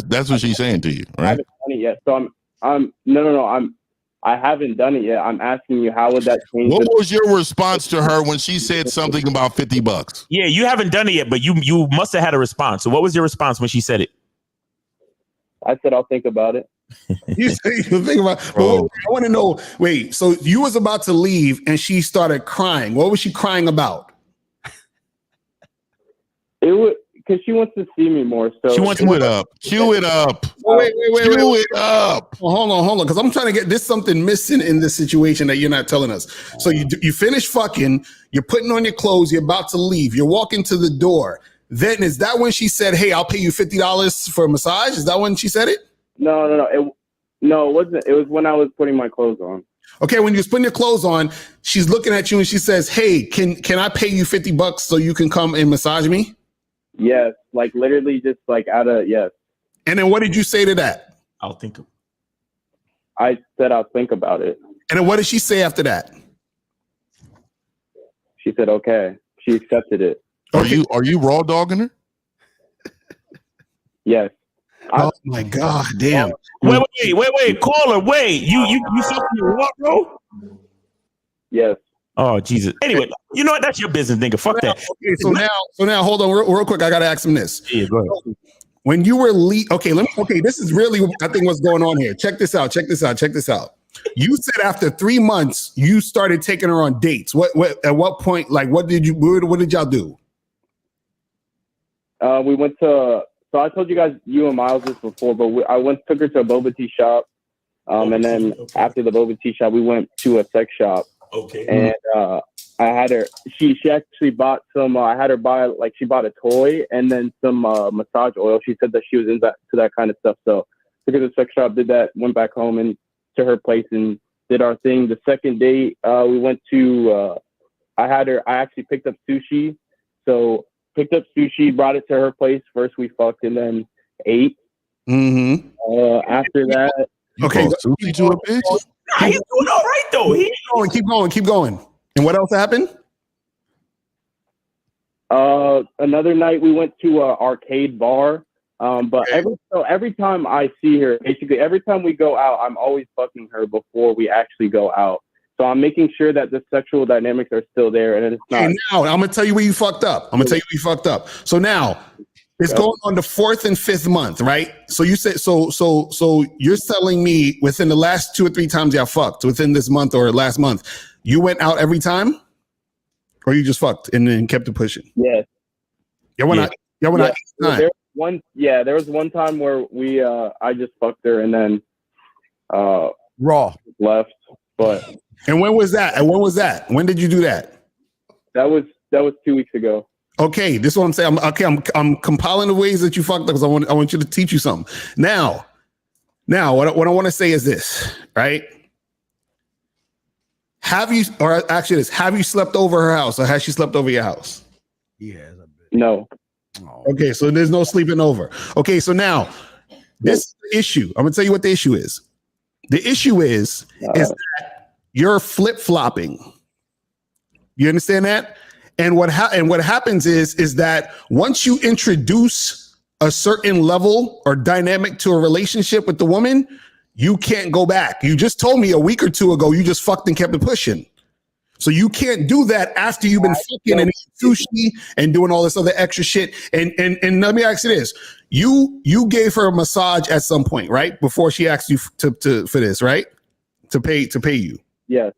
That's what she's saying to you, right? I haven't done it yet. So I haven't done it yet. I'm asking you, how would that change? What was your response to her when she said something about $50? Yeah, you haven't done it yet, but you must have had a response. So what was your response when she said it? I said, I'll think about it. You say you think about. I want to know. Wait, so you was about to leave and she started crying. What was she crying about? It was because she wants to see me more. So she wants to Cue it up. Wait. Cue it up. Hold on, because I'm trying to get this something missing in this situation that you're not telling us. So you finish fucking. You're putting on your clothes. You're about to leave. You're walking to the door. Then is that when she said, "Hey, I'll pay you $50 for a massage"? Is that when she said it? No. It wasn't. It was when I was putting my clothes on. Okay, when you was putting your clothes on, she's looking at you and she says, "Hey, can I pay you $50 so you can come and massage me?" Yes, like literally, just like yes. And then what did you say to that? I'll think. I said I'll think about it. And then what did she say after that? She said, "Okay." She accepted it. Are you raw dogging her? Yes. Oh my god, damn. Wait, caller, wait. You fucking what, bro? Yes. Oh Jesus. Anyway, you know what? That's your business, nigga. Fuck that. Okay, so now hold on real quick. I gotta ask him this. Yeah, go ahead. When you were this is really I think what's going on here. Check this out. You said after 3 months you started taking her on dates. What at what point, like what did y'all do? We went to. So I told you guys, you and Miles this before, but I took her to a boba tea shop, and then after the boba tea shop, we went to a sex shop. Okay. And I had her. She actually bought some. I had her buy she bought a toy and then some massage oil. She said that she was into that kind of stuff. So took her to the sex shop, did that, went back home and to her place and did our thing. The second date, we went to. I actually picked up sushi. So. Picked up sushi, brought it to her place. First we fucked and then ate. Mm-hmm. After that, okay. Sushi to a bitch. He's doing all right though. Keep going. And what else happened? Another night we went to an arcade bar. But every time I see her, basically every time we go out, I'm always fucking her before we actually go out. So I'm making sure that the sexual dynamics are still there, and it's not. Okay, now I'm gonna tell you where you fucked up. So now it's going on the 4th and 5th month, right? So you said so you're telling me within the last 2 or 3 times y'all fucked within this month or last month, you went out every time, or you just fucked and then kept it pushing? Yes. Y'all went out. Y'all went out each time. There was one time where I just fucked her and then raw left, but. And when was that? When did you do that? That was 2 weeks ago. Okay, this is what I'm saying. I'm compiling the ways that you fucked up because I want you to teach you something. Now, what I want to say is this, right? Have you slept over her house, or has she slept over your house? He has. No. Okay, so there's no sleeping over. Okay, so now this issue. I'm gonna tell you what the issue is. The issue is that you're flip-flopping. You understand that? And what happens is that once you introduce a certain level or dynamic to a relationship with the woman, you can't go back. You just told me a week or two ago you just fucked and kept it pushing. So you can't do that after you've been fucking and eating sushi and doing all this other extra shit. And let me ask you this: you gave her a massage at some point, right? Before she asked you to for this, right? To pay you. Yes.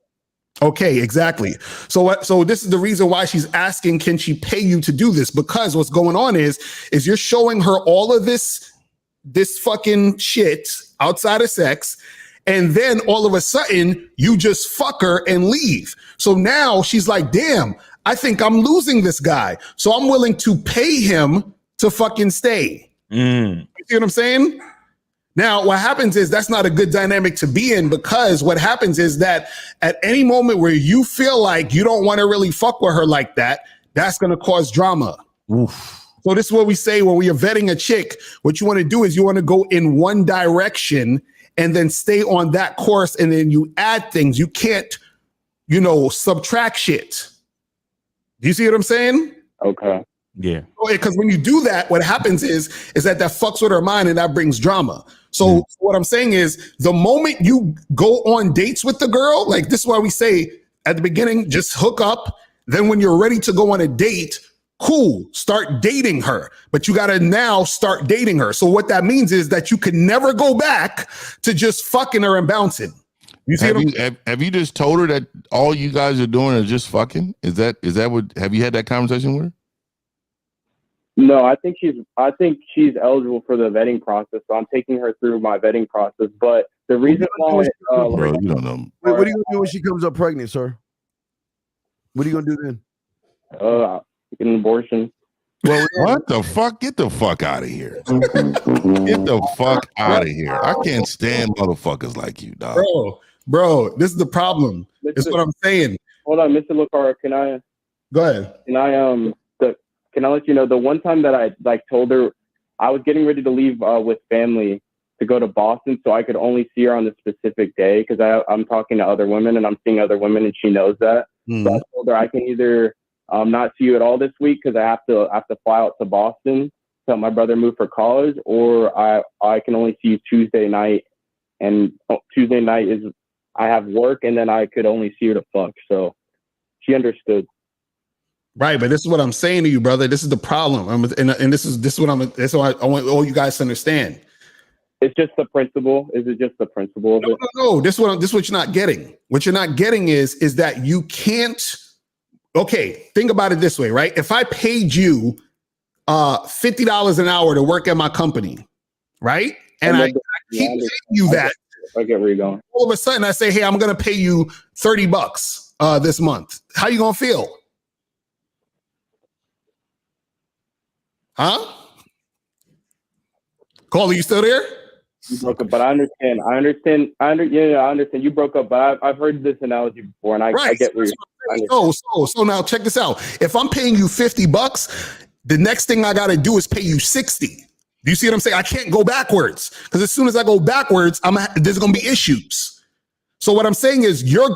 Okay, exactly. So this is the reason why she's asking, can she pay you to do this? Because what's going on is you're showing her all of this fucking shit outside of sex, and then all of a sudden you just fuck her and leave. So now she's like, damn, I think I'm losing this guy. So I'm willing to pay him to fucking stay. You see what I'm saying? Now, what happens is that's not a good dynamic to be in, because what happens is that at any moment where you feel like you don't want to really fuck with her like that, that's going to cause drama. Oof. So this is what we say when we are vetting a chick. What you want to do is you want to go in one direction and then stay on that course, and then you add things. You can't, subtract shit. Do you see what I'm saying? Okay. Yeah. Because when you do that, what happens is that fucks with her mind, and that brings drama. So what I'm saying is, the moment you go on dates with the girl, like this is why we say at the beginning, just hook up. Then when you're ready to go on a date, cool, start dating her. But you got to now start dating her. So what that means is that you can never go back to just fucking her and bouncing. You see have you just told her that all you guys are doing is just fucking? Is that what? Have you had that conversation with her? No, I think she's eligible for the vetting process, so I'm taking her through my vetting process. But the reason why, bro, you don't know. Wait, what are you gonna do when she comes up pregnant, sir? What are you gonna do then? Get an abortion. Well, what the fuck? Get the fuck out of here. Get the fuck out of here. I can't stand motherfuckers like you, dog. Bro, this is the problem. It's what I'm saying. Hold on, Mr. Lucara, can I? Go ahead. Can I let you know the one time that I told her I was getting ready to leave with family to go to Boston, so I could only see her on the specific day because I'm talking to other women and I'm seeing other women, and she knows that. So I told her I can either not see you at all this week because I have to fly out to Boston to help my brother move for college, or I can only see you Tuesday night, and Tuesday night is I have work, and then I could only see her to fuck. So she understood. Right, but this is what I'm saying to you, brother. This is the problem, and this is what I want all you guys to understand. It's just the principle. Is it just the principle of it? No. This is what you're not getting. What you're not getting is that you can't. Okay, think about it this way, right? If I paid you $50 an hour to work at my company, right, and I keep paying you that, I get where you're going. All of a sudden, I say, hey, I'm going to pay you $30 this month. How you gonna feel? Huh? Cole, are you still there? You broke up, but I understand. I understand. You broke up, but I've heard this analogy before, and I get where you're. So now check this out. If I'm paying you $50, the next thing I got to do is pay you $60. Do you see what I'm saying? I can't go backwards, because as soon as I go backwards, there's going to be issues. So what I'm saying is you're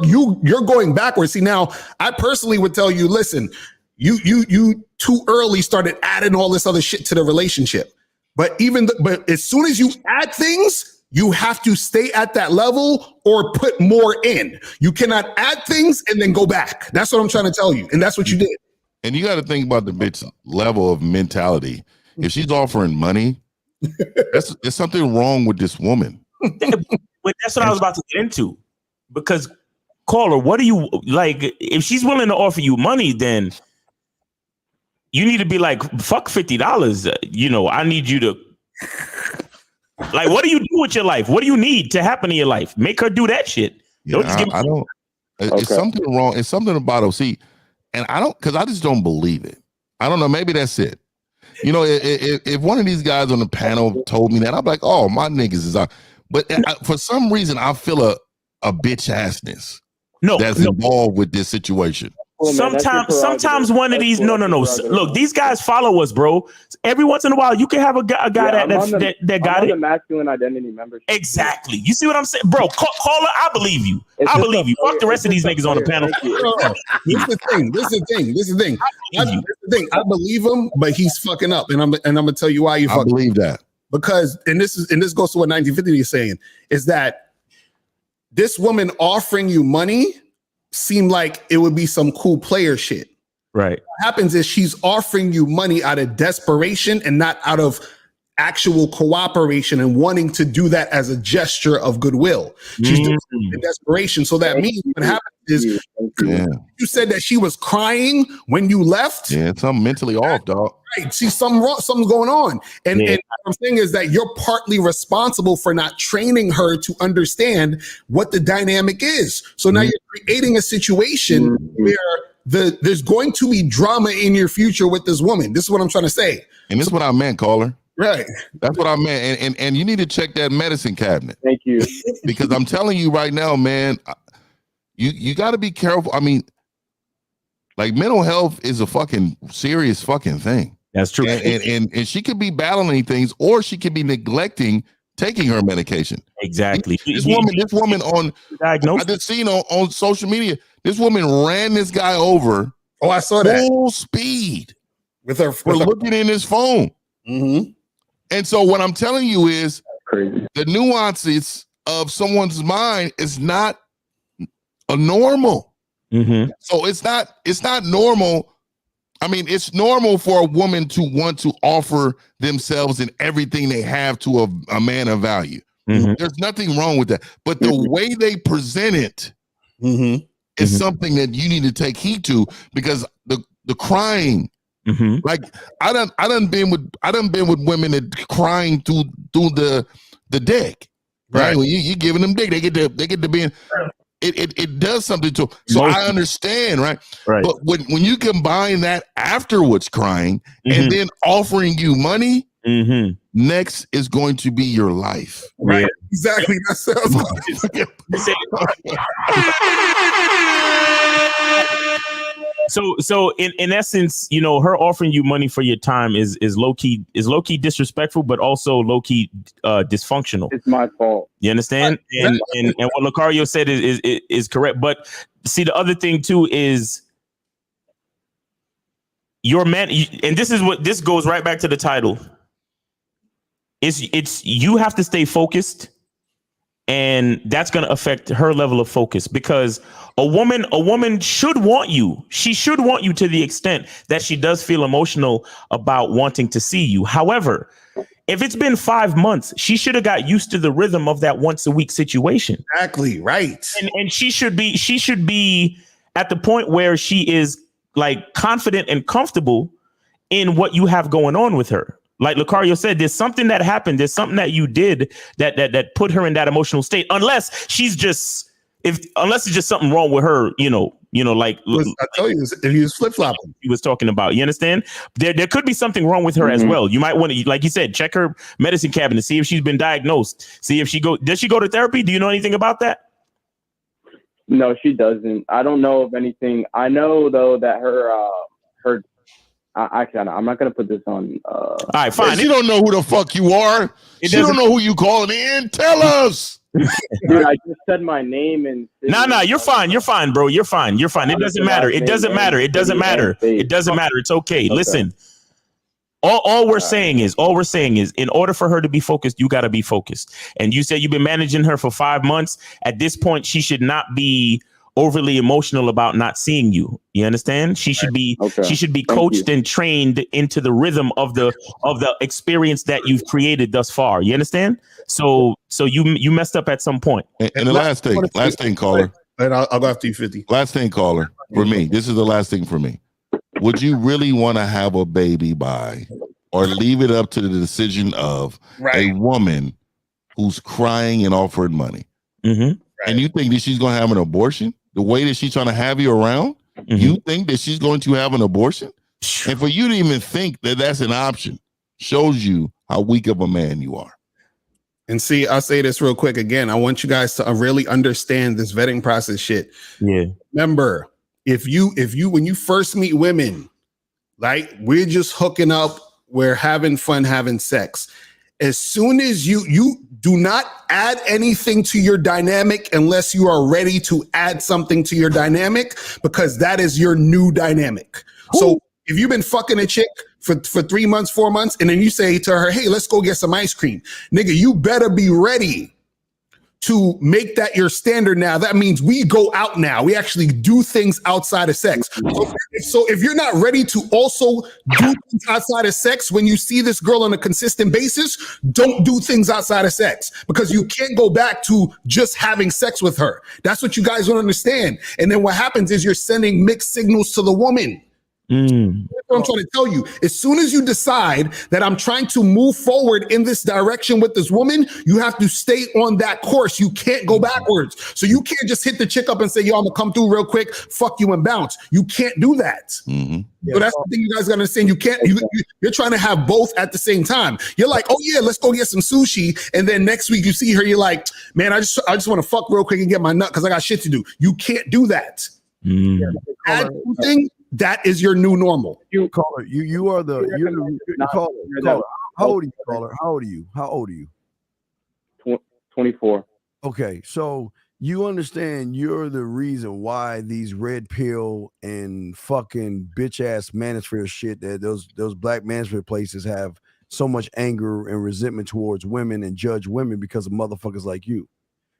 going backwards. See, now I personally would tell you, listen, you too early started adding all this other shit to the relationship. But but as soon as you add things, you have to stay at that level or put more in. You cannot add things and then go back. That's what I'm trying to tell you. And that's what you did. And you got to think about the bitch level of mentality. If she's offering money, there's something wrong with this woman. But that's what I was about to get into. Because, caller, what do you like? If she's willing to offer you money, then you need to be like, fuck $50. I need you to, like, what do you do with your life? What do you need to happen in your life? Make her do that shit. Yeah, I don't. It's something wrong. It's something about it. See, and I just don't believe it. I don't know. Maybe that's it. You know, if one of these guys on the panel told me that, I'd be like, oh, my niggas is out. But for some reason, I feel a bitch assness that's involved with this situation. Sometimes one of these look, these guys follow us, bro. Every once in a while you can have a guy that got it. The masculine identity membership. Exactly. You see what I'm saying, bro? Caller, I believe you. I believe you. Fuck the rest of these niggas on the panel. This is the thing. I believe him, but he's fucking up, and I'm gonna tell you why you fucking believe that. Because this goes to what 1950 is saying, is that this woman offering you money seemed like it would be some cool player shit. Right. What happens is she's offering you money out of desperation and not out of actual cooperation and wanting to do that as a gesture of goodwill. She's doing it in desperation. So that means what happens is you said that she was crying when you left. Yeah, it's something mentally off, dog. Right. See, something's going on. And what I'm saying is that you're partly responsible for not training her to understand what the dynamic is. So now you're creating a situation where there's going to be drama in your future with this woman. This is what I'm trying to say. And this is what I meant, caller. Right. That's what I meant. And you need to check that medicine cabinet. Thank you. Because I'm telling you right now, man, you got to be careful. I mean, like, mental health is a fucking serious fucking thing. That's true. And she could be battling things, or she could be neglecting taking her medication. Exactly. This woman on diagnosed. I just seen on social media, this woman ran this guy over. Oh, I saw that. Full speed with her looking in his phone. Mm-hmm. And so what I'm telling you is crazy. The nuances of someone's mind is not a normal. Mm-hmm. So it's not normal. I mean, it's normal for a woman to want to offer themselves and everything they have to a man of value. Mm-hmm. There's nothing wrong with that. But the way they present it is something that you need to take heed to, because the crying, like I done been with women that crying through the dick, right? When you giving them dick, they get to being. It does something to. So I understand, right? But when you combine that afterwards crying and then offering you money, next is going to be your life. Right. Yeah. Exactly. That sounds So in essence, you know, her offering you money for your time is low key disrespectful, but also low key dysfunctional. It's my fault. You understand? And what Lucario said is correct. But see, the other thing too is your man, and this goes right back to the title. It's you have to stay focused. And that's going to affect her level of focus, because a woman should want you. She should want you to the extent that she does feel emotional about wanting to see you. However, if it's been 5 months, she should have got used to the rhythm of that once a week situation. Exactly. Right. And she should be at the point where she is like confident and comfortable in what you have going on with her. Like Lucario said, there's something that happened. There's something that you did that put her in that emotional state. Unless it's just something wrong with her, like I tell you, if he was flip-flopping, he was talking about. You understand? There could be something wrong with her as well. You might want to, like you said, check her medicine cabinet, see if she's been diagnosed. See if does she go to therapy? Do you know anything about that? No, she doesn't. I don't know of anything. I know though that her actually, I'm not gonna put this on. All right, fine. She don't know who the fuck you are. She don't know who you calling in. Tell us. Dude, I just said my name and. No, you're fine. You're fine, bro. You're fine. You're fine. It doesn't matter. It doesn't matter. It doesn't matter. It doesn't matter. It's okay. Listen. All we're saying is, in order for her to be focused, you got to be focused. And you said you've been managing her for 5 months. At this point, she should not be overly emotional about not seeing you. You understand? She should be coached and trained into the rhythm of the experience that you've created thus far. You understand? So you messed up at some point. And the last thing, caller. And I'll go after you, 50. Last thing, caller. For me, this is the last thing for me. Would you really want to have a baby by, or leave it up to the decision of a woman who's crying and offering money? Mm-hmm. And you think that she's going to have an abortion? the way that she's trying to have you around, you think that she's going to have an abortion? And for you to even think that that's an option shows you how weak of a man you are. And see, I'll say this real quick again. I want you guys to really understand this vetting process shit. Yeah. Remember, if you when you first meet women, like we're just hooking up, we're having fun, having sex. As soon as you do not add anything to your dynamic unless you are ready to add something to your dynamic, because that is your new dynamic. Ooh. So if you've been fucking a chick for 3 months, 4 months, and then you say to her, hey, let's go get some ice cream. Nigga, you better be ready to make that your standard now. That means we go out now. We actually do things outside of sex. So if you're not ready to also do things outside of sex when you see this girl on a consistent basis, don't do things outside of sex, because you can't go back to just having sex with her. That's what you guys don't understand. And then what happens is you're sending mixed signals to the woman. That's what I'm trying to tell you. As soon as you decide that I'm trying to move forward in this direction with this woman, you have to stay on that course. You can't go backwards. So you can't just hit the chick up and say, yo, I'm gonna come through real quick, fuck you and bounce. You can't do that. So that's the thing you guys gotta understand. You can't, you're trying to have both at the same time. You're like, oh yeah, let's go get some sushi. And then next week you see her, you're like, man, I just want to fuck real quick and get my nut because I got shit to do. You can't do that. Add something. That is your new normal. You caller, you are the caller. How old are you, caller? How old are you? 24. Okay, so you understand you're the reason why these red pill and fucking bitch ass manosphere shit, that those black manosphere places have so much anger and resentment towards women and judge women because of motherfuckers like you.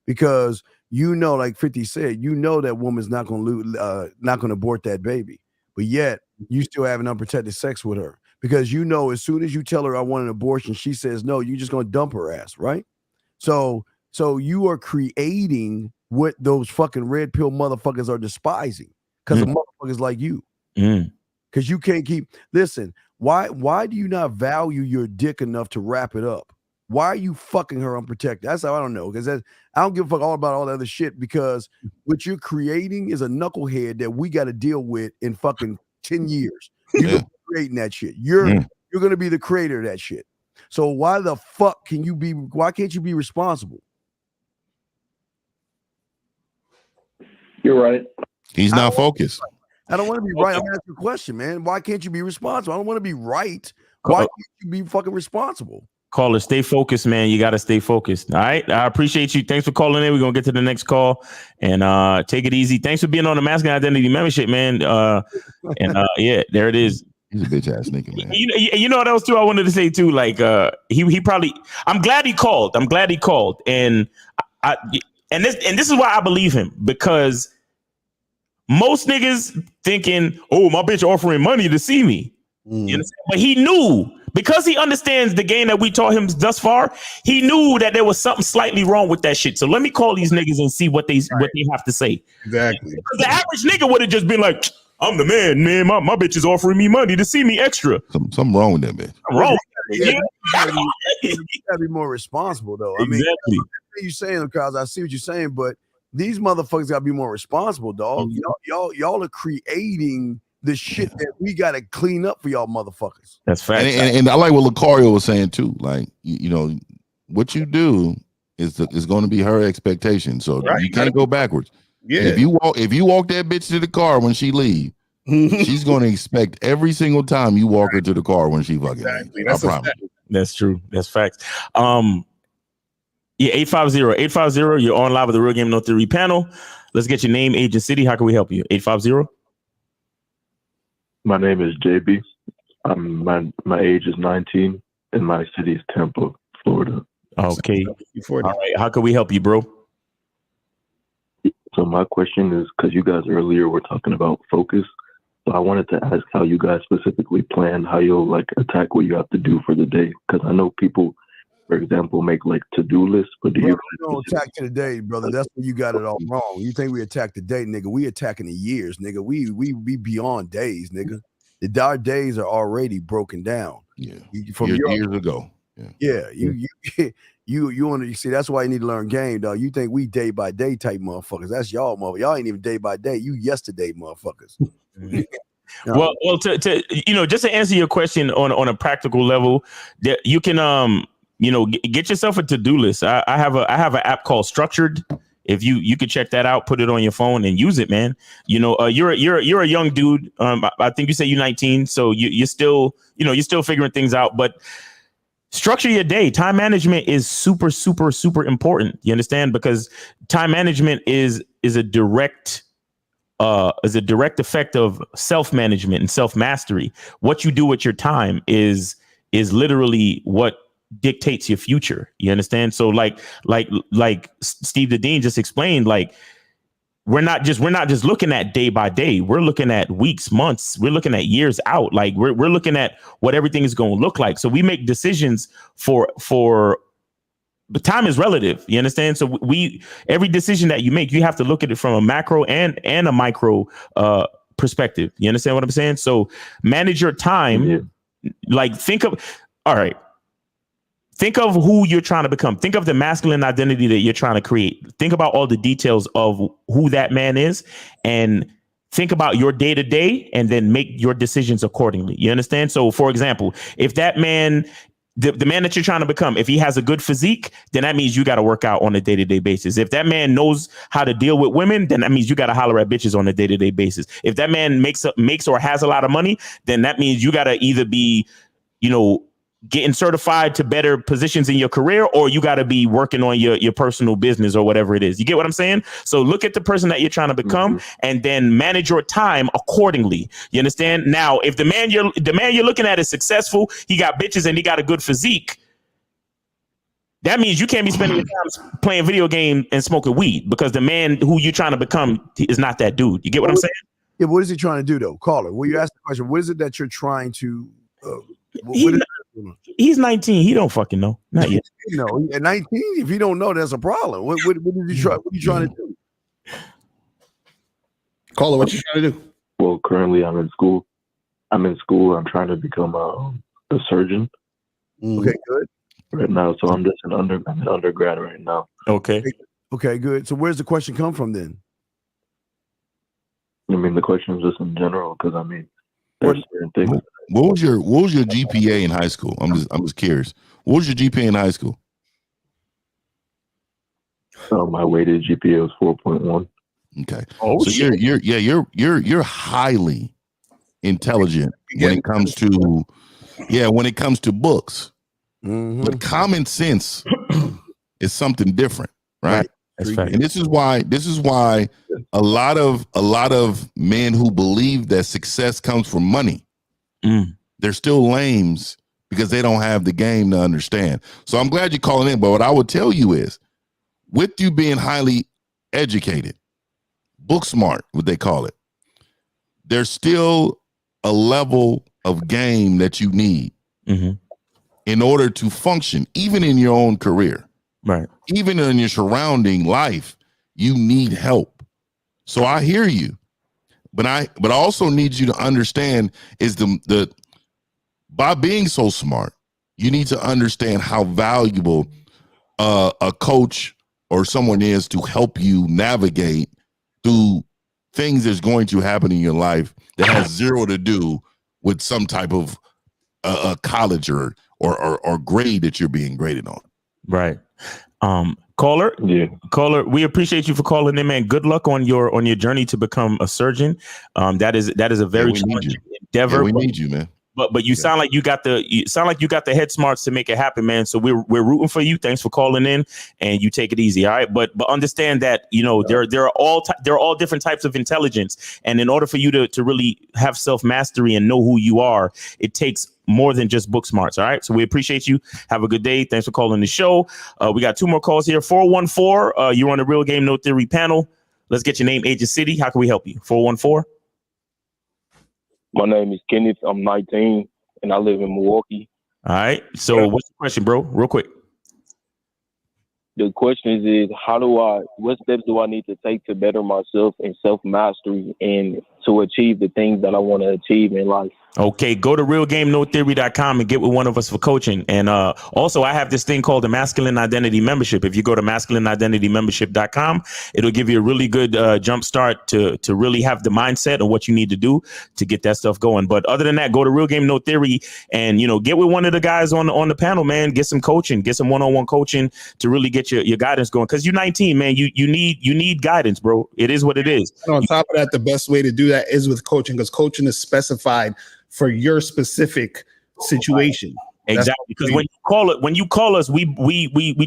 Because you know, like 50 said, you know that woman's not gonna abort that baby. But yet you still having unprotected sex with her, because you know as soon as you tell her I want an abortion, she says no, you're just gonna dump her ass, right? So you are creating what those fucking red pill motherfuckers are despising, because of motherfuckers like you. Because you can't keep. Listen, why do you not value your dick enough to wrap it up? Why are you fucking her unprotected? That's how I don't know. Because I don't give a fuck all about all the other shit, because what you're creating is a knucklehead that we got to deal with in fucking 10 years. You're creating that shit. You're going to be the creator of that shit. So why the fuck why can't you be responsible? You're right. He's not focused. I don't want to be right. I'm asking you a question, man. Why can't you be responsible? I don't want to be right. Why can't you be fucking responsible? Caller, stay focused, man. You got to stay focused. All right. I appreciate you. Thanks for calling in. We're going to get to the next call and take it easy. Thanks for being on the Masculine Identity membership, man. Yeah, there it is. He's a bitch ass nigga, man. You know what else too I wanted to say too? Like he probably, I'm glad he called. And this is why I believe him, because most niggas thinking, oh, my bitch offering money to see me. You understand? But he knew, because he understands the game that we taught him thus far, he knew that there was something slightly wrong with that shit. So let me call these niggas and see what they have to say. Exactly. Because the average nigga would have just been like, I'm the man. My bitch is offering me money to see me extra. Something wrong with that bitch. Wrong. You gotta be more responsible, though. Exactly. I mean, you're saying, because I see what you're saying, but these motherfuckers gotta be more responsible, dog. Y'all are creating the shit that we gotta clean up for y'all motherfuckers. That's fact. And I like what Lucario was saying too. Like, you know, what you do is going to be her expectation. So you can't go backwards. Yeah. If you walk that bitch to the car when she leave, she's going to expect every single time you walk her to the car when she fucking leave. I promise. That's true. That's facts. Yeah, 850. You're on live with the Real Game No Theory panel. Let's get your name, age, and city. How can we help you? 850. My name is JB. My age is 19, and my city is Tampa, Florida. Okay. All right. How can we help you, bro? So my question is, because you guys earlier were talking about focus, so I wanted to ask how you guys specifically plan how you'll like attack what you have to do for the day. Because I know people, for example, make like to-do lists, but do you don't attack to the day, brother? That's where you got it all wrong. You think we attack the day, nigga? We attacking the years, nigga. We beyond days, nigga. Our days are already broken down. Yeah, from years ago. Yeah, you want to see. That's why you need to learn game, dog. You think we day by day type motherfuckers? That's y'all, mother. Y'all ain't even day by day. You yesterday, motherfuckers. Well, to just to answer your question on a practical level, that you can get yourself a to-do list. I have an app called Structured. If you could check that out, put it on your phone and use it, man. You're a young dude. I think you say you're 19, so you're still figuring things out, but structure your day. Time management is super, super, super important. You understand? Because time management is a direct effect of self-management and self-mastery. What you do with your time is literally what dictates your future. You understand? So like Steve the Dean just explained, like we're not just looking at day by day. We're looking at weeks, months. We're looking at years out. Like we're looking at what everything is going to look like. So we make decisions for but time is relative. You understand? So every decision that you make, you have to look at it from a macro and a micro perspective. You understand what I'm saying? So manage your time. Yeah. Like think of who you're trying to become. Think of the masculine identity that you're trying to create. Think about all the details of who that man is and think about your day to day and then make your decisions accordingly. You understand? So for example, if that man, the man that you're trying to become, if he has a good physique, then that means you got to work out on a day-to-day basis. If that man knows how to deal with women, then that means you got to holler at bitches on a day-to-day basis. If that man makes or has a lot of money, then that means you got to either be, getting certified to better positions in your career, or you got to be working on your personal business or whatever it is. You get what I'm saying? So look at the person that you're trying to become and then manage your time accordingly. You understand? Now, if the man you're looking at is successful, he got bitches and he got a good physique, that means you can't be spending your time playing video games and smoking weed because the man who you're trying to become is not that dude. You get what I'm saying? Yeah, what is he trying to do though? Caller, well, you asked the question, what is it that you're trying to he's 19. He don't fucking know. Not yet. At 19, if you don't know, that's a problem. What did you try? What are you trying to do? Caller, what you trying to do? Well, currently I'm in school. I'm trying to become a surgeon. Okay, good. Right now, so I'm just an undergrad right now. Okay. Okay, good. So where's the question come from then? I mean, the question is just in general because there's certain things. What was your GPA in high school? I'm just curious. What was your GPA in high school? My weighted GPA was 4.1. Okay. Oh, so you're highly intelligent when it comes to books. Mm-hmm. But common sense is something different, right? That's fact. And this is why a lot of men who believe that success comes from money, they're still lames because they don't have the game to understand. So I'm glad you're calling in. But what I would tell you is, with you being highly educated, book smart, what they call it, there's still a level of game that you need in order to function, even in your own career. Right. Even in your surrounding life, you need help. So I hear you, but I also need you to understand is the by being so smart, you need to understand how valuable a coach or someone is to help you navigate through things that's going to happen in your life that has zero to do with some type of college or grade that you're being graded on. Right. Caller, we appreciate you for calling in, man. Good luck on your journey to become a surgeon. That is a very challenging endeavor. Yeah, we need you, man. But you sound like you got the head smarts to make it happen, man. So we're rooting for you. Thanks for calling in, and you take it easy, all right? But understand that there are all different types of intelligence, and in order for you to really have self mastery and know who you are, it takes more than just book smarts. All right. So we appreciate you. Have a good day. Thanks for calling the show. We got 2 more calls here. 414. You're on the Real Game No Theory panel. Let's get your name, age, and city. How can we help you? 414. My name is Kenneth. I'm 19 and I live in Milwaukee. All right. So what's the question, bro? Real quick. The question is what steps do I need to take to better myself and self-mastery and to achieve the things that I want to achieve in life? Okay, go to realgamenotheory.com and get with one of us for coaching. And also, I have this thing called the Masculine Identity Membership. If you go to masculineidentitymembership.com, it'll give you a really good jump start to really have the mindset of what you need to do to get that stuff going. But other than that, go to Real Game No Theory and, you know, get with one of the guys on the panel, man. Get some coaching, get some one-on-one coaching to really get your guidance going. Because you're 19, man. You need guidance, bro. It is what it is. And on top of that, the best way to do that is with coaching, because coaching is specified for your specific situation. Exactly, because when you call us, we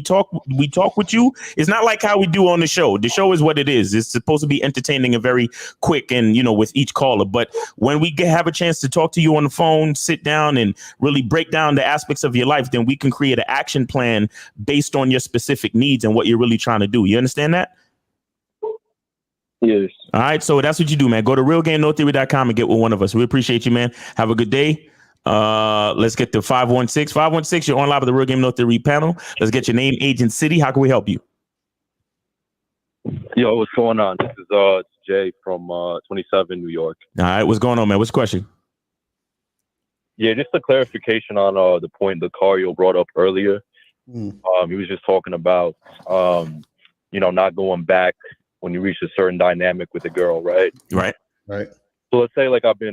talk with you. It's not like how we do on the show. The show is what it is. It's supposed to be entertaining and very quick, and you know, with each caller. But when we have a chance to talk to you on the phone, sit down and really break down the aspects of your life, then we can create an action plan based on your specific needs and what you're really trying to do. You understand that? Yes. All right, so that's what you do, man. Go to realgamenotheory.com and get with one of us. We appreciate you, man. Have a good day. Let's get to 516. 516, you're on live with the Real Game No Theory panel. Let's get your name, age, and city. How can we help you? Yo, what's going on? This is it's Jay from 27 New York. All right, what's going on, man? What's the question? Yeah, just a clarification on the point the Cario brought up earlier. He was just talking about not going back when you reach a certain dynamic with a girl, right? Right. So let's say like I've been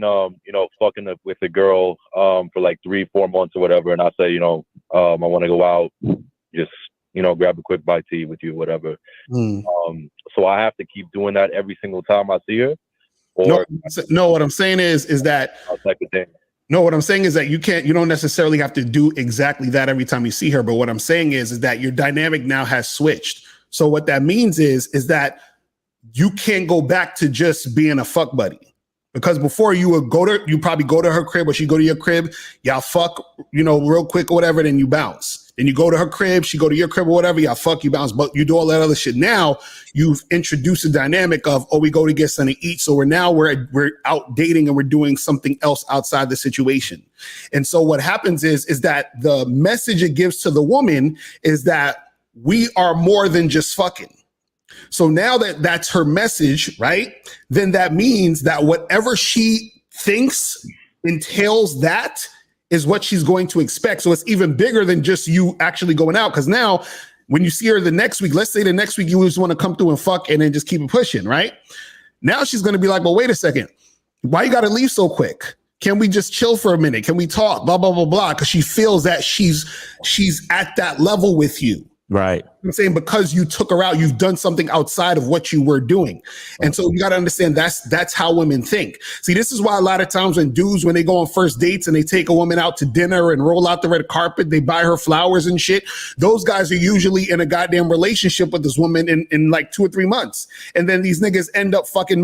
fucking up with a girl for like 3-4 months or whatever, and I say, I want to go out, just grab a quick bite to eat with you, whatever. So I have to keep doing that every single time I see her? Or no, what I'm saying is that type of thing. No, what I'm saying is that you don't necessarily have to do exactly that every time you see her. But what I'm saying is that your dynamic now has switched. So what that means is that you can't go back to just being a fuck buddy. Because before you probably go to her crib or she go to your crib, y'all fuck, real quick or whatever, then you bounce. Then you go to her crib, she go to your crib or whatever, y'all fuck, you bounce, but you do all that other shit. Now you've introduced a dynamic of, we go to get something to eat. So we're out dating and we're doing something else outside the situation. And so what happens is that the message it gives to the woman is that we are more than just fucking. So now that that's her message, right? Then that means that whatever she thinks entails that is what she's going to expect. So it's even bigger than just you actually going out. Because now when you see her the next week, let's say the next week you just want to come through and fuck and then just keep it pushing, right? Now she's going to be like, well, wait a second. Why you got to leave so quick? Can we just chill for a minute? Can we talk? Blah, blah, blah, blah. Because she feels that she's at that level with you. Right. I'm saying because you took her out, you've done something outside of what you were doing. And so you got to understand that's how women think. See, this is why a lot of times when they go on first dates and they take a woman out to dinner and roll out the red carpet, they buy her flowers and shit. Those guys are usually in a goddamn relationship with this woman in like 2 or 3 months. And then these niggas end up fucking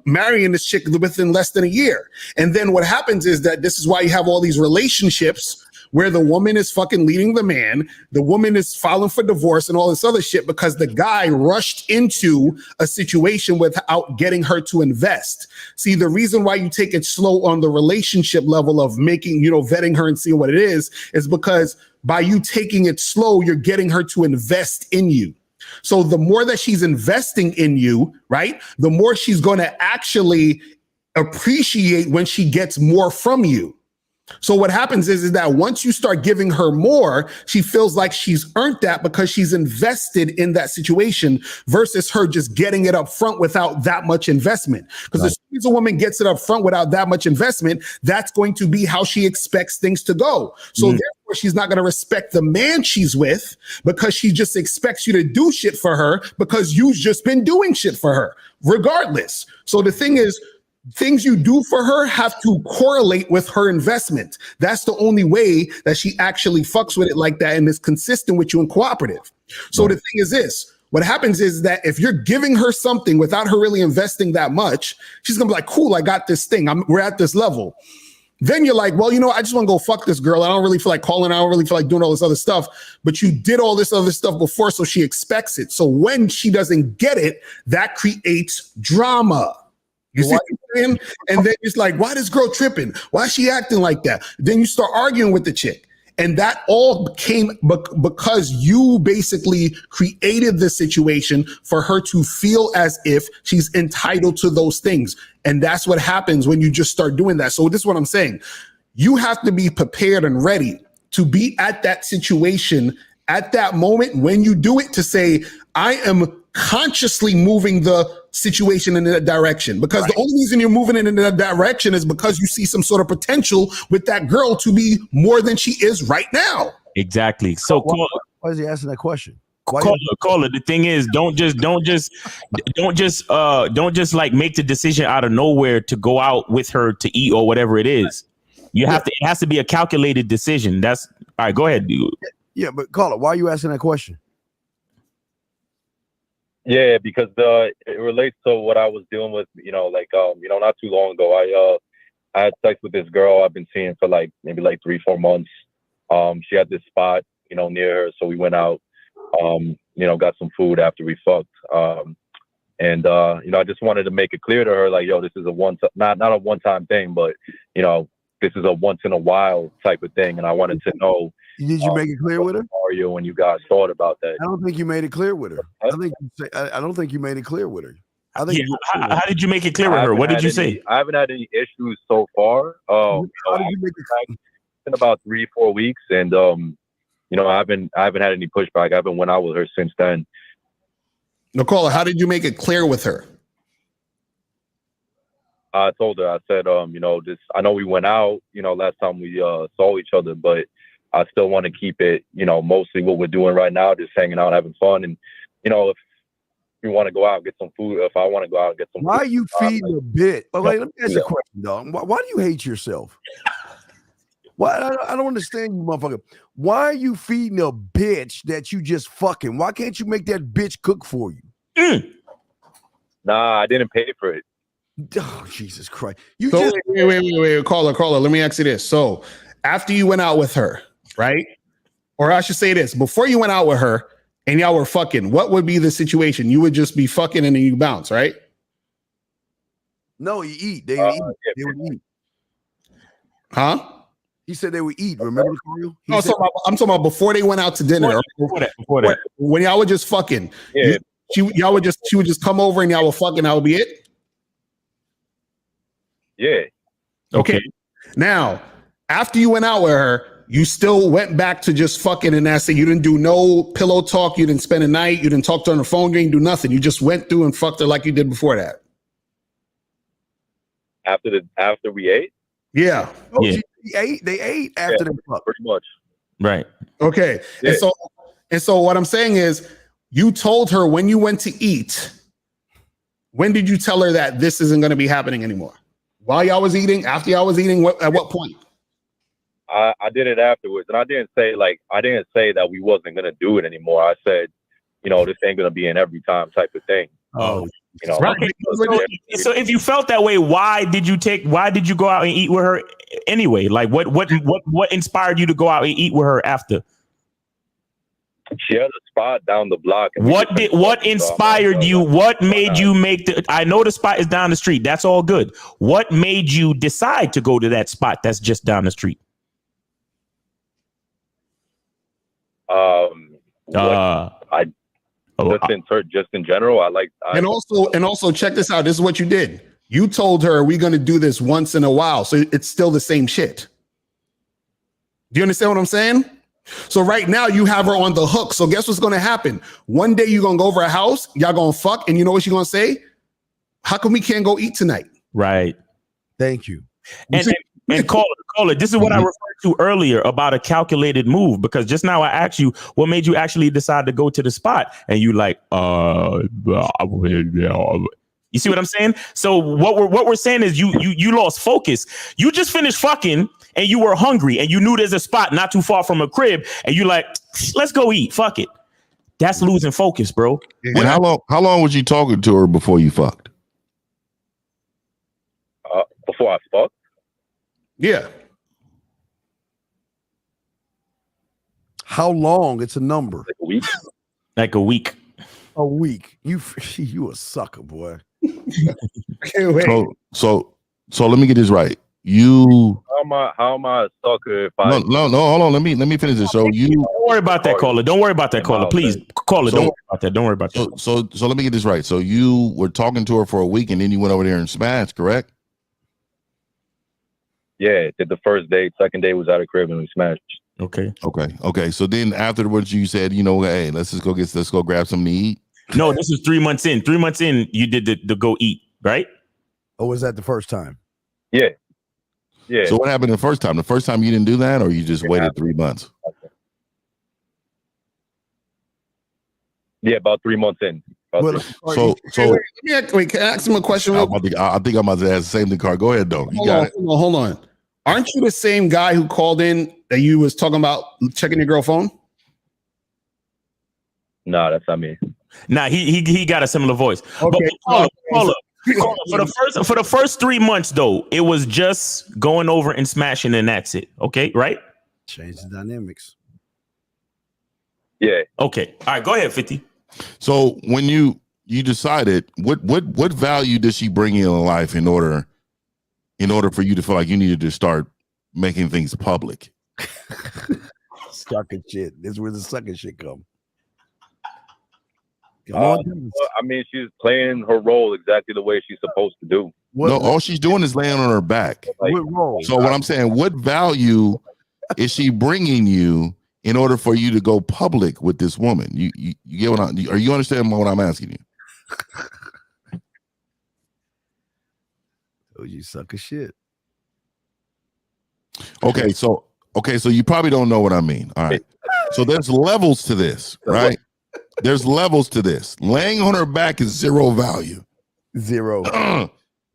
marrying this chick within less than a year. And then what happens is that this is why you have all these relationships where the woman is fucking leading the man, the woman is filing for divorce and all this other shit because the guy rushed into a situation without getting her to invest. See, the reason why you take it slow on the relationship level of making, vetting her and seeing what it is because by you taking it slow, you're getting her to invest in you. So the more that she's investing in you, right, the more she's going to actually appreciate when she gets more from you. So what happens is that once you start giving her more, she feels like she's earned that because she's invested in that situation versus her just getting it up front without that much investment. Because as soon as a woman gets it up front without that much investment, that's going to be how she expects things to go. So therefore, she's not going to respect the man she's with because she just expects you to do shit for her because you've just been doing shit for her regardless. So the thing is, things you do for her have to correlate with her investment. That's the only way that she actually fucks with it like that and is consistent with you and cooperative. So the thing is this, what happens is that if you're giving her something without her really investing that much, she's gonna be like, cool, I got this thing. We're at this level. Then you're like, well, I just want to go fuck this girl. I don't really feel like calling. I don't really feel like doing all this other stuff. But you did all this other stuff before, so she expects it. So when she doesn't get it, that creates drama. You see what I'm saying? And then it's like, why this girl tripping? Why is she acting like that? Then you start arguing with the chick. And that all came because you basically created the situation for her to feel as if she's entitled to those things. And that's what happens when you just start doing that. So this is what I'm saying. You have to be prepared and ready to be at that situation at that moment when you do it, to say, I am consciously moving the situation in that direction, because the only reason you're moving it in that direction is because you see some sort of potential with that girl to be more than she is right now. Exactly. So why is he asking that question? Caller, the thing is, don't just like make the decision out of nowhere to go out with her to eat or whatever it is. You have to. It has to be a calculated decision. That's all right. Go ahead, dude. Yeah, but caller, why are you asking that question? Yeah, because it relates to what I was dealing with. Not too long ago, I had sex with this girl I've been seeing for maybe 3-4 months. She had this spot, near her, so we went out. Got some food after we fucked. I just wanted to make it clear to her, this is not a one-time thing, but, this is a once in a while type of thing. And I wanted to know. Did you make it clear with her? Are you when you guys thought about that? I don't think you made it clear with her. I don't think you made it clear with her. How did you make it clear with her? What did you say? I haven't had any issues so far. How did you make it? It's been about 3-4 weeks, and I haven't had any pushback. I haven't went out with her since then. Nicole, how did you make it clear with her? I told her, I said, I know we went out, last time we saw each other, but I still want to keep it, mostly what we're doing right now, just hanging out, having fun. And, if you want to go out and get some food, if I want to go out and get some why food. Are you feeding a bit? But let me ask you a question, dog. Why do you hate yourself? Why? I don't understand you, motherfucker. Why are you feeding a bitch that you just fucking? Why can't you make that bitch cook for you? Nah, I didn't pay for it. Oh, Jesus Christ. Wait, caller. Let me ask you this. So after you went out with her, right? Or I should say this, before you went out with her and y'all were fucking, what would be the situation? You would just be fucking and then you bounce, right? No, you eat. They would eat. They would eat. Huh? He said they would eat. Remember, Khalil? I'm talking about before they went out to dinner. Before that. When y'all were just fucking. Yeah. She would just come over and y'all were fucking. That would be it? Yeah. Okay. Now, after you went out with her, you still went back to just fucking, and that's it. You didn't do no pillow talk. You didn't spend a night. You didn't talk to her on the phone. You didn't do nothing. You just went through and fucked her like you did before that. After we ate? Yeah. They ate after they fucked. Pretty much. Right. Okay. Yeah. And so what I'm saying is, you told her when you went to eat, when did you tell her that this isn't going to be happening anymore? While y'all was eating? After y'all was eating? At what point? I did it afterwards, and I didn't say that we wasn't gonna do it anymore. I said, this ain't gonna be an every time type of thing. Oh, right. So if you felt that way, why did you go out and eat with her anyway? Like what inspired you to go out and eat with her after? She had a spot down the block. What inspired you? What made you make I know the spot is down the street. That's all good. What made you decide to go to that spot that's just down the street? Just in general, and also check this out. This is what you did. You told her we're going to do this once in a while, so it's still the same shit. Do you understand what I'm saying? So right now you have her on the hook. So guess what's going to happen? One day you're going to go over a house, y'all going to fuck, and you know what she's going to say? How come we can't go eat tonight? Right. Thank you. And call it. This is what I referred to earlier about a calculated move, because just now I asked you what made you actually decide to go to the spot, and you like, you see what I'm saying? So what we're saying is you lost focus. You just finished fucking and you were hungry and you knew there's a spot not too far from a crib and you like, let's go eat. Fuck it. That's losing focus, bro. And how long was you talking to her before you fucked? Before I fucked? Yeah. How long? It's a number. Like a week. Like a week. A week. You a sucker, boy. Okay, wait. So let me get this right. How am I a sucker if I no, hold on. Let me finish this. So you don't worry about that, caller. Don't worry about that, caller. Please, caller. Don't worry about that. Don't worry about that. So let me get this right. So you were talking to her for a week, and then you went over there and smashed, correct? Yeah, did the first date. Second day was at a crib and we smashed. Okay. So then afterwards, you said, hey, let's go grab something to eat. No, this is 3 months in. 3 months in, you did the go eat, right? Or was that the first time? Yeah. Yeah. So what happened the first time? The first time you didn't do that, or you just waited 3 months? Yeah, about 3 months in. So wait, can I ask him a question? I think I'm about to ask the same thing, Carl. Go ahead, though. Hold on. Aren't you the same guy who called in that you was talking about checking your girl phone? Nah, that's not me. Nah, he got a similar voice. Okay, but for the first 3 months though, it was just going over and smashing, and that's it. Okay, right? Change the dynamics. Yeah. Okay. All right. Go ahead, 50. So when you decided, what value does she bring in life in order for you to feel like you needed to start making things public? Sucking shit. This is where the sucking shit come. I mean, she's playing her role exactly the way she's supposed to do. All she's doing is laying on her back. So what I'm saying, what value is she bringing you in order for you to go public with this woman? You get what are you understanding what I'm asking you? Oh, you suck of shit. Okay, so you probably don't know what I mean. All right. So there's levels to this, right? There's levels to this. Laying on her back is zero value. Zero.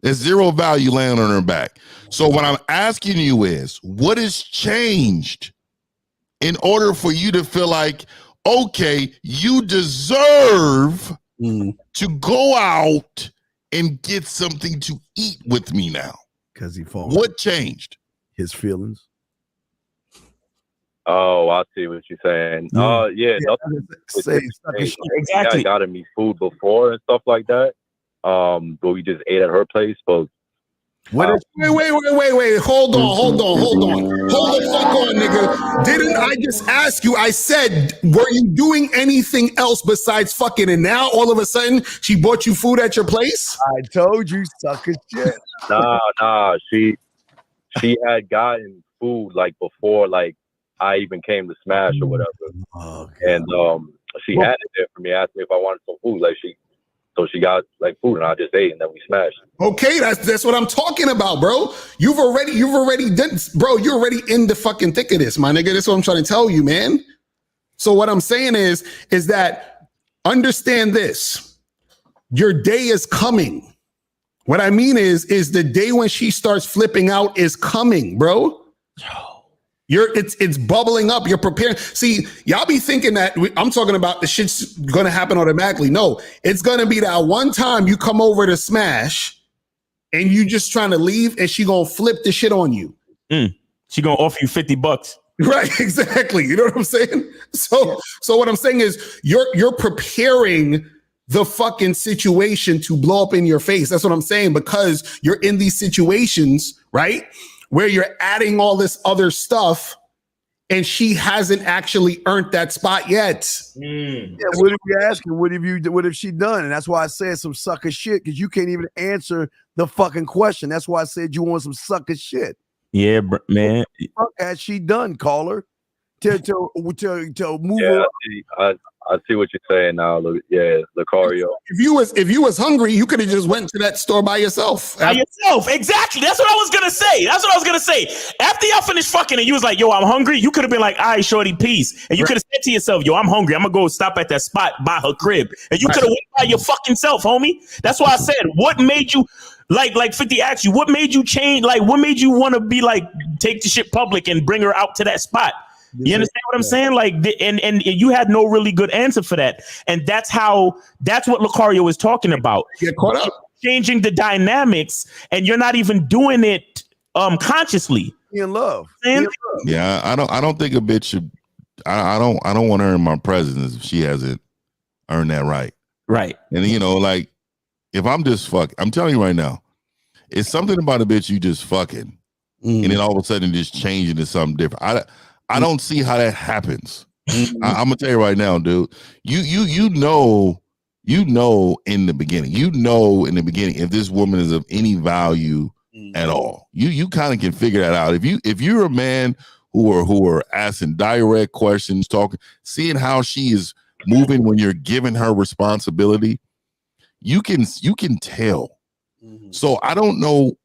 There's zero value laying on her back. So what I'm asking you is, what has changed in order for you to feel like, okay, you deserve to go out and get something to eat with me now? Because he falls. What changed? His feelings. Oh, I see what you're saying. Yeah, exactly. I got me food before and stuff like that. But we just ate at her place. But wait, hold on. Hold the fuck on, nigga. Didn't I just ask you? I said, were you doing anything else besides fucking? And now all of a sudden she bought you food at your place? I told you, sucker shit. Nah. She had gotten food like before, like I even came to smash or whatever. And she had it there for me, asked me if I wanted some food. So she got like food and I just ate and then we smashed. Okay, that's what I'm talking about, bro. You've already done, bro. You're already in the fucking thick of this, my nigga. That's what I'm trying to tell you, man. So what I'm saying is that understand this. Your day is coming. What I mean is the day when she starts flipping out is coming, bro. It's bubbling up. You're preparing. See, y'all be thinking that I'm talking about the shit's gonna happen automatically. No, it's gonna be that one time you come over to smash, and you just trying to leave, and she gonna flip the shit on you. She gonna offer you $50. Right, exactly. You know what I'm saying? So what I'm saying is you're preparing the fucking situation to blow up in your face. That's what I'm saying, because you're in these situations, right, where you're adding all this other stuff and she hasn't actually earned that spot yet. Yeah, what if you asking? What have she done? And that's why I said some sucker shit, because you can't even answer the fucking question. That's why I said you want some sucker shit. Yeah, man. What the fuck has she done, caller? To move her. I see what you're saying now. Yeah, Lucario. If you was hungry, you could have just went to that store by yourself. Exactly. That's what I was gonna say. After y'all finished fucking and you was like, yo, I'm hungry, you could have been like, all right, shorty, peace. And you could have said to yourself, yo, I'm hungry, I'm gonna go stop at that spot by her crib. And you could have went by your fucking self, homie. That's why I said, what made you, like 50 asked you, what made you change? Like, what made you want to be like, take the shit public and bring her out to that spot? You understand what I'm saying? Like, and you had no really good answer for that. And that's what Lucario was talking about. Get caught up. Changing the dynamics, and you're not even doing it consciously. In love. Yeah, I don't think a bitch should. I don't want her in my presence if she hasn't earned that right. Right. And like, if I'm just I'm telling you right now, it's something about a bitch you just fucking, and then all of a sudden just change into something different. I don't see how that happens. I'm gonna tell you right now, dude. You know in the beginning if this woman is of any value at all. You kind of can figure that out. If you're a man who are asking direct questions, talking, seeing how she is moving when you're giving her responsibility, you can tell. So I don't know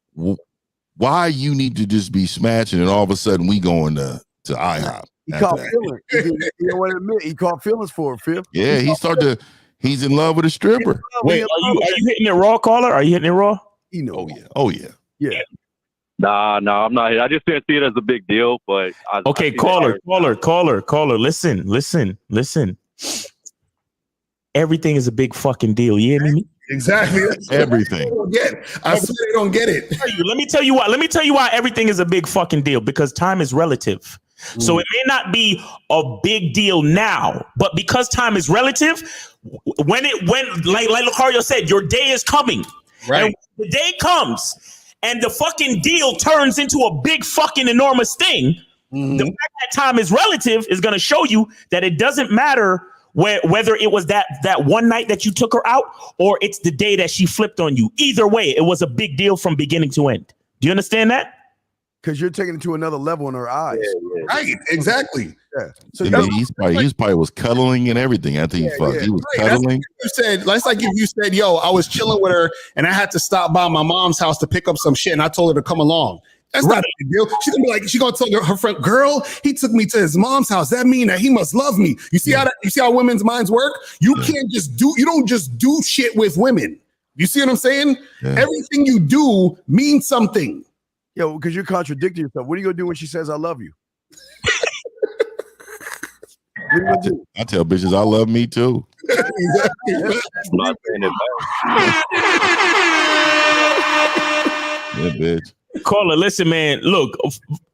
why you need to just be smashing and all of a sudden we going to IHOP. He caught feelings. He don't want to admit he caught feelings for her, Phil. Yeah, he's in love with a stripper. Wait, are you hitting it raw, caller? Are you hitting it raw? You know. Oh yeah. Nah, I'm not. I just didn't see it as a big deal, but okay, caller. Listen. Everything is a big fucking deal. You hear me? Exactly. Everything. I swear they don't get it. Let me tell you why everything is a big fucking deal. Because time is relative. So it may not be a big deal now, but because time is relative, when like Lucario said, your day is coming. Right. And when the day comes and the fucking deal turns into a big fucking enormous thing, the fact that time is relative is going to show you that it doesn't matter whether it was that one night that you took her out or it's the day that she flipped on you. Either way, it was a big deal from beginning to end. Do you understand that? Because you're taking it to another level in her eyes. Right, exactly. Yeah. So he's probably was cuddling and everything after he fucked. He was cuddling. That's like if you said, yo, I was chilling with her and I had to stop by my mom's house to pick up some shit and I told her to come along. That's not a big deal. She's gonna be like, she's gonna tell her friend, girl, he took me to his mom's house. That mean that he must love me. You see how women's minds work? You don't just do shit with women. You see what I'm saying? Yeah. Everything you do means something. Yo, because you're contradicting yourself. What are you gonna do when she says I love you? I tell bitches I love me too. Yeah, bitch. Caller, listen, man. Look,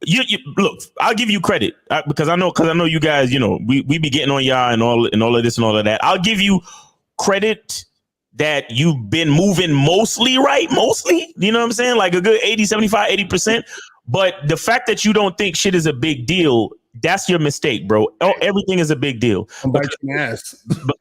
you look. I'll give you credit because I know you guys. You know, we be getting on y'all and all of this and all of that. I'll give you credit that you've been moving mostly right. You know what I'm saying? Like a good 80, 75, 80%. But the fact that you don't think shit is a big deal, that's your mistake, bro. Everything is a big deal. Because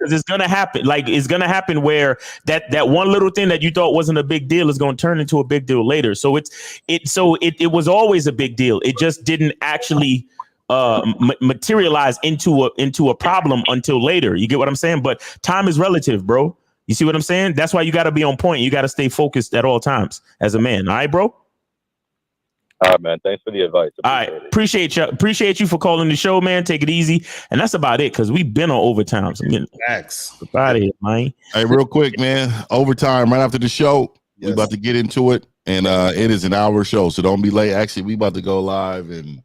it's gonna happen. Like it's gonna happen where that one little thing that you thought wasn't a big deal is gonna turn into a big deal later. So it was always a big deal. It just didn't actually materialize into a problem until later. You get what I'm saying? But time is relative, bro. You see what I'm saying? That's why you got to be on point. You got to stay focused at all times as a man. All right, bro? All right, man. Thanks for the advice. Appreciate you for calling the show, man. Take it easy. And that's about it because we've been on overtime. So Facts. About it, man. Hey, real quick, man. Overtime right after the show. Yes. We're about to get into it. And it is an hour show. So don't be late. Actually, we about to go live in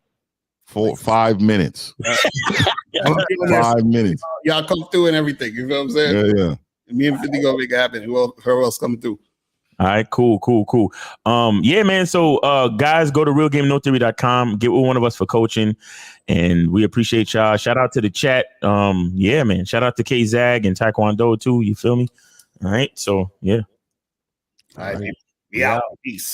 5 minutes. 5 minutes. Y'all come through and everything. You know what I'm saying? Yeah. Me and 50 gonna make it happen. Who else coming through? All right, cool. Yeah, man. So guys, go to realgamenotheory.com, get with one of us for coaching, and we appreciate y'all. Shout out to the chat. Yeah, man. Shout out to K-Zag and Taekwondo too. You feel me? All right. So yeah. All right. Yeah. Peace.